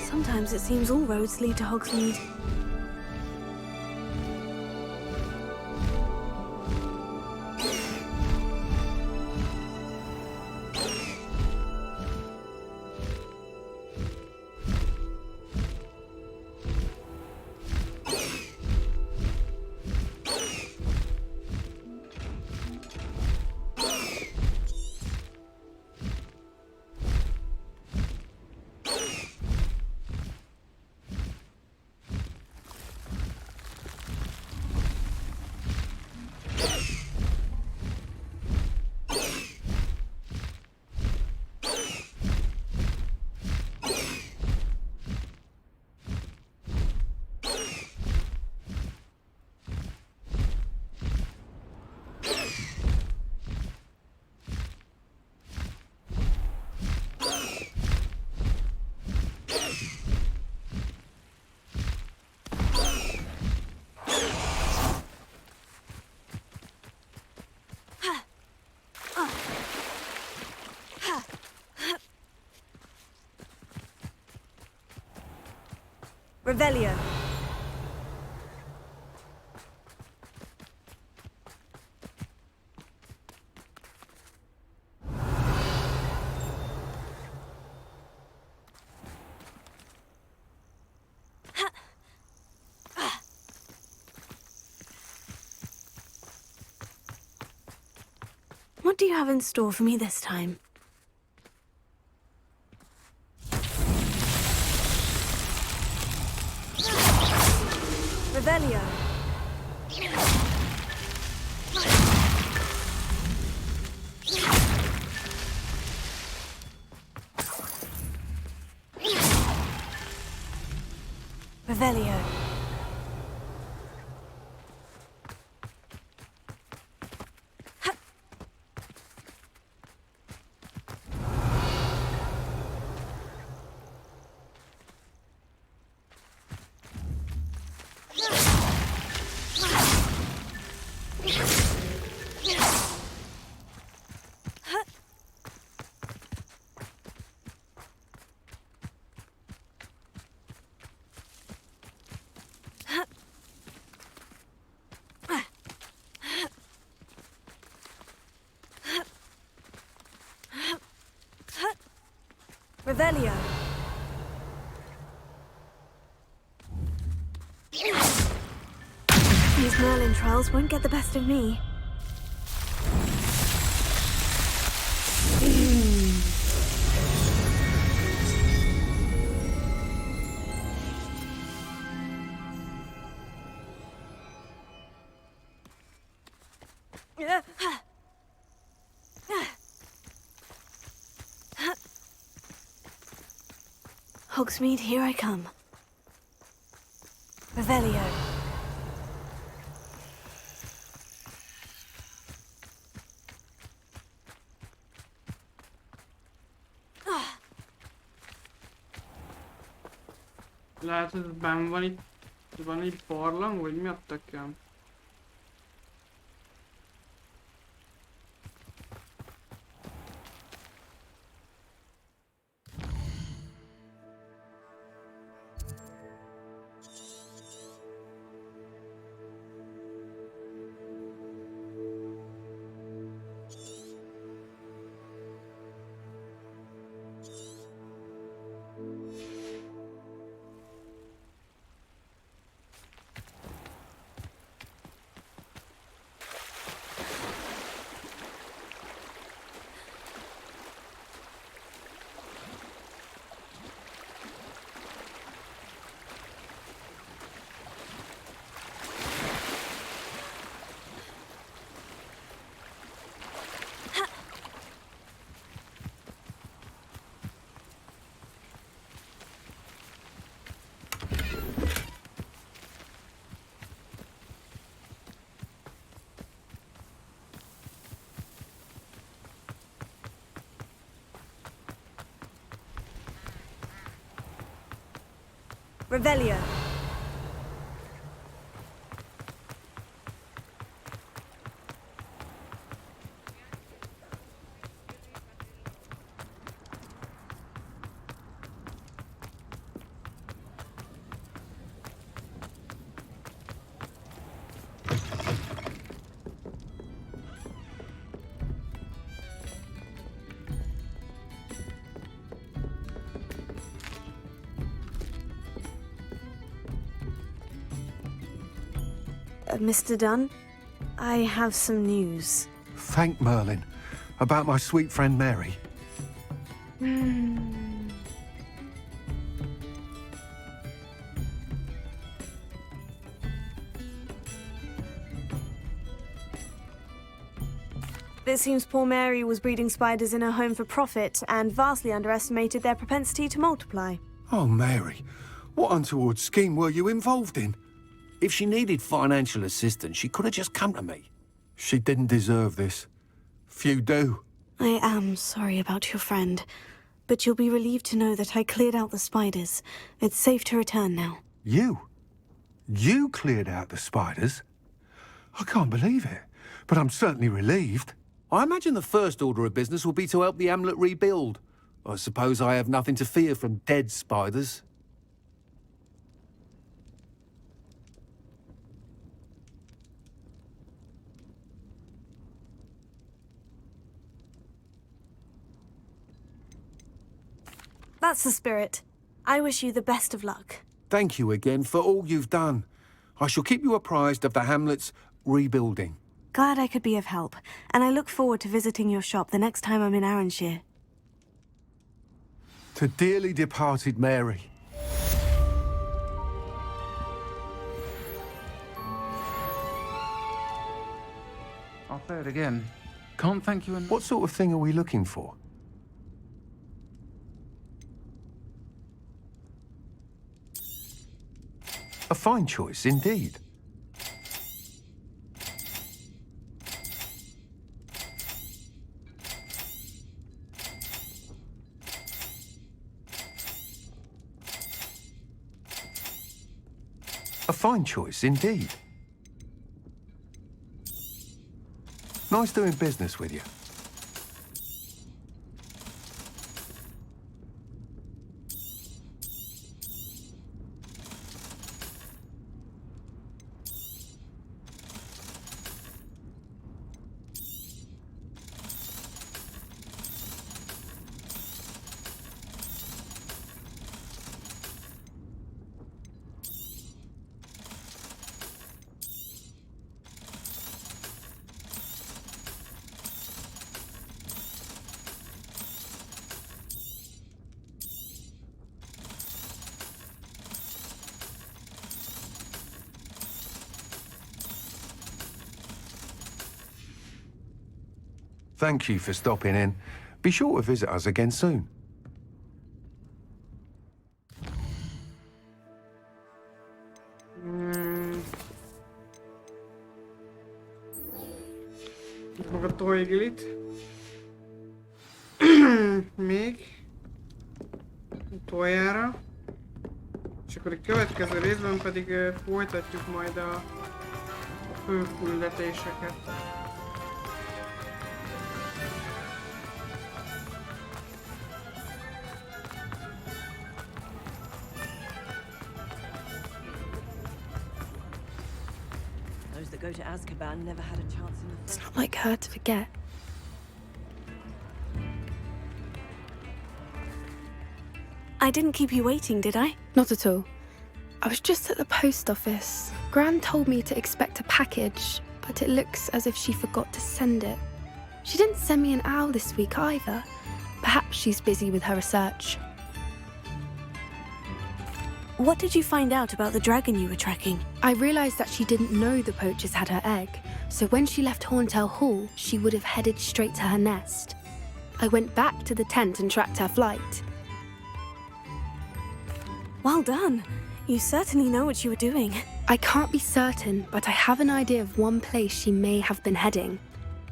[SPEAKER 2] Sometimes it seems all roads lead to Hogsmeade.
[SPEAKER 15] Revelio.
[SPEAKER 2] do you have in store for me this time?
[SPEAKER 5] Revelio.
[SPEAKER 2] Revelio.
[SPEAKER 5] Revelio.
[SPEAKER 2] These Merlin trials won't get the best of me. Hogsmeade, here I come.
[SPEAKER 5] Revelio.
[SPEAKER 3] Lehet, hogy benn van itt, van itt barlang, vagy mi a tököm?
[SPEAKER 5] Revelio.
[SPEAKER 2] Mr. Dunn, I have some news.
[SPEAKER 1] Thank Merlin. About my sweet friend Mary.
[SPEAKER 2] It seems poor Mary was breeding spiders in her home for profit and vastly underestimated their propensity to multiply.
[SPEAKER 1] Oh, Mary. What untoward scheme were you involved in? If she needed financial assistance, she could have just come to me. She didn't deserve this. Few do.
[SPEAKER 2] I am sorry about your friend, but you'll be relieved to know that I cleared out the spiders. It's safe to return now.
[SPEAKER 1] You? You cleared out the spiders? I can't believe it, but I'm certainly relieved. I imagine the first order of business will be to help the amulet rebuild. I suppose I have nothing to fear from dead spiders.
[SPEAKER 2] That's the spirit. I wish you the best of luck.
[SPEAKER 1] Thank you again for all you've done. I shall keep you apprised of the hamlet's rebuilding.
[SPEAKER 2] Glad I could be of help, and I look forward to visiting your shop the next time I'm in Arranshire.
[SPEAKER 1] To dearly departed Mary.
[SPEAKER 6] I'll say it again. Can't thank you enough.
[SPEAKER 1] What sort of thing are we looking for? A fine choice, indeed. A fine choice, indeed. Nice doing business with you. Thank you for stopping in. Be sure to visit us again soon.
[SPEAKER 3] Meg a toiglit. Még. Tojára. És akkor a következő részben pedig folytatjuk majd a fő küldetéseket.
[SPEAKER 10] Go to Azkaban never had a chance in the...
[SPEAKER 5] It's not like her to forget.
[SPEAKER 2] I didn't keep you waiting, did I?
[SPEAKER 5] Not at all. I was just at the post office. Gran told me to expect a package, but it looks as if she forgot to send it. She didn't send me an owl this week either. Perhaps she's busy with her research.
[SPEAKER 2] What did you find out about the dragon you were tracking?
[SPEAKER 5] I realized that she didn't know the poachers had her egg, so when she left Horntail Hall, she would have headed straight to her nest. I went back to the tent and tracked her flight.
[SPEAKER 2] Well done. You certainly know what you were doing.
[SPEAKER 5] I can't be certain, but I have an idea of one place she may have been heading.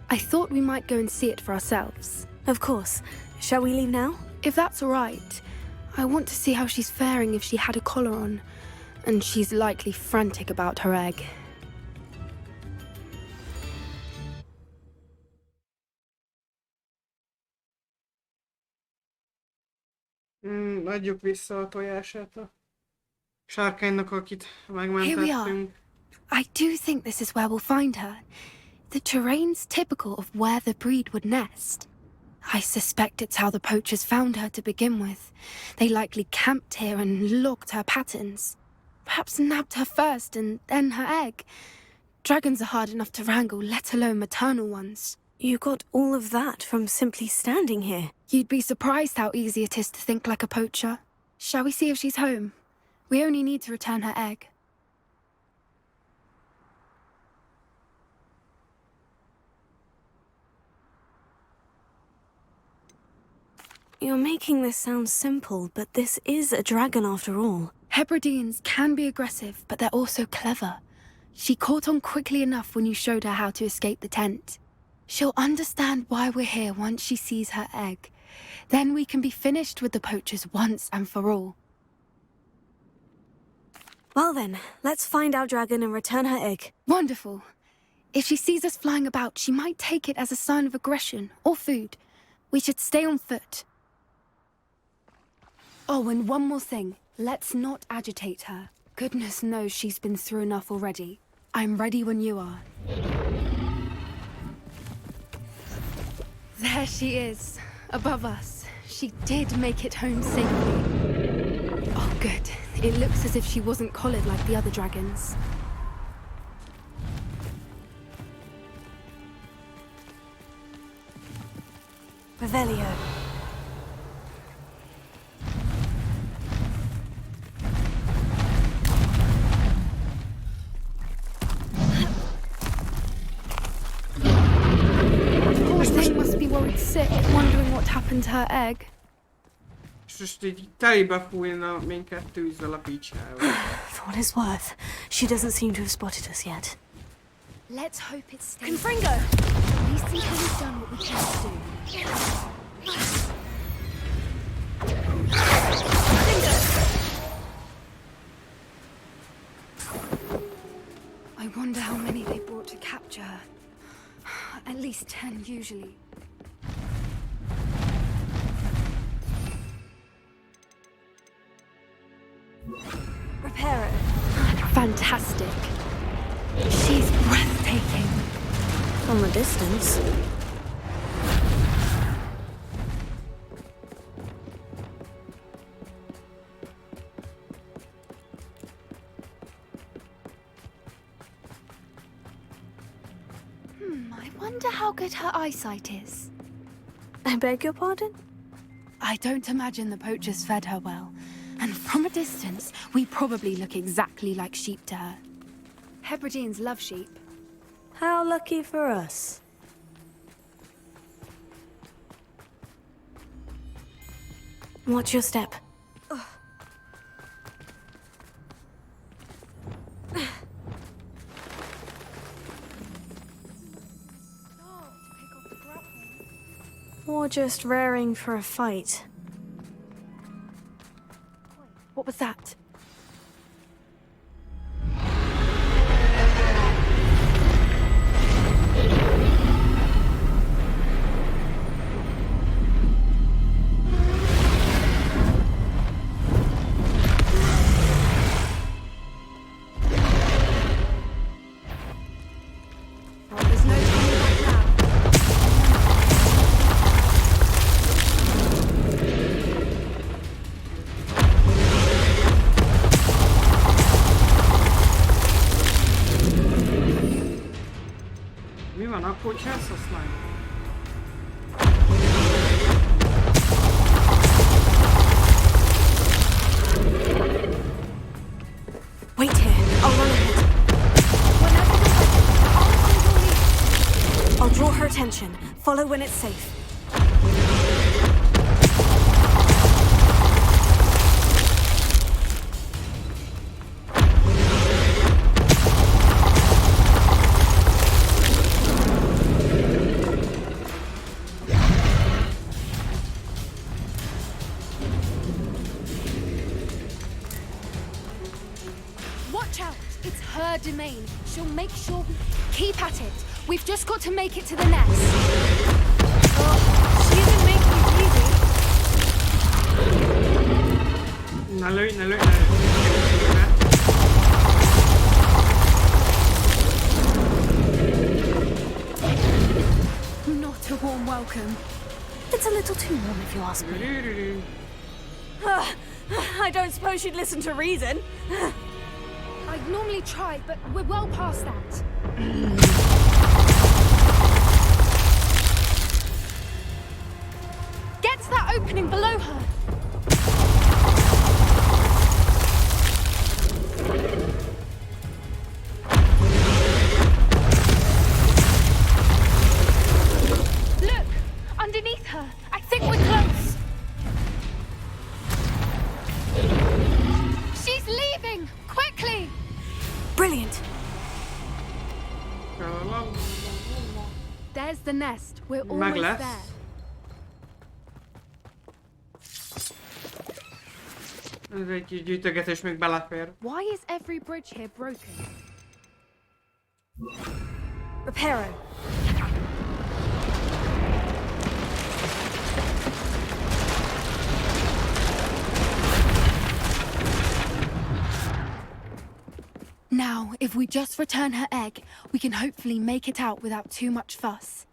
[SPEAKER 5] I thought we might go and see it for ourselves.
[SPEAKER 2] Of course. Shall we leave now?
[SPEAKER 5] If that's all right. I want to see how she's faring if she had a collar on, and she's likely frantic about her egg.
[SPEAKER 3] Adjuk vissza a tojását a sárkánynak, akit megmentettünk.
[SPEAKER 5] Here we are. I do think this is where we'll find her. The terrain's typical of where the breed would nest. I suspect it's how the poachers found her to begin with. They likely camped here and logged her patterns. Perhaps nabbed her first and then her egg. Dragons are hard enough to wrangle, let alone maternal ones.
[SPEAKER 2] You got all of that from simply standing here.
[SPEAKER 5] You'd be surprised how easy it is to think like a poacher. Shall we see if she's home? We only need to return her egg.
[SPEAKER 2] You're making this sound simple, but this is a dragon after all.
[SPEAKER 5] Hebrideans can be aggressive, but they're also clever. She caught on quickly enough when you showed her how to escape the tent. She'll understand why we're here once she sees her egg. Then we can be finished with the poachers once and for all.
[SPEAKER 2] Well then, let's find our dragon and return her egg.
[SPEAKER 5] Wonderful. If she sees us flying about, she might take it as a sign of aggression or food. We should stay on foot. Oh, and one more thing. Let's not agitate her. Goodness knows she's been through enough already. I'm ready when you are. There she is, above us. She did make it home safely. Oh, good. It looks as if she wasn't collared like the other dragons.
[SPEAKER 2] Revelio.
[SPEAKER 5] Poor thing must be worried sick, wondering what happened to her egg.
[SPEAKER 3] És most így telébe fújna minket tűzzel a picsával.
[SPEAKER 2] For what it's worth, she doesn't seem to have spotted us yet.
[SPEAKER 5] Let's hope it stays.
[SPEAKER 2] Confringo!
[SPEAKER 5] At least until we've done what we can do. I wonder how many they brought to capture her. At least 10 usually.
[SPEAKER 2] Reparo.
[SPEAKER 5] Fantastic. She's breathtaking.
[SPEAKER 2] From a distance.
[SPEAKER 5] I wonder how good her eyesight is.
[SPEAKER 2] I beg your pardon?
[SPEAKER 5] I don't imagine the poachers fed her well. And from a distance, we probably look exactly like sheep to her. Hebrideans love sheep.
[SPEAKER 2] How lucky for us. Watch your step. Or just raring for a fight.
[SPEAKER 5] What was that?
[SPEAKER 3] Hogyha ezt használjuk.
[SPEAKER 2] Wait here. I'll run ahead. I'll draw her attention. Follow when it's safe.
[SPEAKER 5] Domain. She'll make sure we keep at it. We've just got to make it to the nest.
[SPEAKER 2] Oh, she isn't making it easy.
[SPEAKER 3] Ne lőj.
[SPEAKER 5] Not a warm welcome.
[SPEAKER 2] It's a little too warm if you ask me. I don't suppose she'd listen to reason.
[SPEAKER 5] I'd normally try, but we're well past that. Get to that opening below her. Look! Underneath her. I think we're close. She's leaving! Quickly!
[SPEAKER 2] Brilliant.
[SPEAKER 5] There's the nest. We're almost there.
[SPEAKER 3] Ez egy kis gyűjtögetés még belefér.
[SPEAKER 5] Why is every bridge here broken?
[SPEAKER 2] Reparo.
[SPEAKER 5] Now, if we just return her egg, we can hopefully make it out without too much fuss.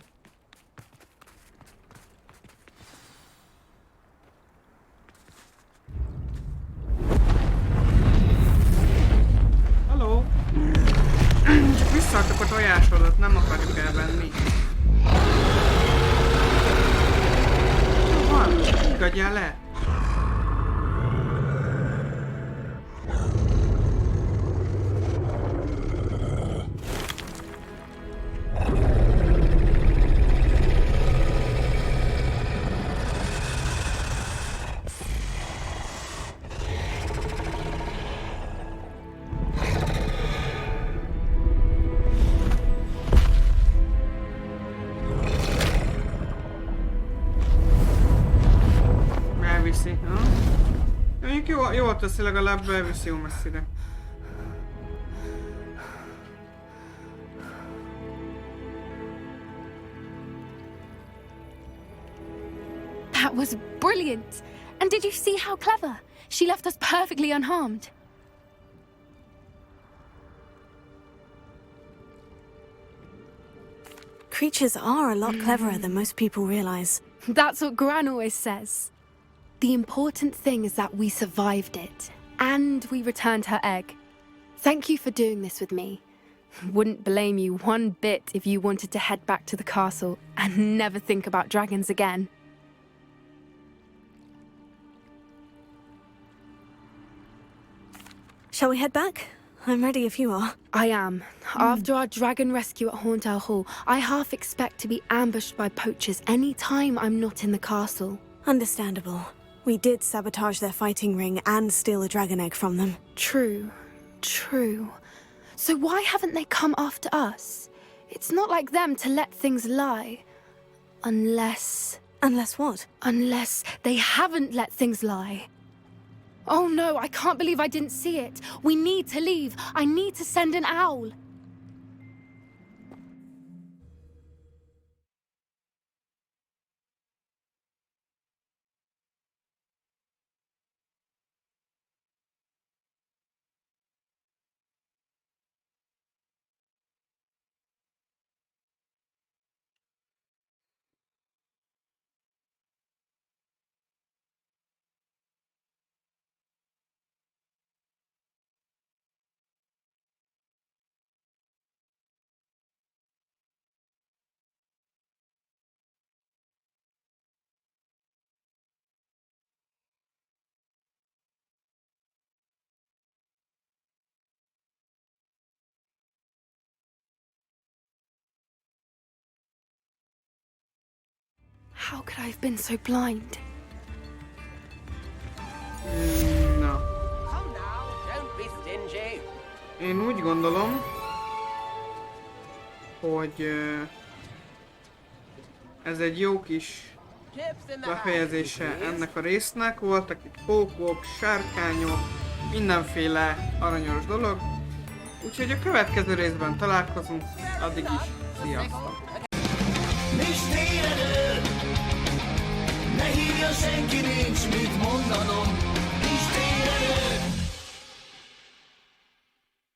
[SPEAKER 3] Hello. Csak visszaadtuk a tojásodat, nem akarjuk elvenni. Nyugodjál le! Jól teszi, legalább elviszi jó messzire.
[SPEAKER 5] That was brilliant! And did you see how clever? She left us perfectly unharmed.
[SPEAKER 2] Creatures are a lot cleverer than most people realize.
[SPEAKER 5] That's what Gran always says. The important thing is that we survived it, and we returned her egg. Thank you for doing this with me. Wouldn't blame you one bit if you wanted to head back to the castle and never think about dragons again.
[SPEAKER 2] Shall we head back? I'm ready if you are.
[SPEAKER 5] I am. After our dragon rescue at Hauntel Hall, I half expect to be ambushed by poachers any time I'm not in the castle.
[SPEAKER 2] Understandable. We did sabotage their fighting ring and steal a dragon egg from them.
[SPEAKER 5] True. So why haven't they come after us? It's not like them to let things lie. Unless...
[SPEAKER 2] Unless what?
[SPEAKER 5] Unless they haven't let things lie. Oh no, I can't believe I didn't see it. We need to leave. I need to send an owl. How could I have been so blind?
[SPEAKER 3] Na.
[SPEAKER 11] Come now, don't be stingy.
[SPEAKER 3] Én úgy gondolom, hogy ez egy jó kis befejezése ennek a résznek. Voltak itt pókok, sárkányok, mindenféle aranyos dolog. Úgyhogy a következő részben találkozunk, addig is sziasztok!
[SPEAKER 7] Ne hívja senki, nincs mit mondanom. Nincs tényleg.